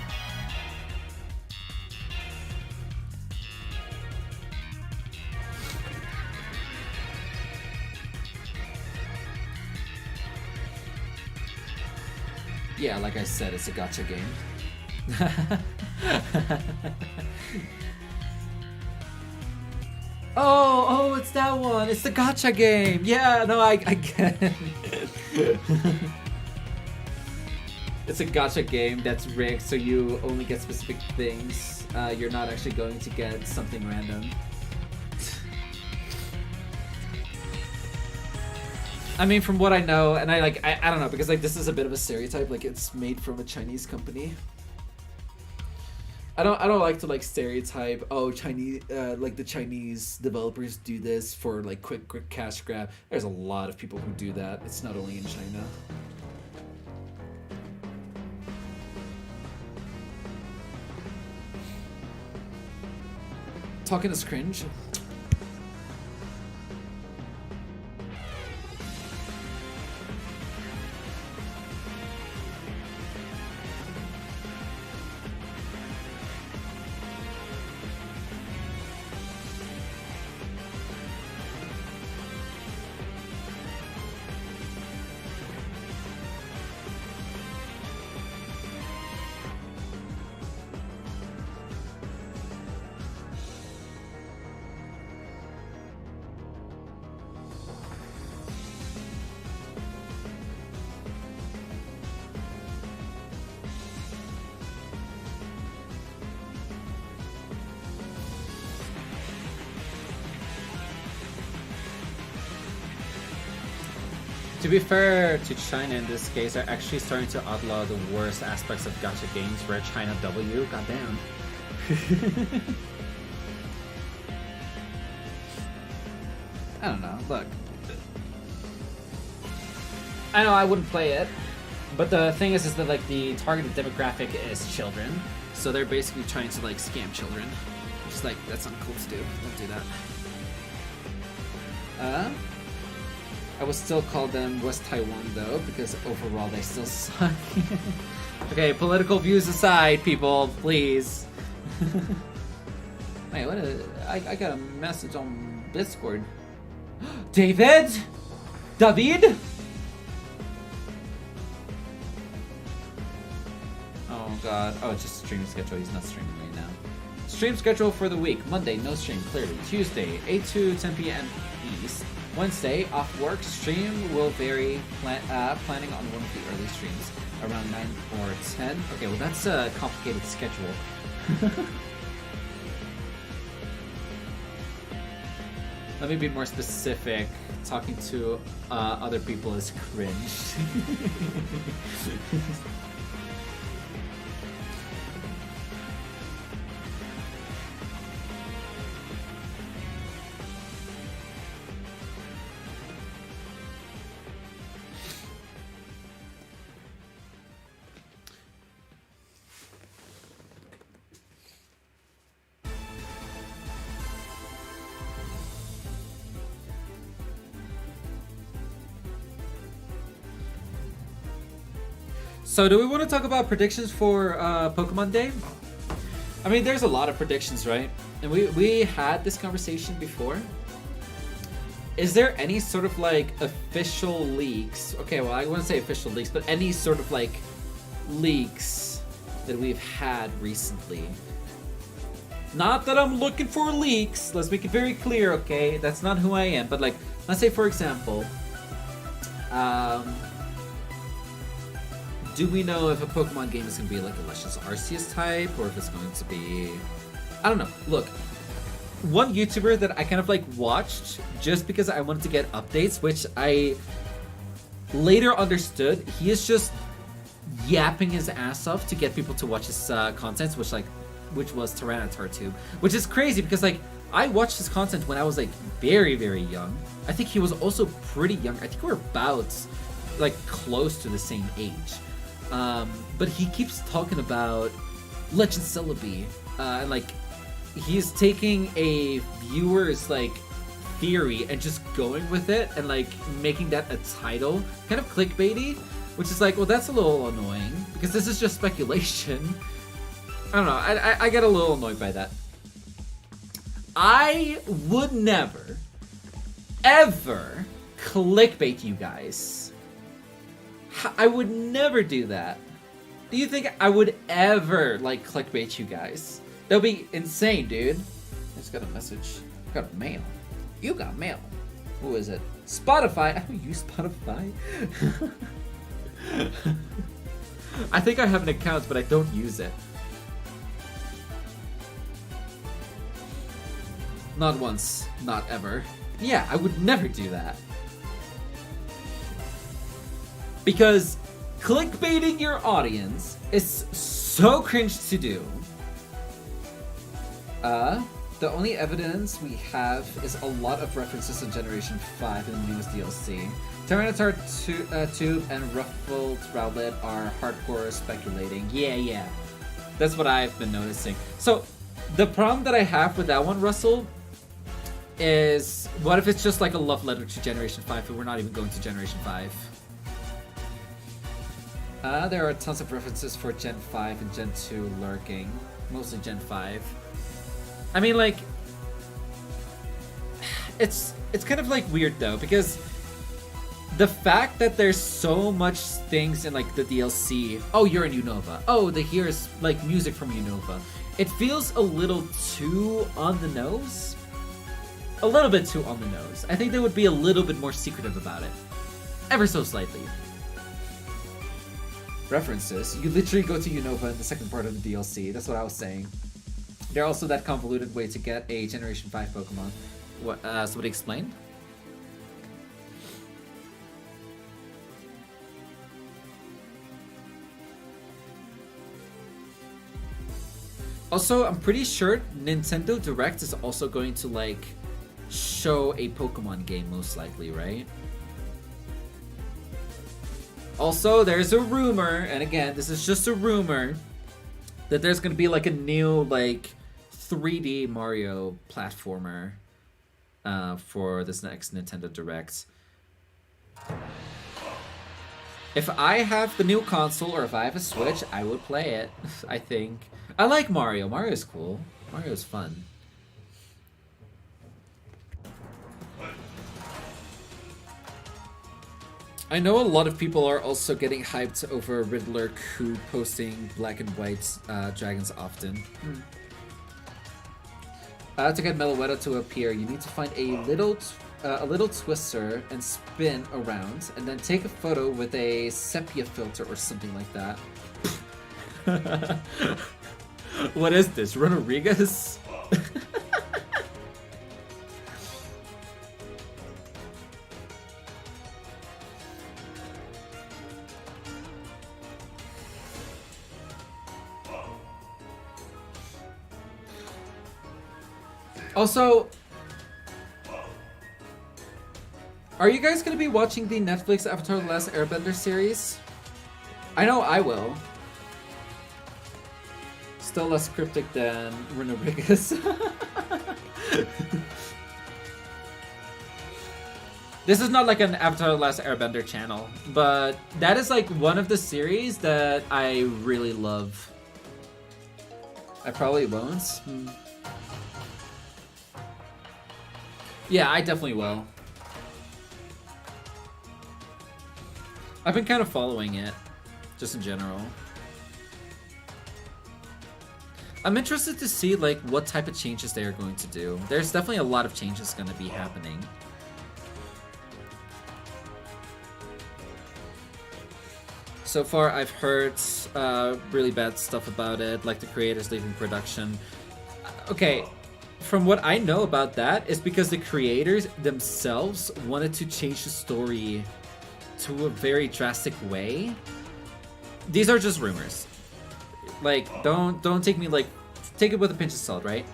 Yeah, like I said, it's a gacha game. Oh, it's that one. It's the gacha game. Yeah, no, I get it. It's a gacha game that's rigged, so you only get specific things. You're not actually going to get something random. I mean, from what I know, and I don't know, because like this is a bit of a stereotype. Like it's made from a Chinese company. I don't like to like stereotype. Oh, Chinese, like the Chinese developers do this for like quick cash grab. There's a lot of people who do that. It's not only in China. Talking is cringe. To be fair to China in this case, they're actually starting to outlaw the worst aspects of gacha games where China W, goddamn. I don't know, look. I know I wouldn't play it, but the thing is that like the targeted demographic is children, so they're basically trying to like scam children. Which is like, that's not cool to do, don't do that. I would still call them West Taiwan though, because overall they still suck. Okay, political views aside, people, please. Wait, what is it? I got a message on Discord. David? David? Oh god. Oh, it's just stream schedule. He's not streaming right now. Stream schedule for the week. Monday, no stream, clearly. Tuesday, 8 to 10 p.m. East. Wednesday, off work. Stream will vary. Planning on one of the early streams. Around 9 or 10. Okay, well that's a complicated schedule. Let me be more specific. Talking to other people is cringe. So do we want to talk about predictions for Pokemon Day? I mean, there's a lot of predictions, right? And we had this conversation before. Is there any sort of like official leaks? Okay, well, I wouldn't say official leaks, but any sort of like leaks that we've had recently? Not that I'm looking for leaks. Let's make it very clear, okay? That's not who I am. But like, let's say for example, do we know if a Pokemon game is going to be like a Legends Arceus type, or if it's going to be... I don't know. Look, one YouTuber that I kind of like watched just because I wanted to get updates, which I later understood, he is just yapping his ass off to get people to watch his content, which was Tyranitar Tube, which is crazy because like I watched his content when I was like very, very young. I think he was also pretty young. I think we're about like close to the same age. But he keeps talking about Legend Celebi, and like he's taking a viewer's like theory and just going with it and like making that a title, kind of clickbaity, which is like, well, that's a little annoying because this is just speculation. I don't know. I get a little annoyed by that. I would never, ever clickbait you guys. I would never do that. Do you think I would ever, like, clickbait you guys? That would be insane, dude. I just got a message. I got mail. You got mail. Who is it? Spotify. I don't use Spotify. I think I have an account, but I don't use it. Not once. Not ever. Yeah, I would never do that. Because clickbaiting your audience is so cringe to do. The only evidence we have is a lot of references to Generation 5 in the newest DLC. Tyranitar Tube and Ruffled Rowlet are hardcore speculating. Yeah. That's what I've been noticing. So, the problem that I have with that one, Russell, is what if it's just like a love letter to Generation 5 but we're not even going to Generation 5? There are tons of references for Gen 5 and Gen 2 lurking. Mostly Gen 5. I mean, like... It's kind of, like, weird, though, because... The fact that there's so much things in, like, the DLC... Oh, you're in Unova. Oh, here's, like, music from Unova. It feels a little too on the nose. A little bit too on the nose. I think they would be a little bit more secretive about it. Ever so slightly. References. You literally go to Unova in the second part of the DLC. That's what I was saying. They're also that convoluted way to get a Generation 5 Pokemon. What? Somebody explain? Also, I'm pretty sure Nintendo Direct is also going to, like, show a Pokemon game, most likely, right? Also, there's a rumor, and again, this is just a rumor, that there's gonna be like a new like 3D Mario platformer for this next Nintendo Direct. If I have the new console or if I have a Switch, I would play it, I think. I like Mario. Mario's cool. Mario's fun. I know a lot of people are also getting hyped over Riddler Coup posting black and white dragons often. To get Meloetta to appear, you need to find a little twister and spin around, and then take a photo with a sepia filter or something like that. What is this, Rodriguez? Also, are you guys gonna be watching the Netflix Avatar: The Last Airbender series? I know I will. Still less cryptic than Rodriguez. This is not like an Avatar: The Last Airbender channel, but that is like one of the series that I really love. I probably won't. Yeah, I definitely will. I've been kind of following it, just in general. I'm interested to see like what type of changes they are going to do. There's definitely a lot of changes going to be happening. So far, I've heard really bad stuff about it, like the creators leaving production. Okay. From what I know about that, is because the creators themselves wanted to change the story to a very drastic way. These are just rumors. Like, don't take me like, take it with a pinch of salt, right?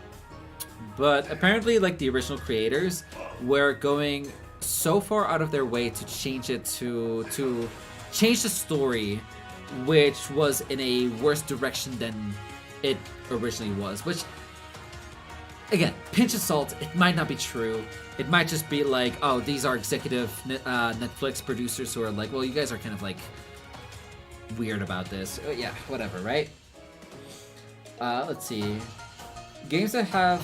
But apparently, like, the original creators were going so far out of their way to change it to change the story, which was in a worse direction than it originally was, which, again, pinch of salt, it might not be true. It might just be like, oh, these are executive Netflix producers who are like, well, you guys are kind of like weird about this. Yeah, whatever, right? Let's see. Games that have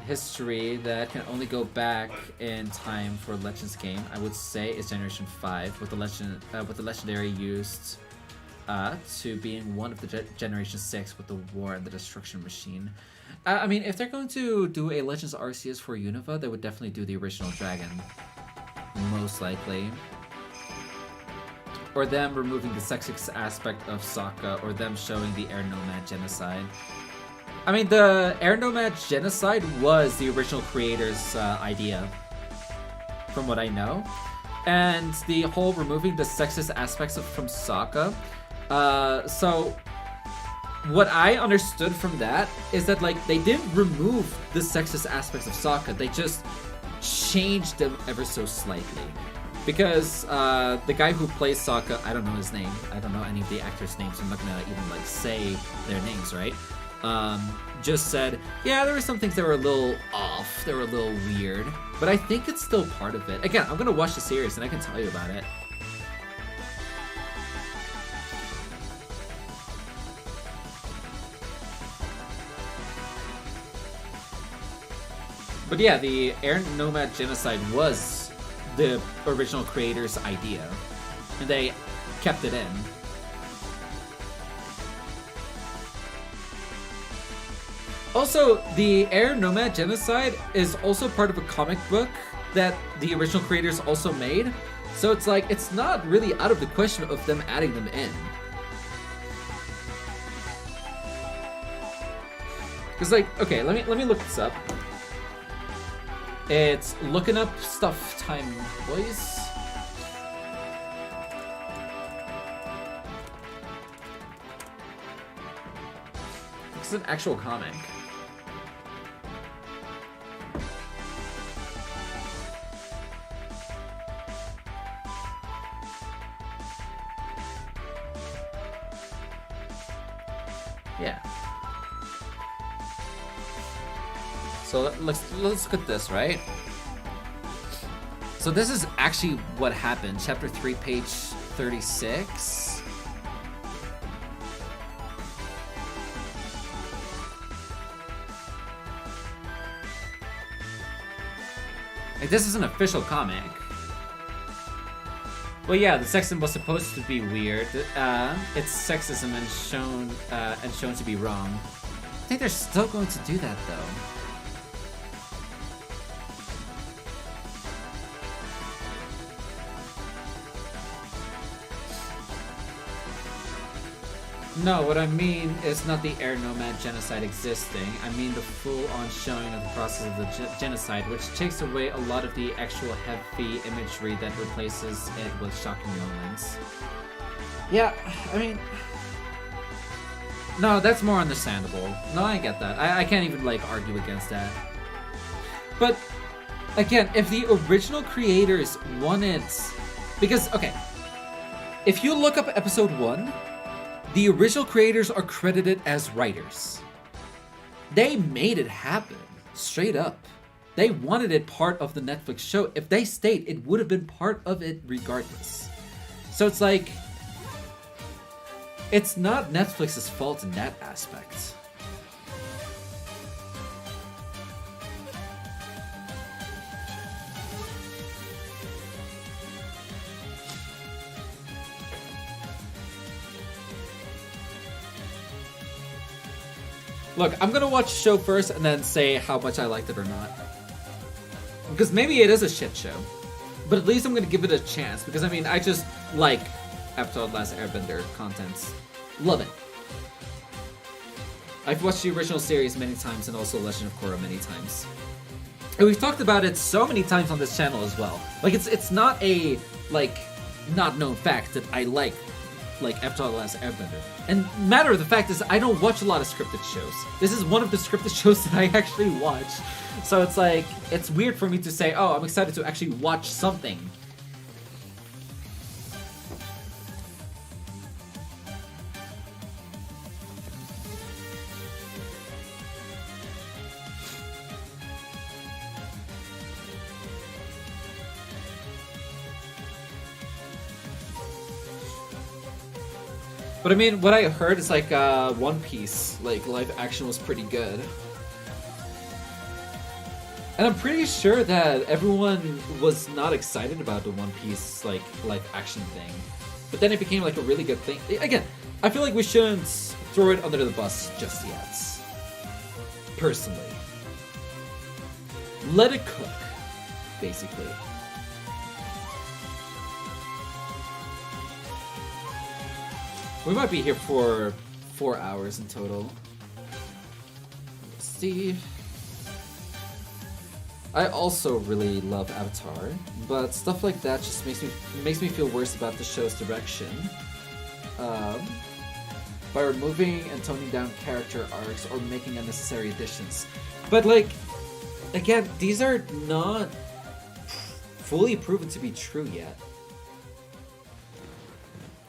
history that can only go back in time for Legends game, I would say, is Generation 5, with the legendary used to being one of the Generation 6 with the War and the Destruction Machine. I mean, if they're going to do a Legends Arceus for Unova, they would definitely do the original dragon. Most likely. Or them removing the sexist aspect of Sokka, or them showing the Air Nomad genocide. I mean, the Air Nomad genocide was the original creator's idea, from what I know. And the whole removing the sexist aspects from Sokka. So what I understood from that is that, like, they didn't remove the sexist aspects of Sokka, they just changed them ever so slightly. Because the guy who plays Sokka, I don't know his name, I don't know any of the actors' names, I'm not gonna even, like, say their names, right? Just said, yeah, there were some things that were a little off, they were a little weird, but I think it's still part of it. Again, I'm gonna watch the series and I can tell you about it. But yeah, the Air Nomad genocide was the original creator's idea, and they kept it in. Also, the Air Nomad genocide is also part of a comic book that the original creators also made, so it's like, it's not really out of the question of them adding them in. Because, like, okay, let me look this up. It's looking up stuff time, boys. It's an actual comic. Yeah. So let's look at this, right? So this is actually what happened. Chapter 3, page 36. Like, this is an official comic. Well, yeah, the sexism was supposed to be weird. It's sexism and shown to be wrong. I think they're still going to do that, though. No, what I mean is not the air nomad genocide existing. I mean the full-on showing of the process of the genocide, which takes away a lot of the actual heavy imagery that replaces it with shocking moments. Yeah, I mean... No, that's more understandable. No, I get that. I can't even, like, argue against that. But, again, if the original creators wanted... Because, okay, if you look up episode 1... The original creators are credited as writers. They made it happen, straight up. They wanted it part of the Netflix show. If they stayed, it would have been part of it regardless. So it's like, it's not Netflix's fault in that aspect. Look, I'm gonna watch the show first and then say how much I liked it or not. Because maybe it is a shit show. But at least I'm gonna give it a chance. Because, I mean, I just like Avatar: The Last Airbender contents. Love it. I've watched the original series many times and also Legend of Korra many times. And we've talked about it so many times on this channel as well. Like, it's not a, like, not known fact that I like Avatar: The Last Airbender. And matter of the fact is, I don't watch a lot of scripted shows. This is one of the scripted shows that I actually watch. So it's like, it's weird for me to say, oh, I'm excited to actually watch something. But I mean, what I heard is like One Piece, like live action was pretty good. And I'm pretty sure that everyone was not excited about the One Piece like live action thing. But then it became like a really good thing. Again, I feel like we shouldn't throw it under the bus just yet. Personally. Let it cook, basically. We might be here for 4 hours in total. Let's see. I also really love Avatar, but stuff like that just makes me feel worse about the show's direction. By removing and toning down character arcs or making unnecessary additions. But like, again, these are not fully proven to be true yet.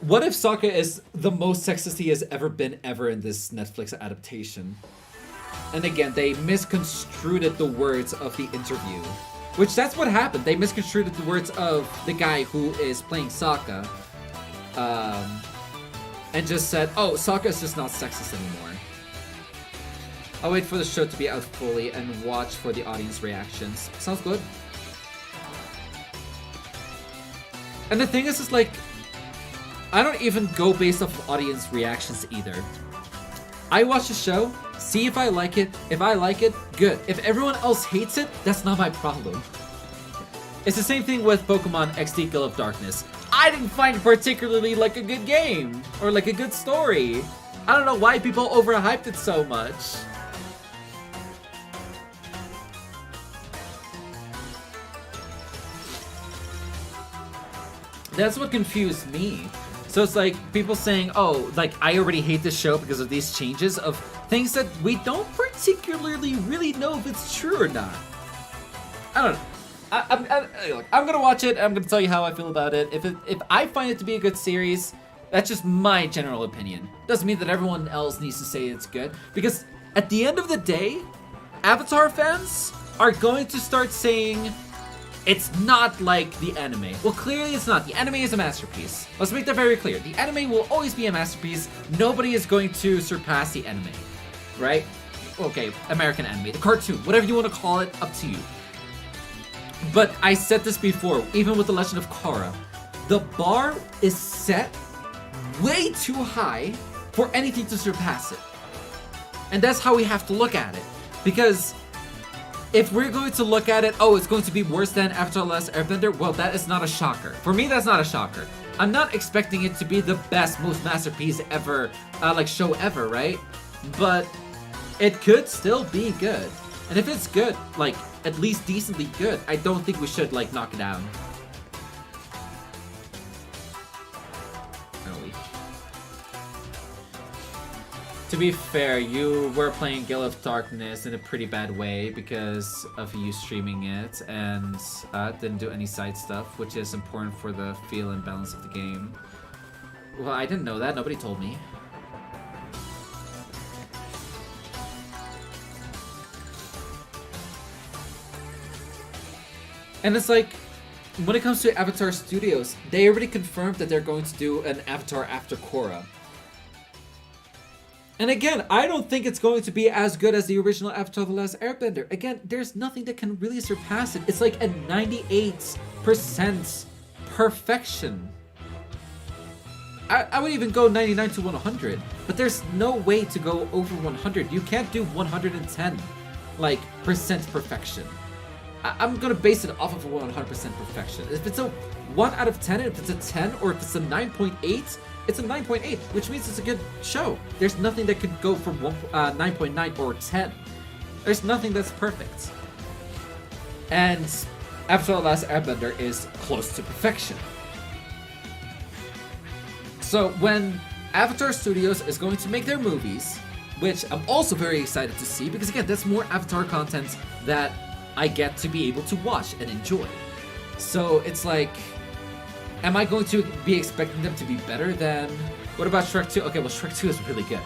What if Sokka is the most sexist he has ever been in this Netflix adaptation? And again, they misconstrued the words of the interview. Which, that's what happened. They misconstrued the words of the guy who is playing Sokka. And just said, oh, Sokka is just not sexist anymore. I'll wait for the show to be out fully and watch for the audience reactions. Sounds good. And the thing is like, I don't even go based off audience reactions either. I watch the show, see if I like it. If I like it, good. If everyone else hates it, that's not my problem. It's the same thing with Pokemon XD Gale of Darkness. I didn't find it particularly like a good game or like a good story. I don't know why people overhyped it so much. That's what confused me. So it's like people saying, oh, like I already hate this show because of these changes of things that we don't particularly really know if it's true or not. I don't know. I'm gonna watch it. I'm gonna tell you how I feel about it. If I find it to be a good series, that's just my general opinion. Doesn't mean that everyone else needs to say it's good. Because at the end of the day, Avatar fans are going to start saying It's not like the anime. Well, clearly it's not. The anime is a masterpiece. Let's make that very clear. The anime will always be a masterpiece. Nobody is going to surpass the anime, right? Okay, American anime, the cartoon, whatever you want to call it, up to you. But I said this before, even with The Legend of Korra, the bar is set way too high for anything to surpass it. And that's how we have to look at it. Because if we're going to look at it, oh, it's going to be worse than Avatar The Last Airbender, well, that is not a shocker. For me, that's not a shocker. I'm not expecting it to be the best, most masterpiece ever, show ever, right? But it could still be good. And if it's good, at least decently good, I don't think we should, knock it down. To be fair, you were playing Gale of Darkness in a pretty bad way because of you streaming it and didn't do any side stuff, which is important for the feel and balance of the game. Well, I didn't know that. Nobody told me. And it's like, when it comes to Avatar Studios, they already confirmed that they're going to do an Avatar after Korra. And again, I don't think it's going to be as good as the original Avatar The Last Airbender. Again, there's nothing that can really surpass it. It's like a 98% perfection. I would even go 99 to 100, but there's no way to go over 100. You can't do 110, percent perfection. I'm gonna base it off of 100% perfection. If it's a 1 out of 10, if it's a 10, or if it's a 9.8, it's a 9.8, which means it's a good show. There's nothing that could go from 9.9 or 10. There's nothing that's perfect. And Avatar The Last Airbender is close to perfection. So when Avatar Studios is going to make their movies, which I'm also very excited to see, because again, that's more Avatar content that I get to be able to watch and enjoy. So it's like, am I going to be expecting them to be better than... What about Shrek 2? Okay, well, Shrek 2 is really good.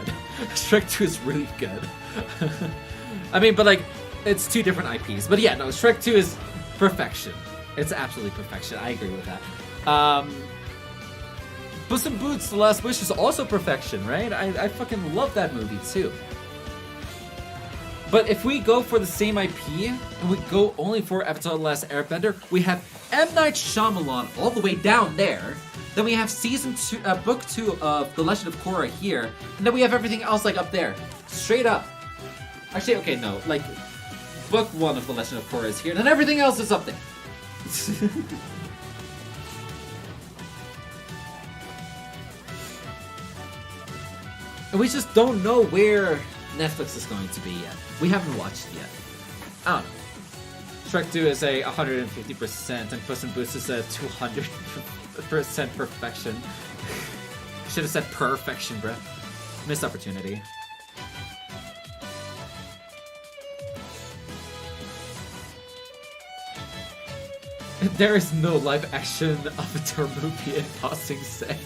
Shrek 2 is really good. I mean, but it's two different IPs. But yeah, no, Shrek 2 is perfection. It's absolutely perfection. I agree with that. Puss in Boots: The Last Wish is also perfection, right? I fucking love that movie, too. But if we go for the same IP, and we go only for Avatar The Last Airbender, we have M. Night Shyamalan all the way down there. Then we have book 2 of The Legend of Korra here. And then we have everything else up there. Straight up. Actually, okay, no. Book 1 of The Legend of Korra is here. And then everything else is up there. And we just don't know where Netflix is going to be yet. We haven't watched it yet. I don't know. Shrek 2 is a 150% and Puss in Boots is a 200% perfection. Should have said perfection, bruh. Missed opportunity. There is no live action Avatar movie in Passing Say.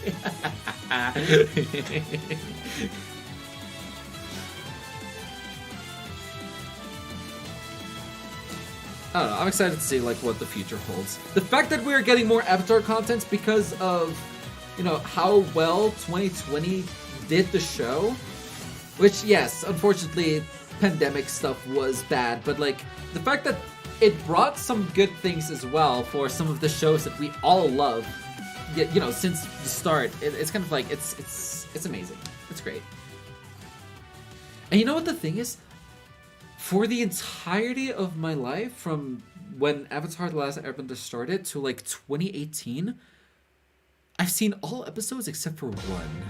I don't know, I'm excited to see what the future holds. The fact that we're getting more Avatar content because of, how well 2020 did the show, which yes, unfortunately, pandemic stuff was bad, but the fact that it brought some good things as well for some of the shows that we all love, since the start. It's kind of it's amazing. It's great. And you know what the thing is? For the entirety of my life, from when Avatar The Last Airbender started to 2018, I've seen all episodes except for one.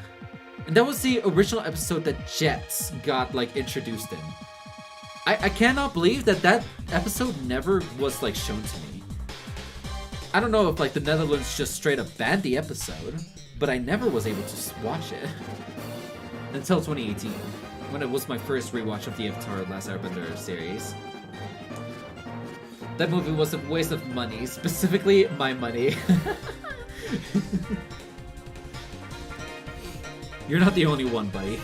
And that was the original episode that Jets got introduced in. I cannot believe that episode never was shown to me. I don't know if the Netherlands just straight up banned the episode, but I never was able to watch it until 2018. When it was my first rewatch of the Avatar The Last Airbender series. That movie was a waste of money, specifically my money. You're not the only one, buddy.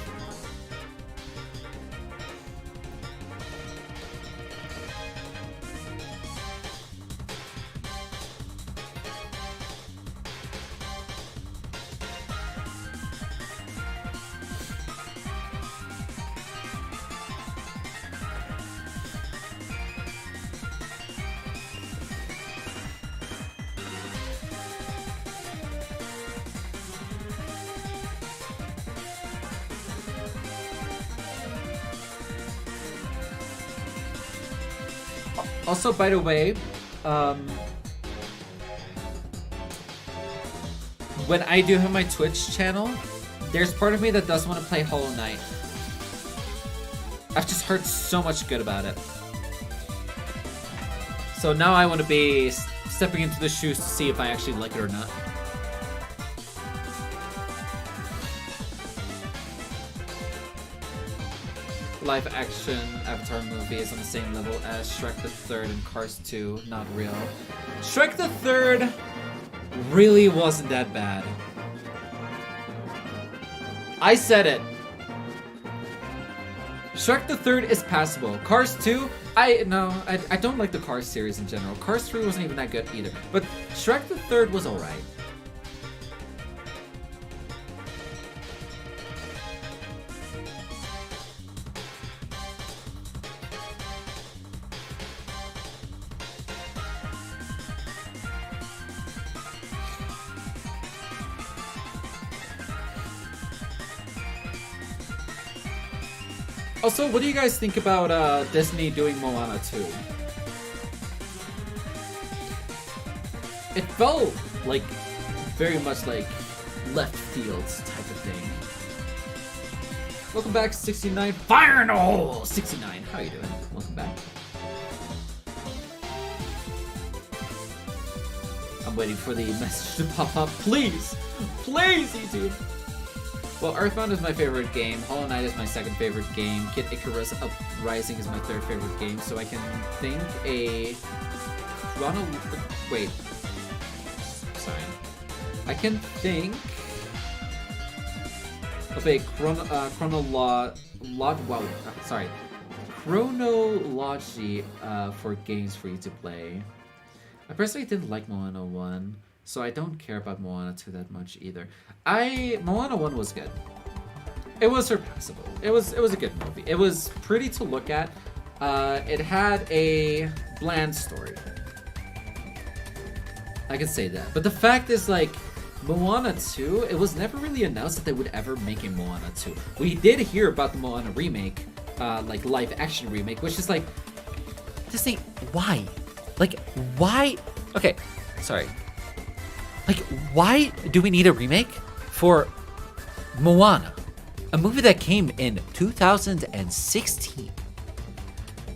Also, by the way, when I do have my Twitch channel, there's part of me that does want to play Hollow Knight. I've just heard so much good about it. So now I want to be stepping into the shoes to see if I actually like it or not. Live action Avatar movie is on the same level as Shrek the Third and Cars 2. Not real. Shrek the Third really wasn't that bad. I said it. Shrek the Third is passable. Cars 2, I don't like the Cars series in general. Cars 3 wasn't even that good either. But Shrek the Third was alright. Also, what do you guys think about Disney doing Moana 2? It felt like very much like left fields type of thing. Welcome back, 69. Fire in the hole! 69, how you doing? Welcome back. I'm waiting for the message to pop up. Please! Please, YouTube! Well, Earthbound is my favorite game, Hollow Knight is my second favorite game, Kid Icarus Uprising is my third favorite game, so I can think a Wait. Sorry. I can think of a chronology for games for you to play. I personally didn't like Moana 1. So I don't care about Moana 2 that much either. Moana 1 was good. It was surpassable. It was a good movie. It was pretty to look at. It had a bland story. I can say that. But the fact is, like, Moana 2, it was never really announced that they would ever make a Moana 2. We did hear about the Moana remake, like live action remake, which is like, Disney, why? Like, why? Okay, sorry. Like, why do we need a remake for Moana? A movie that came in 2016.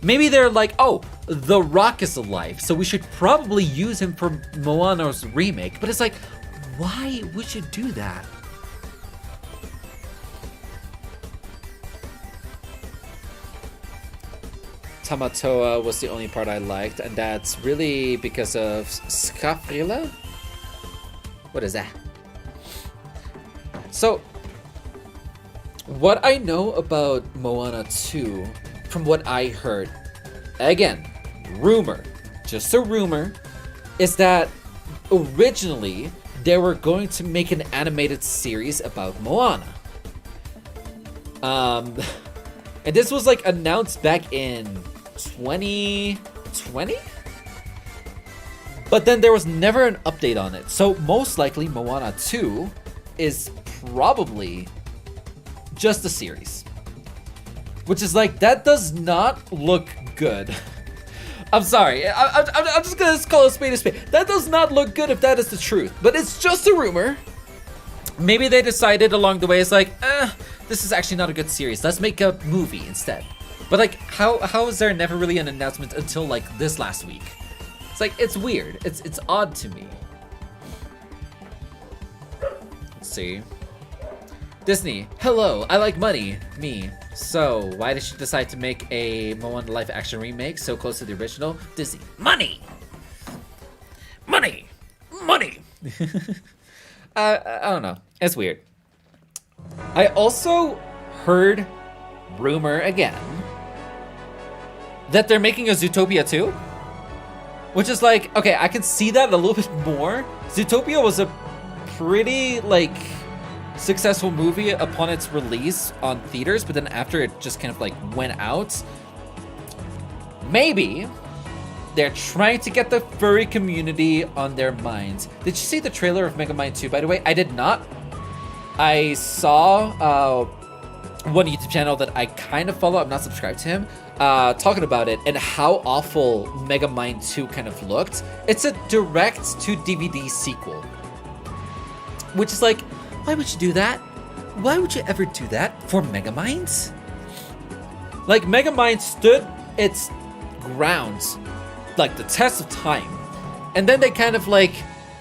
Maybe they're like, oh, The Rock is alive, so we should probably use him for Moana's remake. But it's like, why would you do that? Tamatoa was the only part I liked, and that's really because of Skafrila? What is that? So, what I know about Moana 2, from what I heard, again, rumor, just a rumor, is that originally they were going to make an animated series about Moana. And this was like announced back in 2020? But then there was never an update on it. So most likely Moana 2 is probably just a series. Which is like, that does not look good. I'm sorry, I'm just gonna call a spade a spade. That does not look good if that is the truth. But it's just a rumor. Maybe they decided along the way, it's like, this is actually not a good series. Let's make a movie instead. But like, how is there never really an announcement until like this last week? It's like, it's weird. It's odd to me. Let's see. Disney, hello, I like money. Me. So, why did she decide to make a Moana live action remake so close to the original? Disney, money! Money! Money! I don't know. It's weird. I also heard rumor again that they're making a Zootopia 2. Which is like, okay, I can see that a little bit more. Zootopia was a pretty, like, successful movie upon its release on theaters, but then after it just kind of, like, went out. Maybe they're trying to get the furry community on their minds. Did you see the trailer of Megamind 2, by the way? I did not. I saw one YouTube channel that I kind of follow. I'm not subscribed to him. talking about it and how awful Megamind 2 kind of looked. It's a direct to DVD sequel. Which is like, why would you do that? Why would you ever do that for Megamind? Like, Megamind stood its grounds, like the test of time. And then they kind of like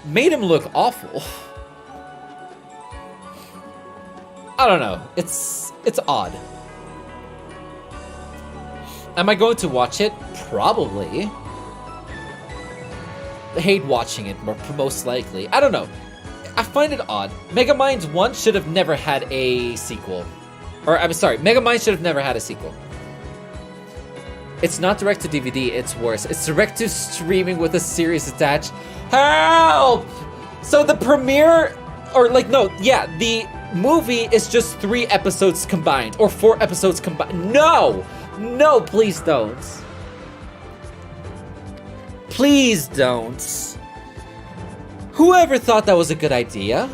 made him look awful. I don't know. It's odd. Am I going to watch it? Probably. I hate watching it, most likely. I don't know. I find it odd. Megamind 1 should have never had a sequel. Or, I'm sorry, Megamind should have never had a sequel. It's not direct to DVD, it's worse. It's direct to streaming with a series attached. Help! So the premiere, or like, no, yeah, the movie is just 3 episodes combined, or 4 episodes combined. No! No, please don't. Please don't. Whoever thought that was a good idea?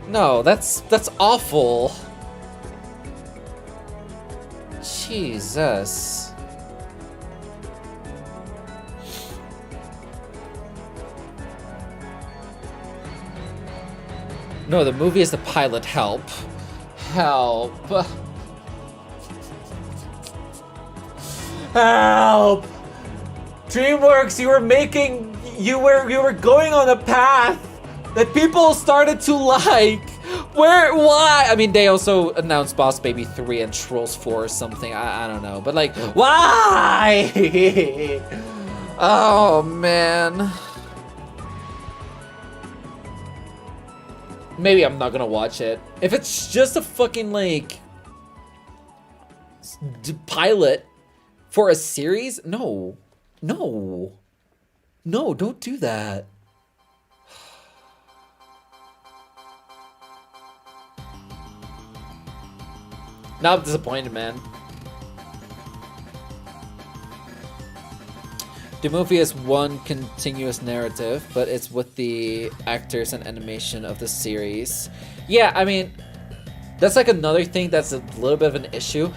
No, that's awful. Jesus. No, the movie is the pilot. Help. Help. Help. DreamWorks, you were going on a path that people started to like. Why? I mean, they also announced Boss Baby 3 and Trolls 4 or something. I don't know. But like, why? Oh, man. Maybe I'm not gonna watch it. If it's just a fucking, like, pilot for a series, no. No. No, don't do that. Now I'm disappointed, man. The movie is one continuous narrative, but it's with the actors and animation of the series. Yeah, I mean, that's like another thing that's a little bit of an issue.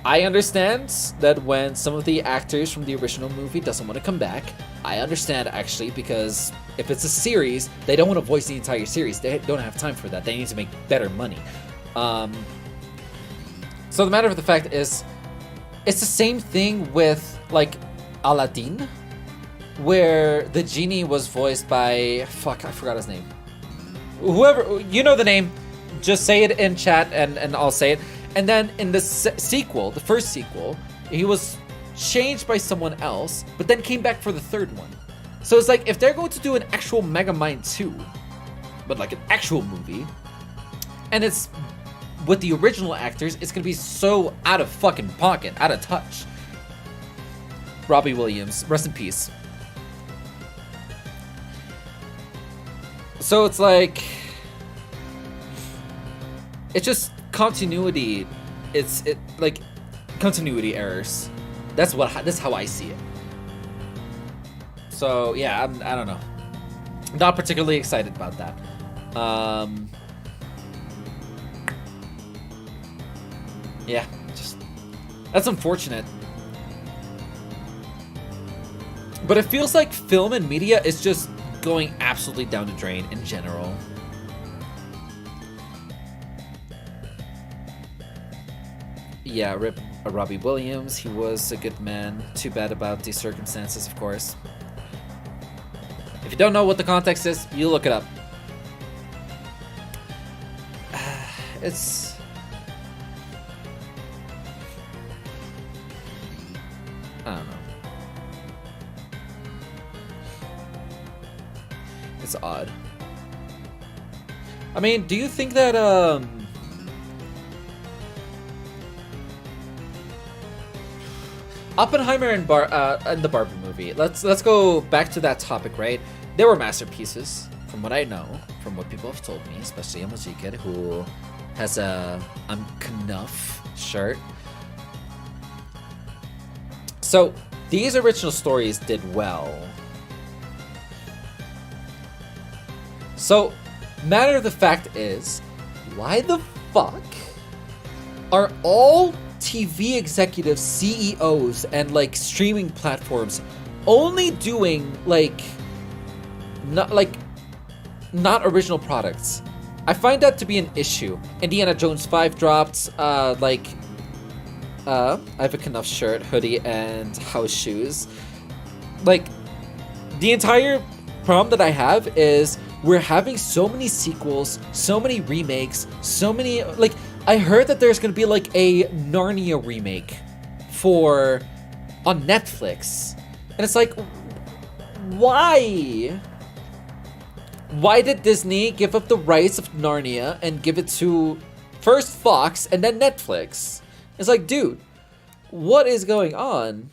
I understand that when some of the actors from the original movie doesn't want to come back. I understand, actually, because if it's a series, they don't want to voice the entire series. They don't have time for that. They need to make better money. So the matter of the fact is, it's the same thing with, like, Aladdin, where the genie was voiced by... Fuck, I forgot his name. Whoever, you know the name, just say it in chat and I'll say it. And then in the sequel, the first sequel, he was changed by someone else, but then came back for the third one. So it's like, if they're going to do an actual Megamind 2, but like an actual movie, and it's with the original actors, it's gonna be so out of fucking pocket, out of touch. Robbie Williams, rest in peace. So it's like, it's just continuity. It's like continuity errors. That's how I see it. So yeah, I don't know. Not particularly excited about that. Yeah, just that's unfortunate. But it feels like film and media is just going absolutely down the drain in general. Yeah, rip Robbie Williams. He was a good man. Too bad about the circumstances, of course. If you don't know what the context is, you look it up. It's... I don't know. It's odd. I mean, do you think that, Oppenheimer and the Barbie movie. Let's go back to that topic, right? They were masterpieces, from what I know, from what people have told me, especially Amajikid, who has a Knuff shirt. So these original stories did well. So, matter of the fact is, why the fuck are all TV executives, CEOs, and like streaming platforms only doing not original products. I find that to be an issue. Indiana Jones 5 dropped I have a Knuff shirt, hoodie, and house shoes. Like, the entire problem that I have is we're having so many sequels, so many remakes, so many, like, I heard that there's gonna be like a Narnia remake on Netflix. And it's like, why? Why did Disney give up the rights of Narnia and give it to first Fox and then Netflix? It's like, dude, what is going on?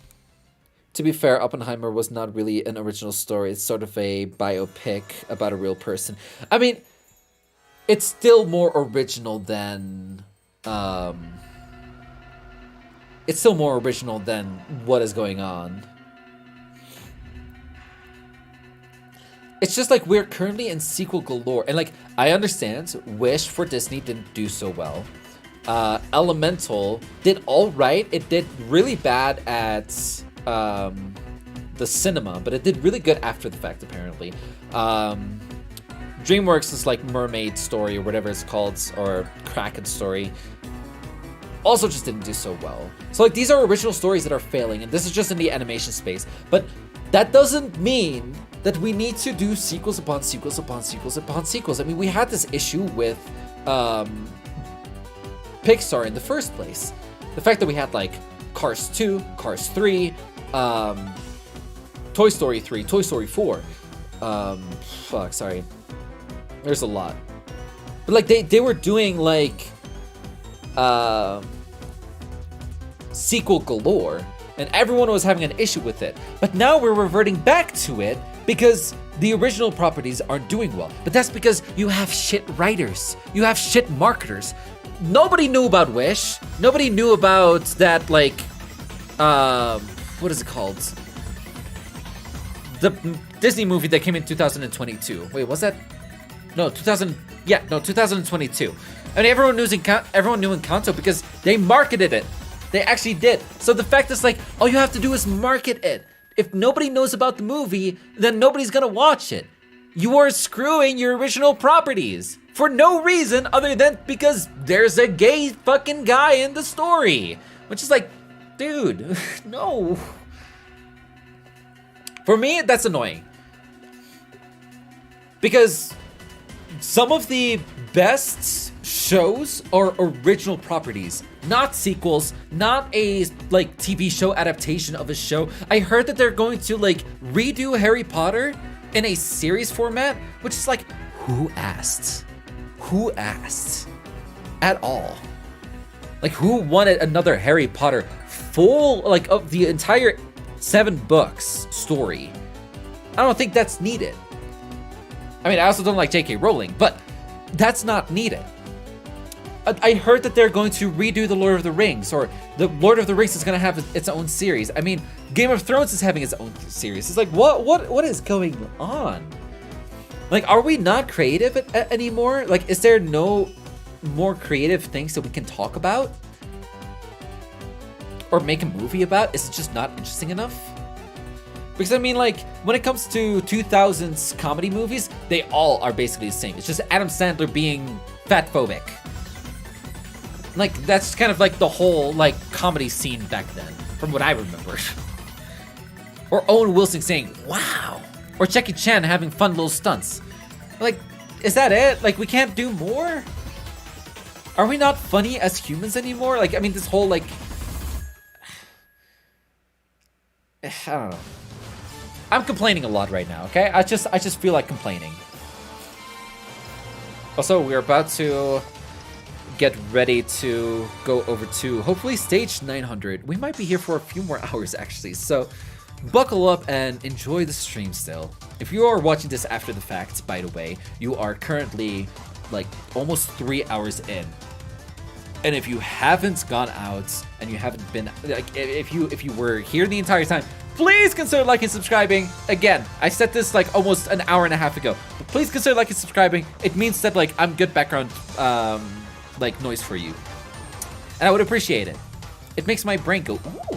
To be fair, Oppenheimer was not really an original story. It's sort of a biopic about a real person. I mean, it's still more original than... it's still more original than what is going on. It's just like we're currently in sequel galore. And like, I understand Wish for Disney didn't do so well. Elemental did all right. It did really bad at the cinema, but it did really good after the fact, apparently. DreamWorks is like Mermaid Story or whatever it's called, or Kraken Story, also just didn't do so well. So like, these are original stories that are failing, and this is just in the animation space. But that doesn't mean that we need to do sequels upon sequels upon sequels upon sequels. I mean, we had this issue with Pixar in the first place. The fact that we had like Cars 2, Cars 3, Toy Story 3, Toy Story 4. There's a lot. But like, they were doing like sequel galore, and everyone was having an issue with it. But now we're reverting back to it because the original properties aren't doing well. But that's because you have shit writers. You have shit marketers. Nobody knew about Wish. Nobody knew about that, like, what is it called? The Disney movie that came in 2022. Wait, was that? No, 2022. I mean, everyone knew Kanto because they marketed it. They actually did. So the fact is like, all you have to do is market it. If nobody knows about the movie, then nobody's gonna watch it. You are screwing your original properties for no reason other than because there's a gay fucking guy in the story. Which is like, dude, no. For me, that's annoying. Because some of the best shows are original properties, not sequels, not a like TV show adaptation of a show. I heard that they're going to like redo Harry Potter in a series format, which is like, who asked? Who asked? At all? Like, who wanted another Harry Potter full, like, of the entire 7 books story? I don't think that's needed. I mean, I also don't like J.K. Rowling, but that's not needed. I heard that they're going to redo The Lord of the Rings, or The Lord of the Rings is going to have its own series. I mean, Game of Thrones is having its own series. It's like, what is going on? Like, are we not creative anymore? Like, is there no more creative things that we can talk about? Or make a movie about? Is it just not interesting enough? Because I mean, like, when it comes to 2000s comedy movies, they all are basically the same. It's just Adam Sandler being fat-phobic. Like, that's kind of like the whole, like, comedy scene back then, from what I remember. Or Owen Wilson saying, wow. Or Jackie Chan having fun little stunts. Like, is that it? Like, we can't do more? Are we not funny as humans anymore? Like, I mean, this whole, like... I don't know. I'm complaining a lot right now, okay? I just feel like complaining. Also, we're about to get ready to go over to, hopefully, stage 900. We might be here for a few more hours, actually. So, buckle up and enjoy the stream still. If you are watching this after the fact, by the way, you are currently, like, almost 3 hours in. And if you haven't gone out, and you haven't been, like, if you were here the entire time, please consider liking and subscribing. Again, I said this like almost an hour and a half ago, but please consider liking and subscribing. It means that like I'm good background like noise for you. And I would appreciate it. It makes my brain go, ooh.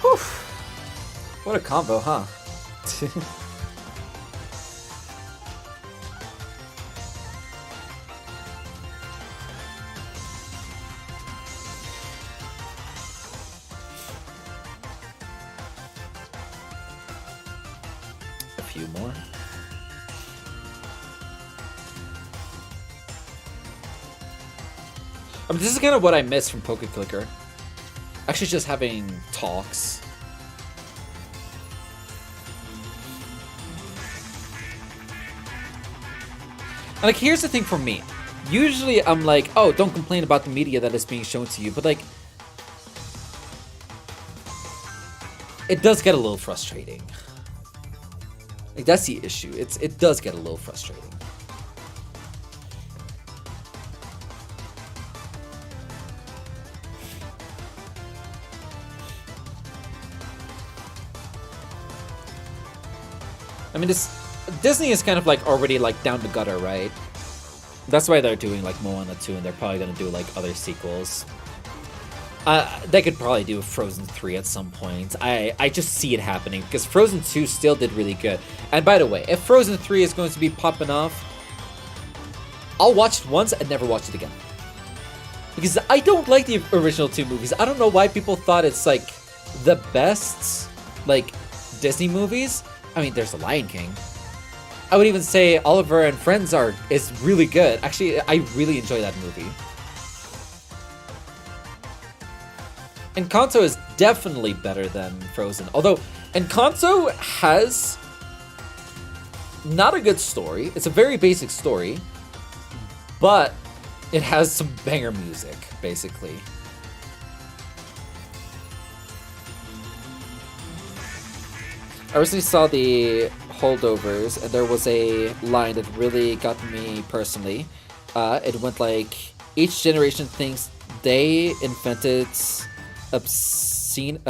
Whew. What a combo, huh? A few more. I mean, this is kind of what I miss from Pokeclicker. Actually, just having talks. And like, here's the thing for me. Usually, I'm like, oh, don't complain about the media that is being shown to you. But like, it does get a little frustrating. Like, that's the issue. It does get a little frustrating. I mean, Disney is kind of like already like down the gutter, right? That's why they're doing like Moana 2, and they're probably gonna do like other sequels. They could probably do Frozen 3 at some point. I just see it happening because Frozen 2 still did really good. And by the way, if Frozen 3 is going to be popping off, I'll watch it once and never watch it again. Because I don't like the original 2 movies. I don't know why people thought it's like the best like Disney movies. I mean, there's The Lion King. I would even say Oliver and Friends is really good. Actually, I really enjoy that movie. And Kanto is definitely better than Frozen. Although, Encanto has not a good story. It's a very basic story, but it has some banger music, basically. I recently saw the Holdovers, and there was a line that really got me personally. It went like, each generation thinks they invented obscenity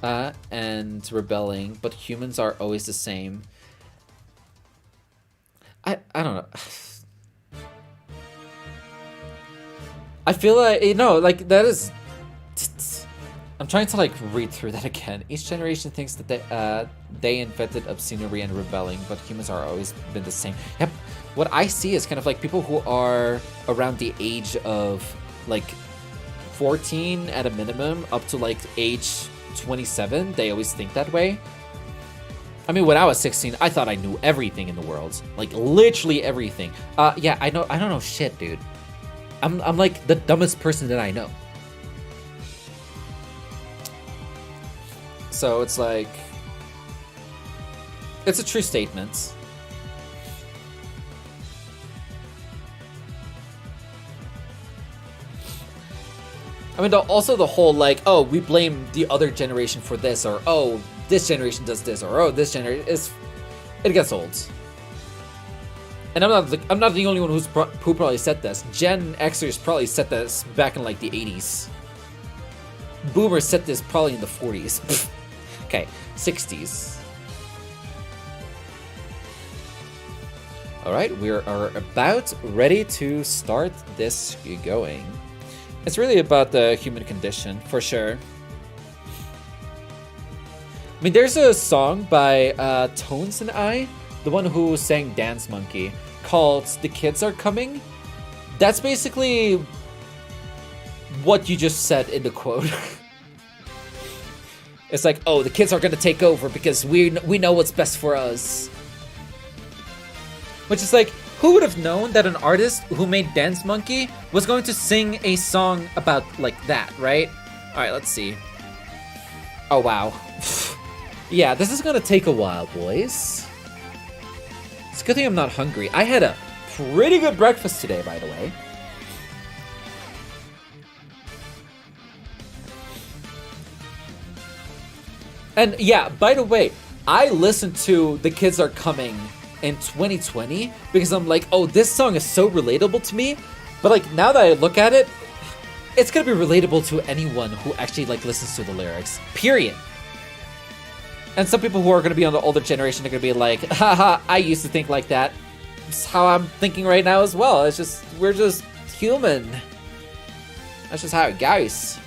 and rebelling, but humans are always the same. I don't know. I feel like, you know, like, that is... I'm trying to like read through that again. Each generation thinks that they invented obscenity and rebelling, but humans are always been the same. Yep. What I see is kind of like people who are around the age of like 14 at a minimum up to like age 27. They always think that way. I mean, when I was 16, I thought I knew everything in the world, like literally everything. Yeah, I don't know shit, dude. I'm like the dumbest person that I know. So it's like, it's a true statement. I mean, also the whole like, oh, we blame the other generation for this, or oh, this generation does this, or oh, this generation is, it gets old. And I'm not the only one who probably said this. Gen Xers probably said this back in like the 80s. Boomers said this probably in the 40s. Okay, 60s. Alright, we are about ready to start this going. It's really about the human condition, for sure. I mean, there's a song by Tones and I, the one who sang Dance Monkey, called The Kids Are Coming. That's basically what you just said in the quote. It's like, oh, the kids are gonna take over because we know what's best for us. Which is like, who would have known that an artist who made Dance Monkey was going to sing a song about like that, right? Alright, let's see. Oh, wow. Yeah, this is gonna take a while, boys. It's a good thing I'm not hungry. I had a pretty good breakfast today, by the way. And yeah, by the way, I listened to The Kids Are Coming in 2020 because I'm like, oh, this song is so relatable to me. But like, now that I look at it, it's gonna be relatable to anyone who actually like listens to the lyrics. Period. And some people who are gonna be on the older generation are gonna be like, haha, I used to think like that. It's how I'm thinking right now as well. It's just, we're just human. That's just how it goes.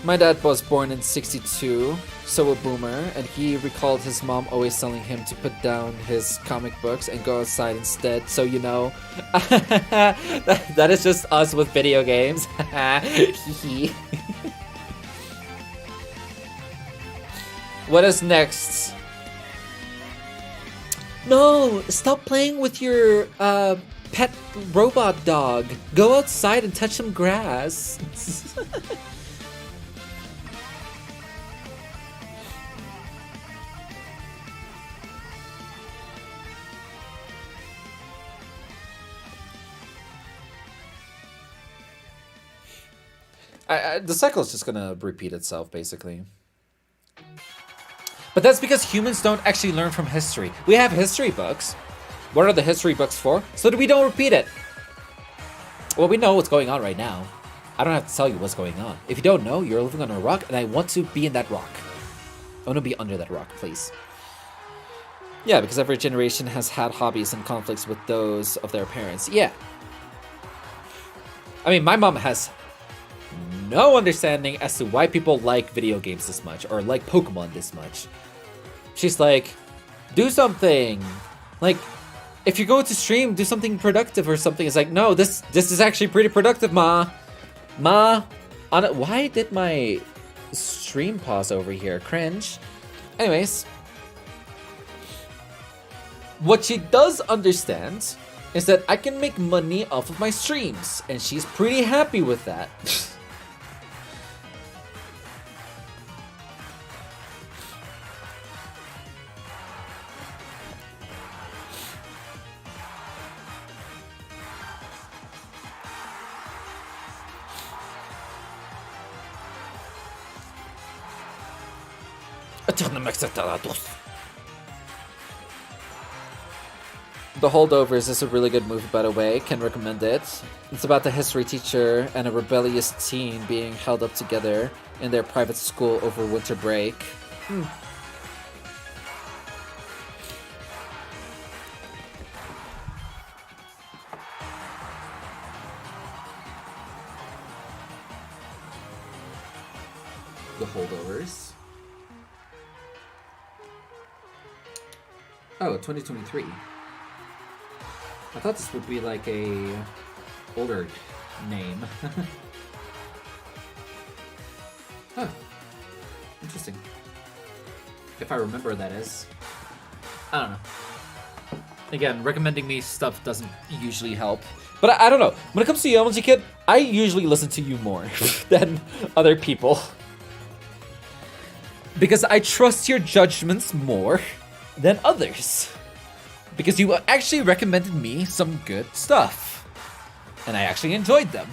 My dad was born in '62, so a boomer, and he recalled his mom always telling him to put down his comic books and go outside instead, so you know. that is just us with video games. What is next? No, stop playing with your pet robot dog. Go outside and touch some grass. The cycle is just gonna repeat itself, basically. But that's because humans don't actually learn from history. We have history books. What are the history books for? So that we don't repeat it. Well, we know what's going on right now. I don't have to tell you what's going on. If you don't know, you're living on a rock, and I want to be in that rock. I want to be under that rock, please. Yeah, because every generation has had hobbies and conflicts with those of their parents. Yeah. I mean, my mom has no understanding as to why people like video games this much or like Pokemon this much. She's like, do something. Like, if you're going to stream, do something productive or something. It's like, no, this is actually pretty productive, Ma. Why did my stream pause over here? Cringe. Anyways, what she does understand is that I can make money off of my streams, and she's pretty happy with that. The Holdovers is a really good movie, by the way. Can recommend it. It's about the history teacher and a rebellious teen being held up together in their private school over winter break. The Holdovers. Oh, 2023. I thought this would be like a older name. Huh. Interesting. If I remember, that is. I don't know. Again, recommending me stuff doesn't usually help. But I don't know. When it comes to Yomoji Kid, I usually listen to you more than other people. Because I trust your judgments more than others. Because you actually recommended me some good stuff. And I actually enjoyed them.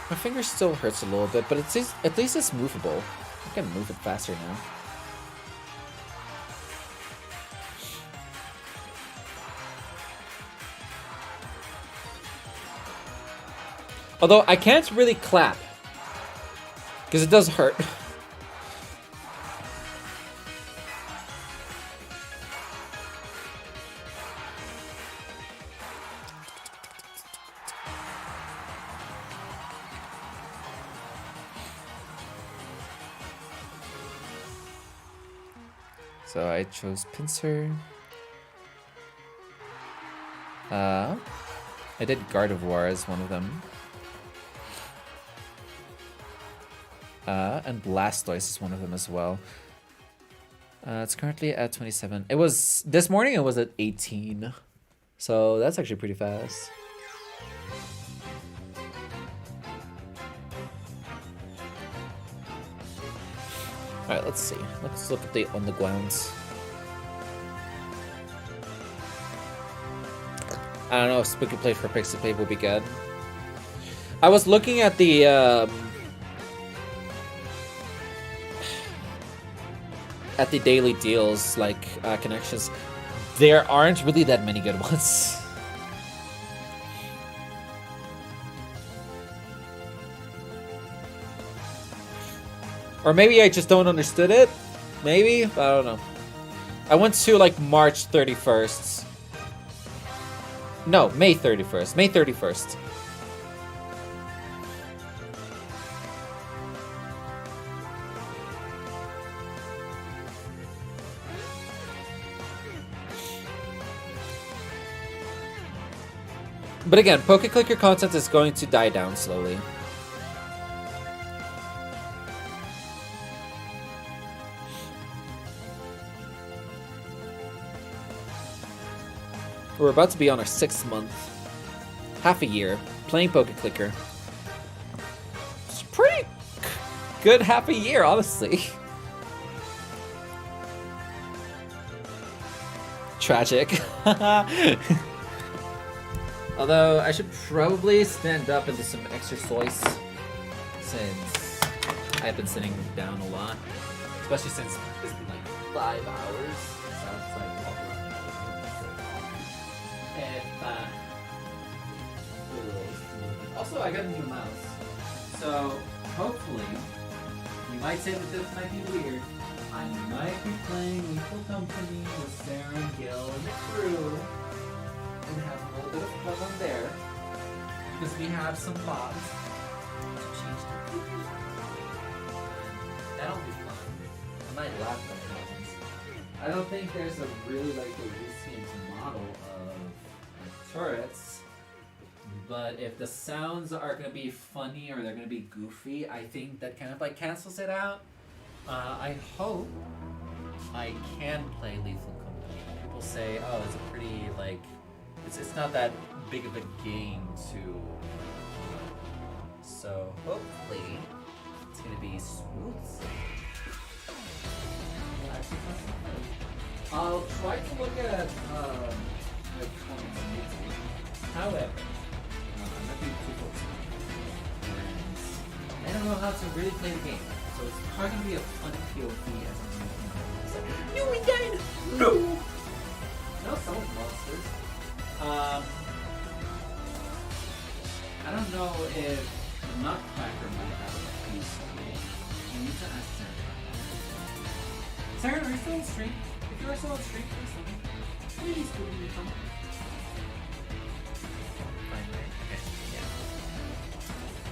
My finger still hurts a little bit, but at least it's movable. I can move it faster now. Although I can't really clap, because it does hurt. So I chose pincer. I did Gardevoir as one of them. And Blastoise is one of them as well. It's currently at 27. It was this morning. It was at 18, so that's actually pretty fast. All right, let's see. Let's look at the on the grounds. I don't know if Spooky Play for Pixie Play would be good. I was looking at the daily deals, like connections. There aren't really that many good ones. Or maybe I just don't understood it. Maybe, I don't know. I went to like March 31st. No, May 31st. May 31st. But again, Pokeclicker content is going to die down slowly. We're about to be on our 6th month. Half a year. Playing Pokeclicker. It's a pretty good half a year, honestly. Tragic. Although, I should probably stand up and do some exercise. Since I've been sitting down a lot. Especially since it's been like 5 hours. So it's like walking around. And, also, I got a new mouse. So, hopefully, you might say that this might be weird. I might be playing Lethal Company with Sarah and Gil and the crew. And have a little bit of fun on there. Because we have some mods to change the preview. That'll be fun. I might laugh when it happens. I don't think there's a really like a recent model of turrets. But if the sounds are going to be funny or they're going to be goofy, I think that kind of like cancels it out. I hope I can play Lethal Company. People say, oh, it's a pretty like, it's not that big of a game to, so hopefully it's going to be smooth. I'll try to look at the comments on YouTube. However, I'm not being too close. And I don't know how to really play the game, so it's probably gonna be a fun POV as I'm no, we died. No. No, someone's monsters. I don't know if Nutcracker might have a piece of it. You need to ask Sarah. Sarah, are you still on stream? If you are still on stream, please tell me. Please do me come. Fine, right? Okay, yeah.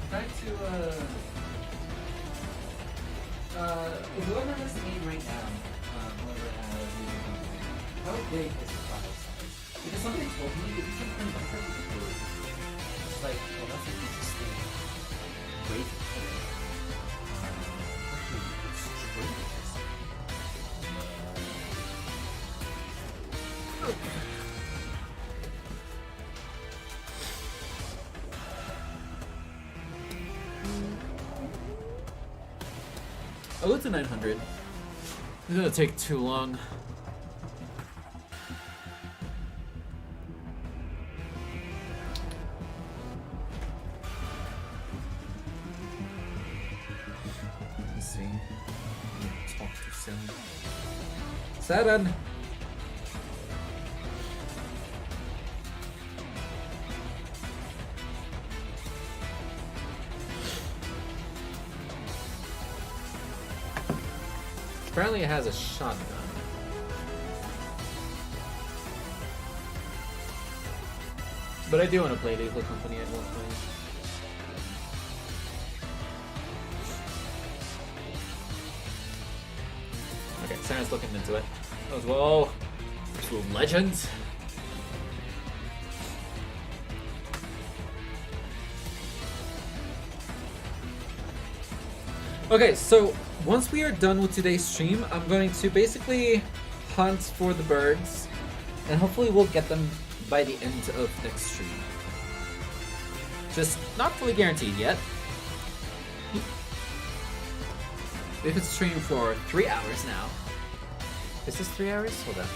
Try to, whoever has the game right now, whoever has the game, how big is the file size? Because somebody told me that you can play Minecraft with the bird. It's like, well, that's the easiest thing. Wait for it. Actually, it's straight. Oh, it's a 900. It's gonna take too long. Let's see. Talk too soon. 7. Apparently it has a shotgun. But I do want to play Lethal Company at one point. Okay, Sarah's looking into it. As well. There's legends. Okay, so once we are done with today's stream, I'm going to basically hunt for the birds, and hopefully we'll get them by the end of next stream. Just not fully guaranteed yet. We've been streaming for 3 hours now. Is this 3 hours? Hold on.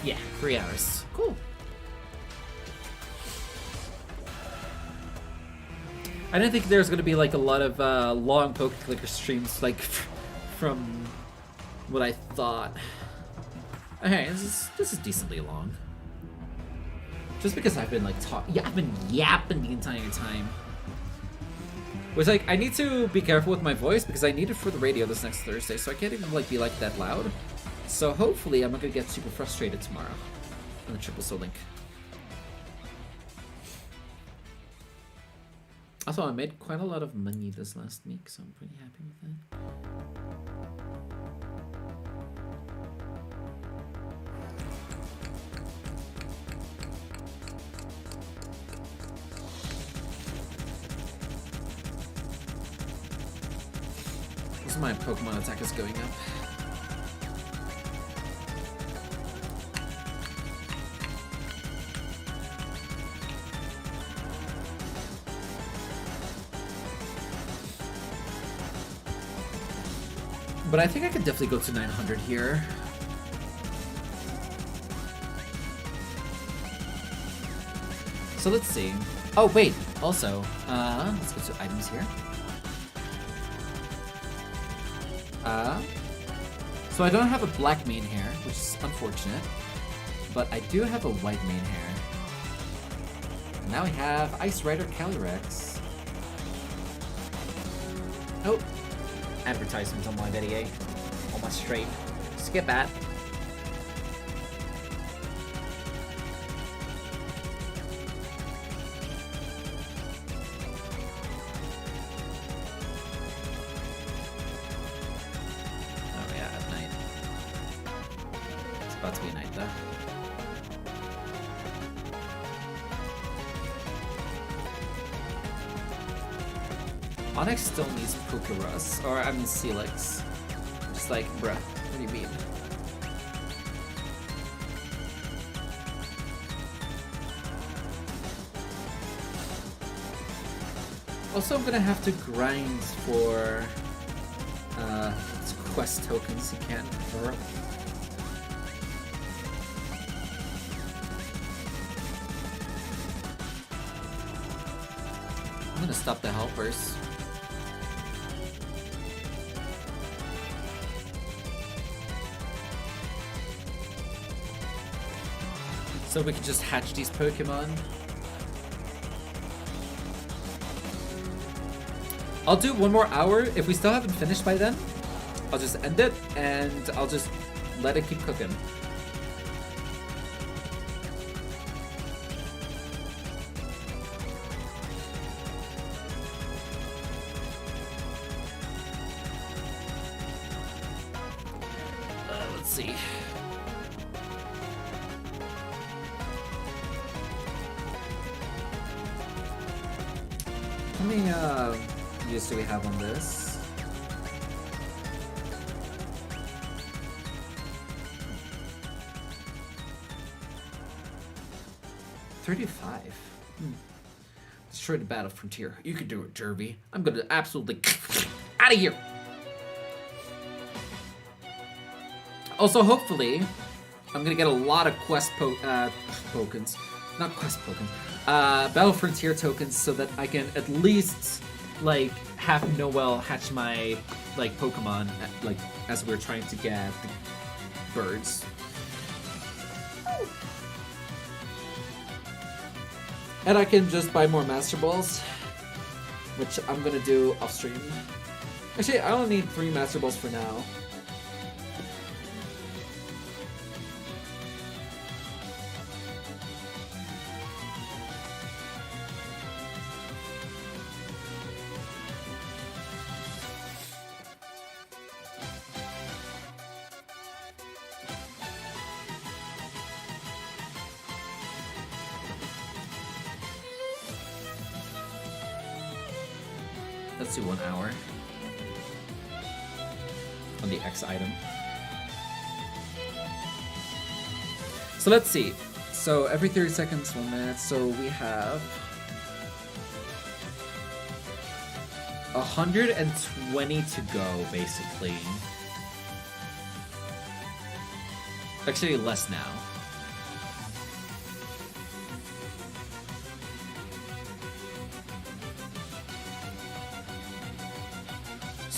Yeah, 3 hours. Cool. I didn't think there was gonna be like a lot of long Pokeclicker streams, like from what I thought. Okay, this is decently long. Just because I've been like I've been yapping the entire time. Which like I need to be careful with my voice because I need it for the radio this next Thursday, so I can't even like be like that loud. So hopefully I'm not gonna get super frustrated tomorrow on the Triple Soul Link. Also, I made quite a lot of money this last week, so I'm pretty happy with that. Also, my Pokemon attack is going up. But I think I could definitely go to 900 here. So let's see. Oh wait, also, let's go to items here. So I don't have a black mane hair, which is unfortunate, but I do have a white mane hair. And now we have Ice Rider Calyrex. Oh. Advertisements on my video, on my stream. Skip that. Oh yeah, at night. It's about to be night though. Onyx still needs Pokerus, or I mean Celix. Just like, bruh, what do you mean? Also, I'm gonna have to grind for quest tokens you can't burn. I'm gonna stop the helpers. So we can just hatch these Pokemon. I'll do one more hour. If we still haven't finished by then, I'll just end it and I'll just let it keep cooking. Let's see. How many use do we have on this? $35. Destroy the battle frontier. You can do it, Jervy. I'm gonna absolutely out of here. Also, hopefully, I'm gonna get a lot of quest tokens, not quest tokens. Battle Frontier tokens so that I can at least like have Noelle hatch my like Pokemon like as we're trying to get the birds. And I can just buy more Master Balls, which I'm gonna do off stream. Actually, I only need 3 Master Balls for now. Let's do 1 hour on the X item. So let's see. So every 30 seconds, 1 minute. So we have 120 to go, basically. Actually, less now.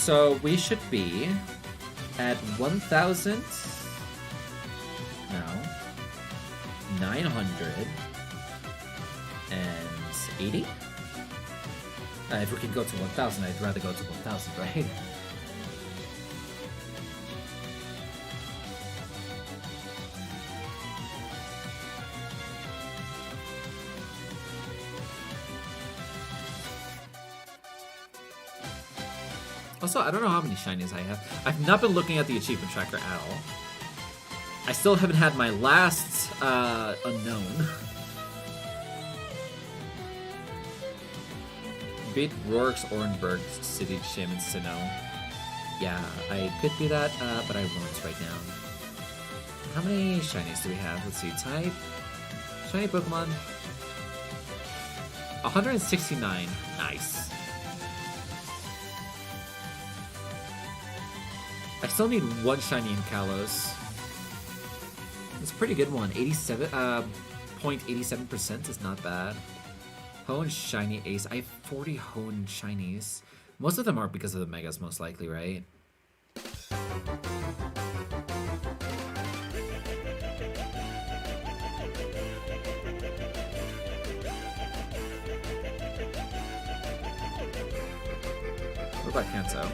So we should be at 1,000. No. 980? If we can go to 1,000, I'd rather go to 1,000, right? Also, I don't know how many shinies I have. I've not been looking at the achievement tracker at all. I still haven't had my last unknown. Beat Rourke's Orenburg City Shaman Sinnoh. Yeah, I could do that, but I won't right now. How many shinies do we have? Let's see. Type. Shiny Pokemon. 169. Nice. I still need one shiny in Kalos. It's a pretty good one. 0.87% is not bad. Hoenn Shiny Ace. I have 40 Hoenn Shinies. Most of them are because of the Megas, most likely, right? What about Kanto?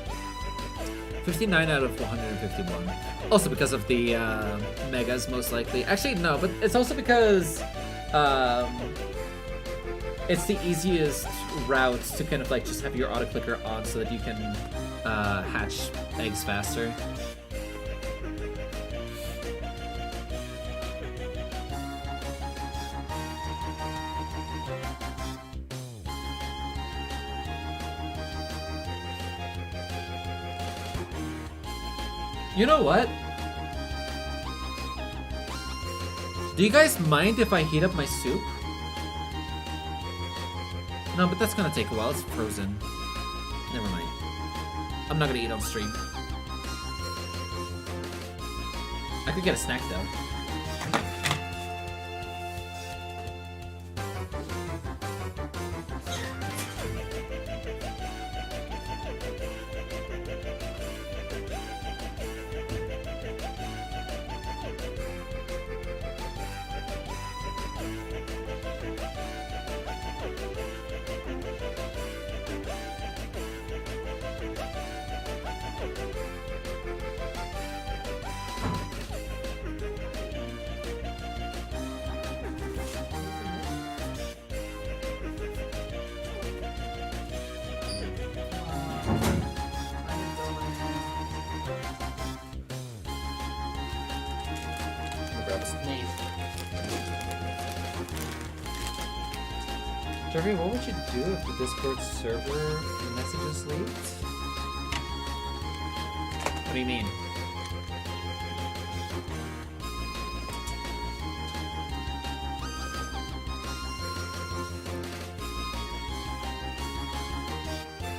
59 out of 151. Also because of the Megas, most likely. Actually, no, but it's also because it's the easiest route to kind of like just have your auto clicker on so that you can hatch eggs faster. You know what? Do you guys mind if I heat up my soup? No, but that's gonna take a while. It's frozen. Never mind. I'm not gonna eat on stream. I could get a snack though. Jervy, what would you do if the Discord server messages leaked? What do you mean?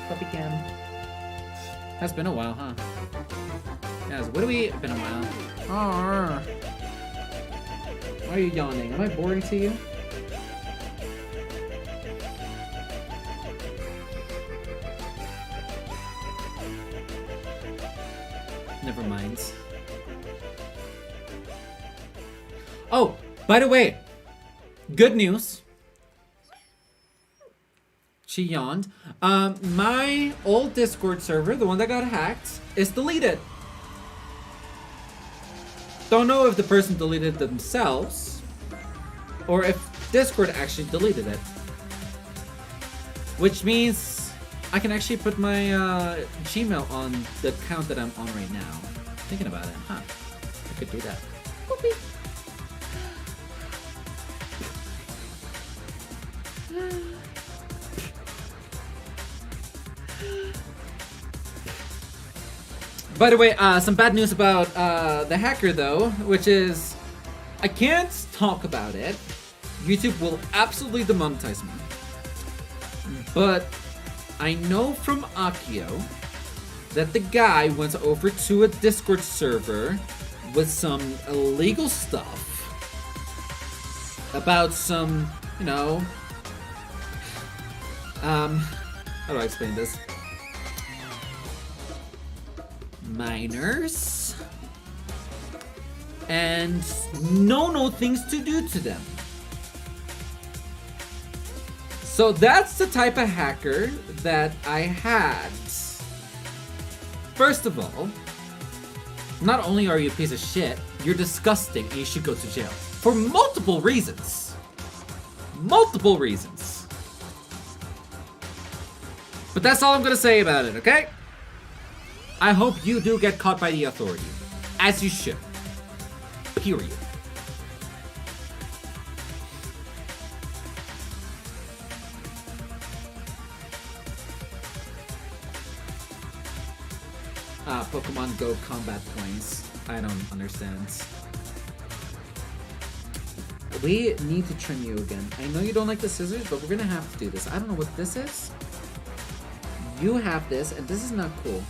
Puppy cam. Has been a while, huh? Yes, what do we... Been a while. Arr. Why are you yawning? Am I boring to you? Never mind. Oh, by the way, good news. She yawned. My old Discord server, the one that got hacked, is deleted. Don't know if the person deleted it themselves or if Discord actually deleted it. Which means I can actually put my Gmail on the account that I'm on right now. Thinking about it, huh? I could do that. Whoopee. By the way, some bad news about the hacker though, which is I can't talk about it. YouTube will absolutely demonetize me. But I know from Akio that the guy went over to a Discord server with some illegal stuff about some, you know, how do I explain this? minors and no things to do to them. So that's the type of hacker that I had. First of all, not only are you a piece of shit, you're disgusting and you should go to jail. For multiple reasons. Multiple reasons. But that's all I'm gonna say about it, okay? I hope you do get caught by the authority. As you should. Period. Pokemon Go combat points. I don't understand. We need to trim you again. I know you don't like the scissors, but we're gonna have to do this. I don't know what this is. You have this, and this is not cool.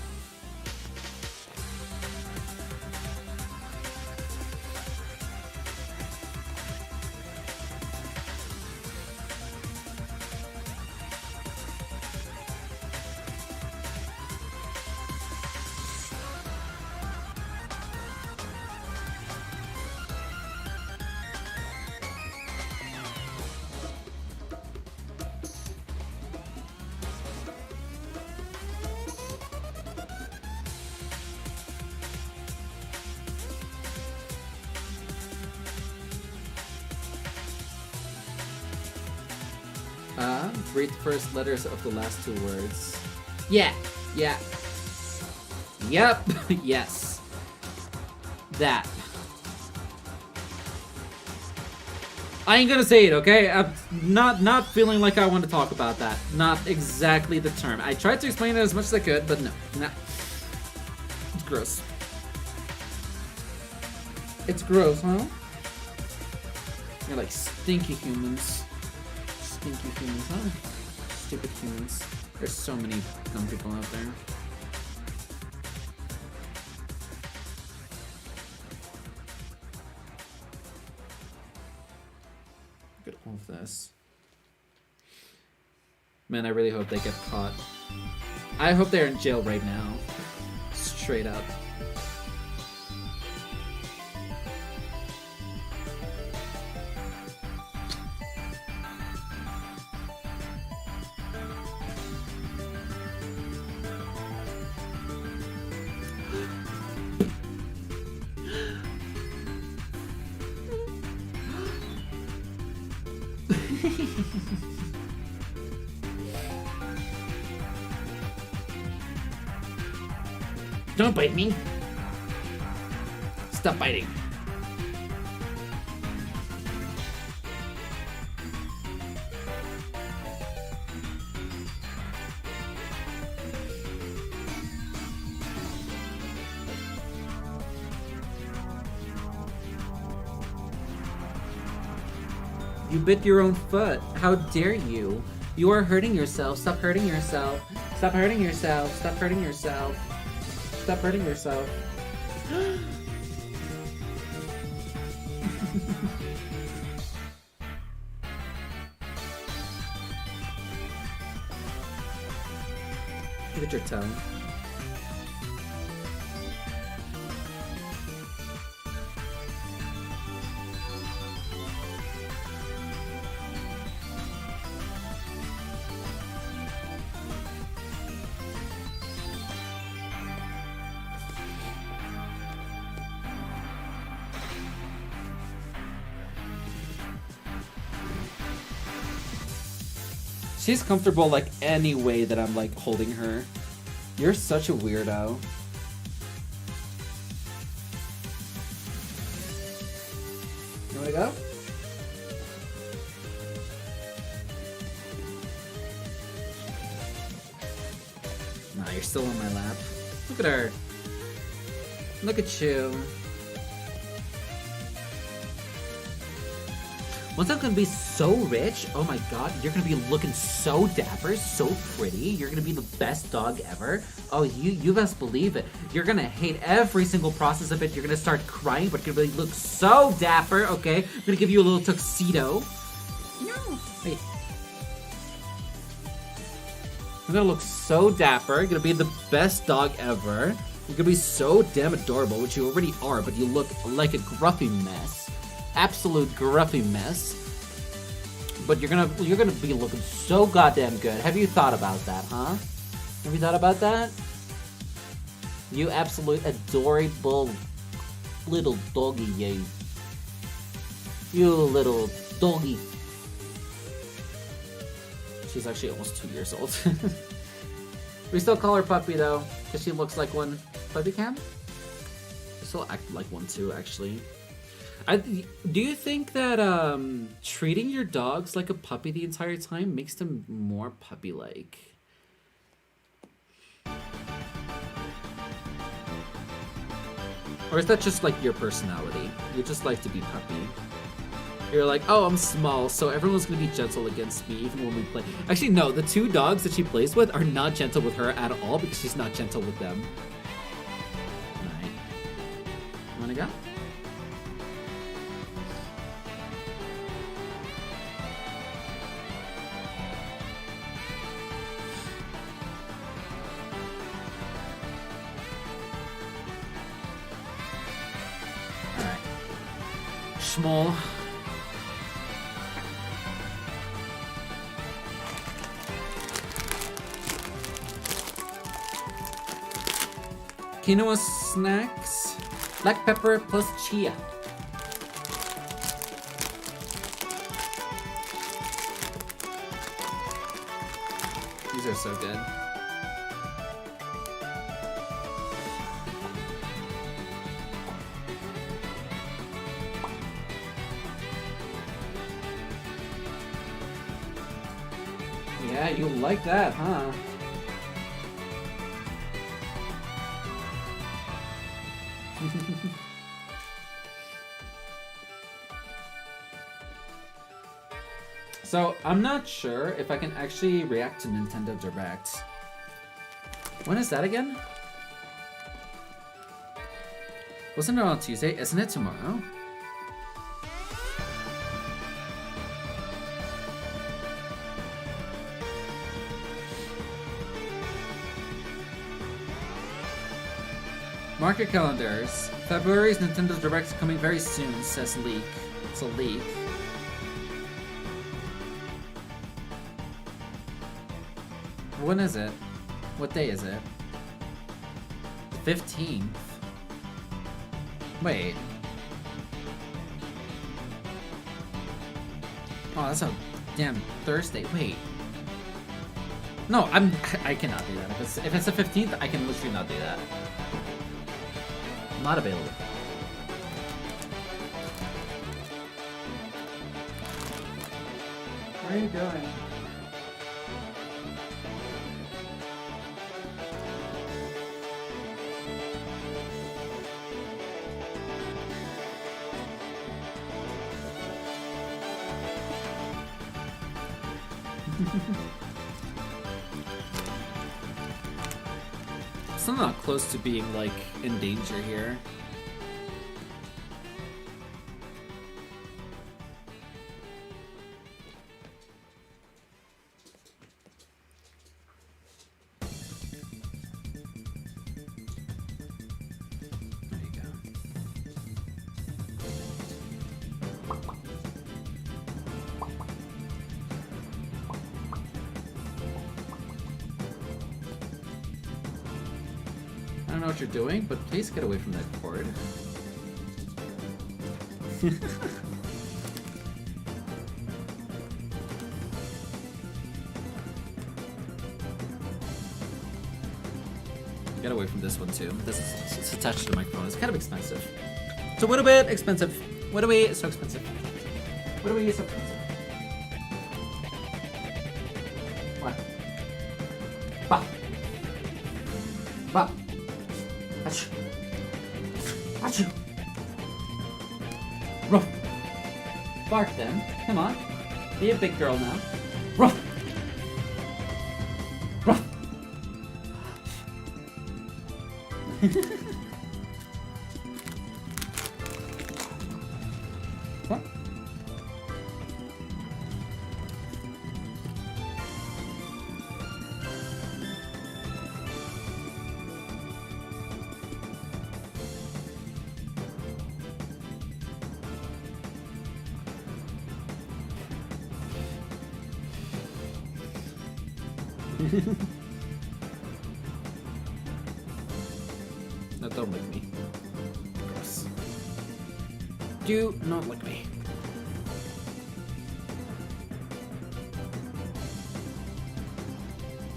Read the first letters of the last two words. Yeah. Yep. Yes. That. I ain't gonna say it, okay? I'm not feeling like I want to talk about that. Not exactly the term. I tried to explain it as much as I could, but no. It's gross. It's gross, huh? You're like stinky humans. Stinky humans, huh? Stupid humans. There's so many dumb people out there. Look at all of this. Man, I really hope they get caught. I hope they're in jail right now. Straight up. Don't bite me. Stop biting. You bit your own foot. How dare you? You are hurting yourself. Stop hurting yourself. Stop hurting yourself. Stop hurting yourself. Stop hurting yourself. Look at your tongue. She's comfortable like any way that I'm like holding her. You're such a weirdo. You wanna go? Nah, you're still on my lap. Look at her. Look at you. Once I'm gonna be so rich, oh my god, you're gonna be looking so dapper, so pretty. You're gonna be the best dog ever. Oh, you best believe it. You're gonna hate every single process of it. You're gonna start crying, but you're gonna look so dapper, okay? I'm gonna give you a little tuxedo. No, wait. You're gonna look so dapper. You're gonna be the best dog ever. You could be so damn adorable, which you already are, but you look like a gruffy mess. Absolute gruffy mess. But you're gonna be looking so goddamn good. Have you thought about that, huh? Have you thought about that? You absolute adorable little doggy, you. You little doggy. She's actually almost 2 years old. We still call her Puppy though, because she looks like one. Puppy Cam? She still act like one too, actually. Do you think that treating your dogs like a puppy the entire time makes them more puppy-like? Or is that just like your personality? You just like to be puppy. You're like, oh, I'm small, so everyone's gonna be gentle against me even when we play. Actually, no, the 2 dogs that she plays with are not gentle with her at all because she's not gentle with them. Alright. Wanna go? Alright. Small. Quinoa snacks, black pepper plus chia. These are so good. Yeah, you like that, huh? So, I'm not sure if I can actually react to Nintendo Direct. When is that again? Wasn't it on Tuesday? Isn't it tomorrow? Mark your calendars. February's Nintendo Direct is coming very soon, says Leak. It's a leak. When is it? What day is it? The 15th. Wait. Oh, that's a damn Thursday. Wait. No, I cannot do that. If it's the 15th, I can literally not do that. Not available. Where are you going? Still not close to being, like, in danger here. There you go. I don't know what you're doing, but please get away from that cord. Get away from this one too. This is it's attached to the microphone. It's kind of expensive. It's a little bit expensive. What are we? It's so expensive. What are we? So expensive. What? Bah. Bah. Achoo. Achoo. Ruff. Bark then. Come on. Be a big girl now. Ruff. Ruff. What? No, don't lick me. Gross. Do not lick me.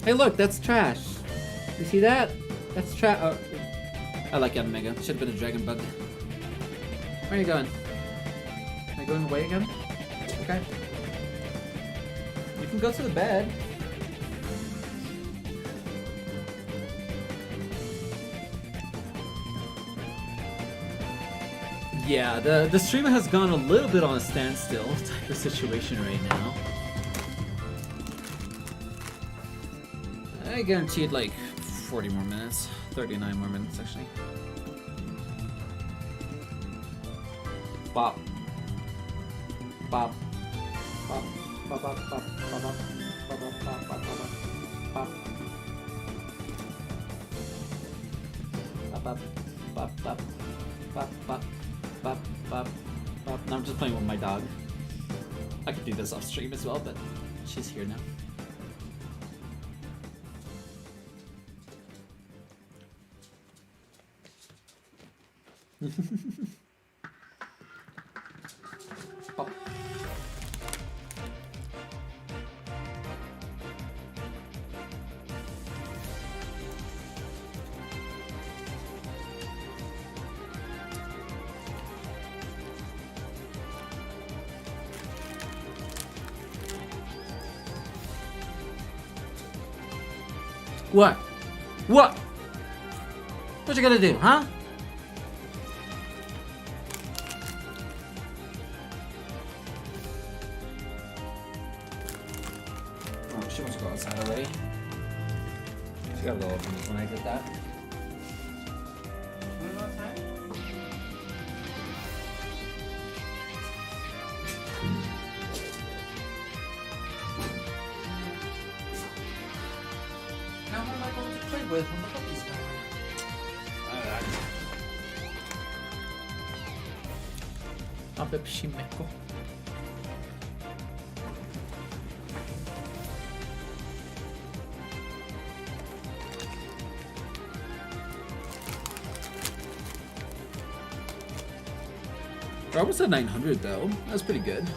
Hey, look, that's trash. You see that? That's trash. Oh, I like Mega. Should have been a dragon bug. Where are you going? Are you going away again? Okay. You can go to the bed. Yeah, the streamer has gone a little bit on a standstill type of situation right now. I guaranteed like 40 more minutes. 39 more minutes actually. Bop. Bop. Bop. Bop. Bop. Bop. Bop. Bop. Bop. Bop. Bop. Bop. Bop. Bop. Bop. Bop. Bop. Bop. Bop, bop, bop. Now I'm just playing with my dog. I could do this off stream as well, but she's here now. Pop. What? What? What you gonna do, huh? Oh, she wants to go outside already. She got a little offended when I did that. Wanna go outside? Now what am I going to play with when the puppy's gone? Abe pshimeko. We're almost at 900 though. That's pretty good.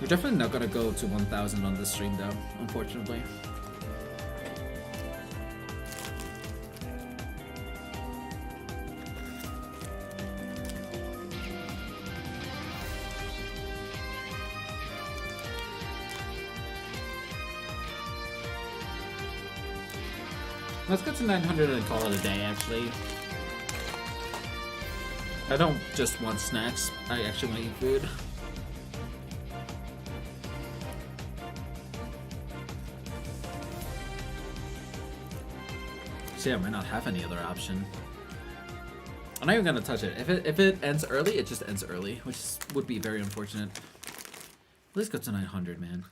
We're definitely not gonna go to 1,000 on this stream though, unfortunately. Let's get to 900 and call it a day, actually. I don't just want snacks, I actually want to eat food. So yeah, I might not have any other option. I'm not even gonna touch it. If it ends early, it just ends early, which would be very unfortunate. Let's go to 900, man.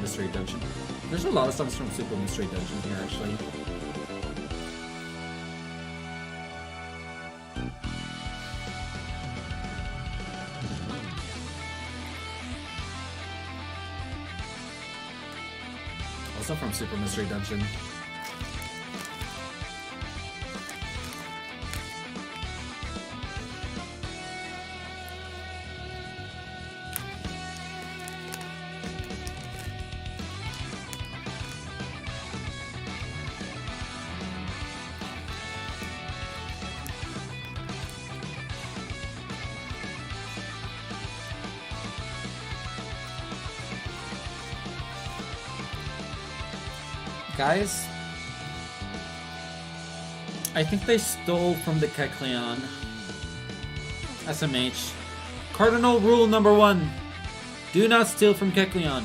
Mystery Dungeon. There's a lot of stuff from Super Mystery Dungeon here, actually. Also from Super Mystery Dungeon. Guys, I think they stole from the Kecleon. SMH. Cardinal rule number 1. Do not steal from Kecleon.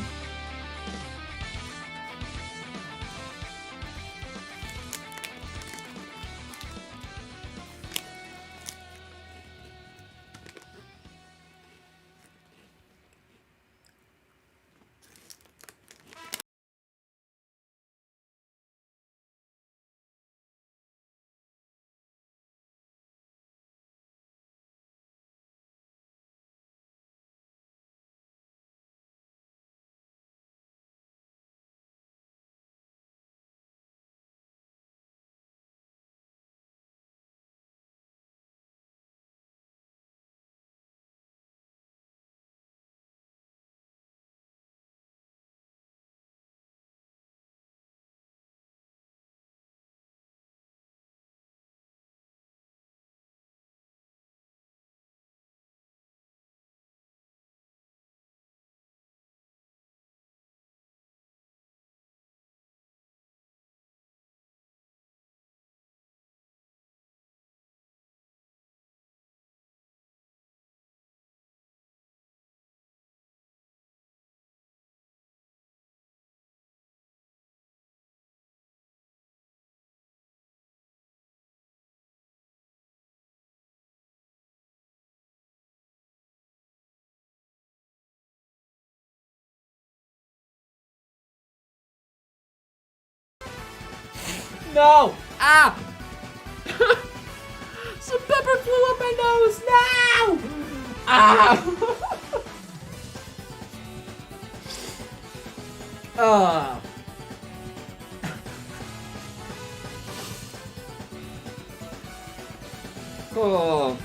No! Ah! Some pepper flew up my nose! No! Ah! Ah. Oh.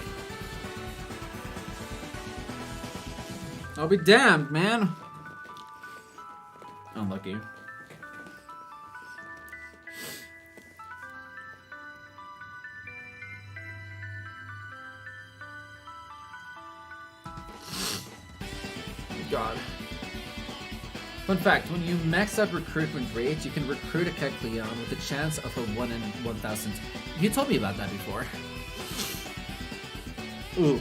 I'll be damned, man. Unlucky. God. Fun fact, when you max out recruitment rate, you can recruit a Kecleon with a chance of a 1 in 1,000. You told me about that before. Ooh.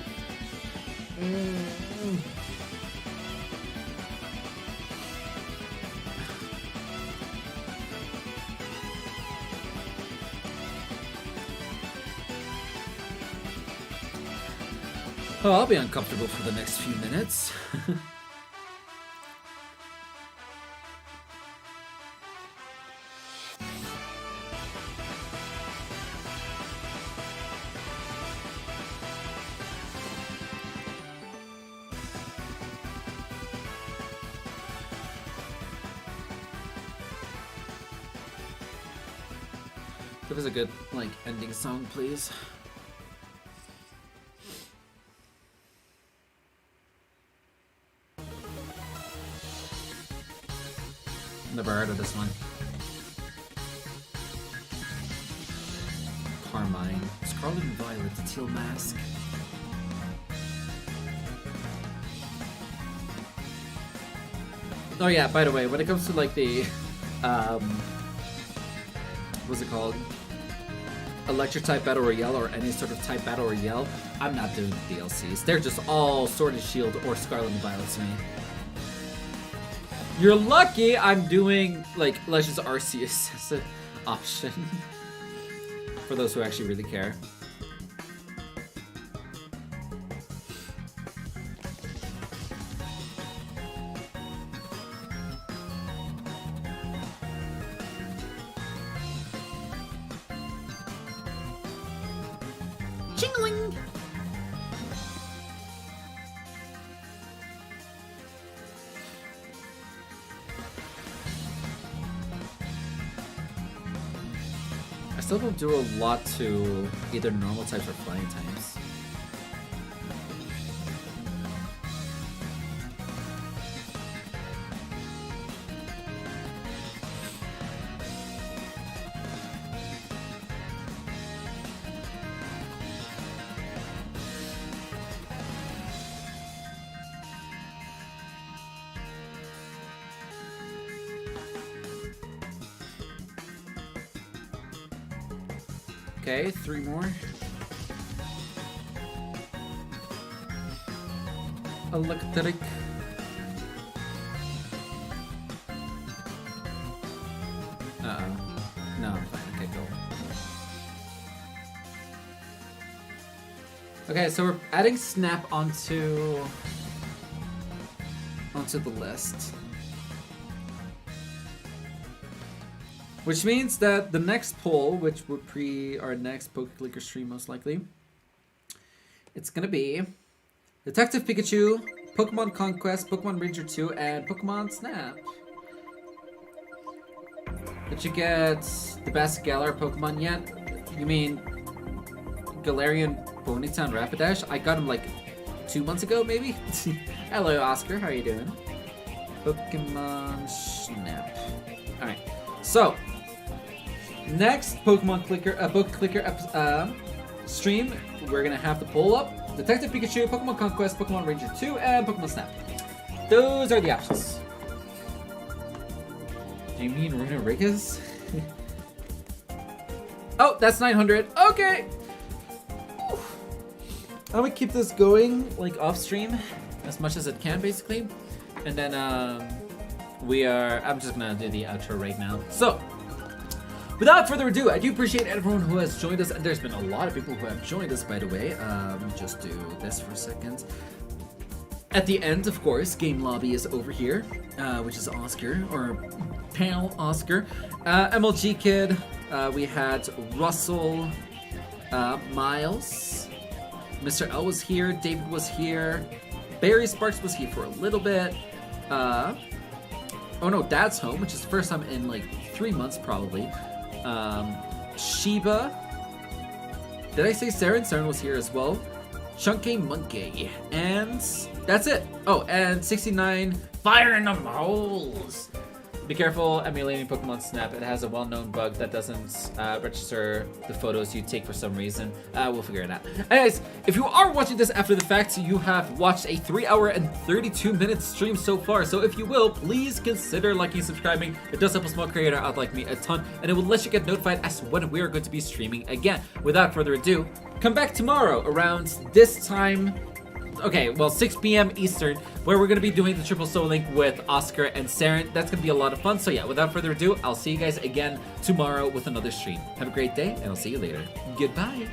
Oh, I'll be uncomfortable for the next few minutes. Give us a good, like, ending song, please. Never heard of this one. Carmine. Scarlet and Violet, Teal Mask. Oh yeah, by the way, when it comes to like the what's it called? Electric type battle royale or any sort of type battle royale, I'm not doing the DLCs. They're just all Sword and Shield or Scarlet and Violet to me. You're lucky I'm doing like Legends Arceus as an option for those who actually really care. Jingling! I still don't do a lot to either normal types or flying types. Okay, 3 more. Electric. No, I'm fine. Okay, go. Okay, so we're adding Snap onto the list. Which means that the next poll, which would pre our next Pokeclicker stream most likely, it's gonna be Detective Pikachu, Pokemon Conquest, Pokemon Ranger 2, and Pokemon Snap. Did you get the best Galar Pokemon yet? You mean Galarian Ponyta and Rapidash? I got him like 2 months ago, maybe? Hello, Oscar. How are you doing? Pokemon Snap. Alright. So, next Pokeclicker stream, we're gonna have the poll up. Detective Pikachu, Pokemon Conquest, Pokemon Ranger 2, and Pokemon Snap. Those are the options. Do you mean Runerigas? Oh, that's 900. Okay! I'm gonna keep this going, like, off-stream, as much as it can, basically. And then, I'm just gonna do the outro right now. So, without further ado, I do appreciate everyone who has joined us, and there's been a lot of people who have joined us, by the way. Let me just do this for a second. At the end, of course, Game Lobby is over here, which is Oscar, or Pale Oscar. MLG Kid, we had Russell, Miles, Mr. L was here, David was here, Barry Sparks was here for a little bit. Oh no, Dad's home, which is the first time in like 3 months probably. Shiba. Did I say Saren? Saren was here as well. Chunky Monkey. And that's it. Oh, and 69 Fire in the Holes. Be careful emulating Pokemon Snap. It has a well-known bug that doesn't register the photos you take for some reason. We'll figure it out. Anyways, if you are watching this after the fact, you have watched a 3-hour and 32-minute stream so far. So if you will, please consider liking and subscribing. It does help a small creator out like me a ton, and it will let you get notified as to when we are going to be streaming again. Without further ado, come back tomorrow around this time. Okay, well, 6 p.m. Eastern, where we're going to be doing the Triple Soul Link with Oscar and Saren. That's going to be a lot of fun. So yeah, without further ado, I'll see you guys again tomorrow with another stream. Have a great day, and I'll see you later. Goodbye.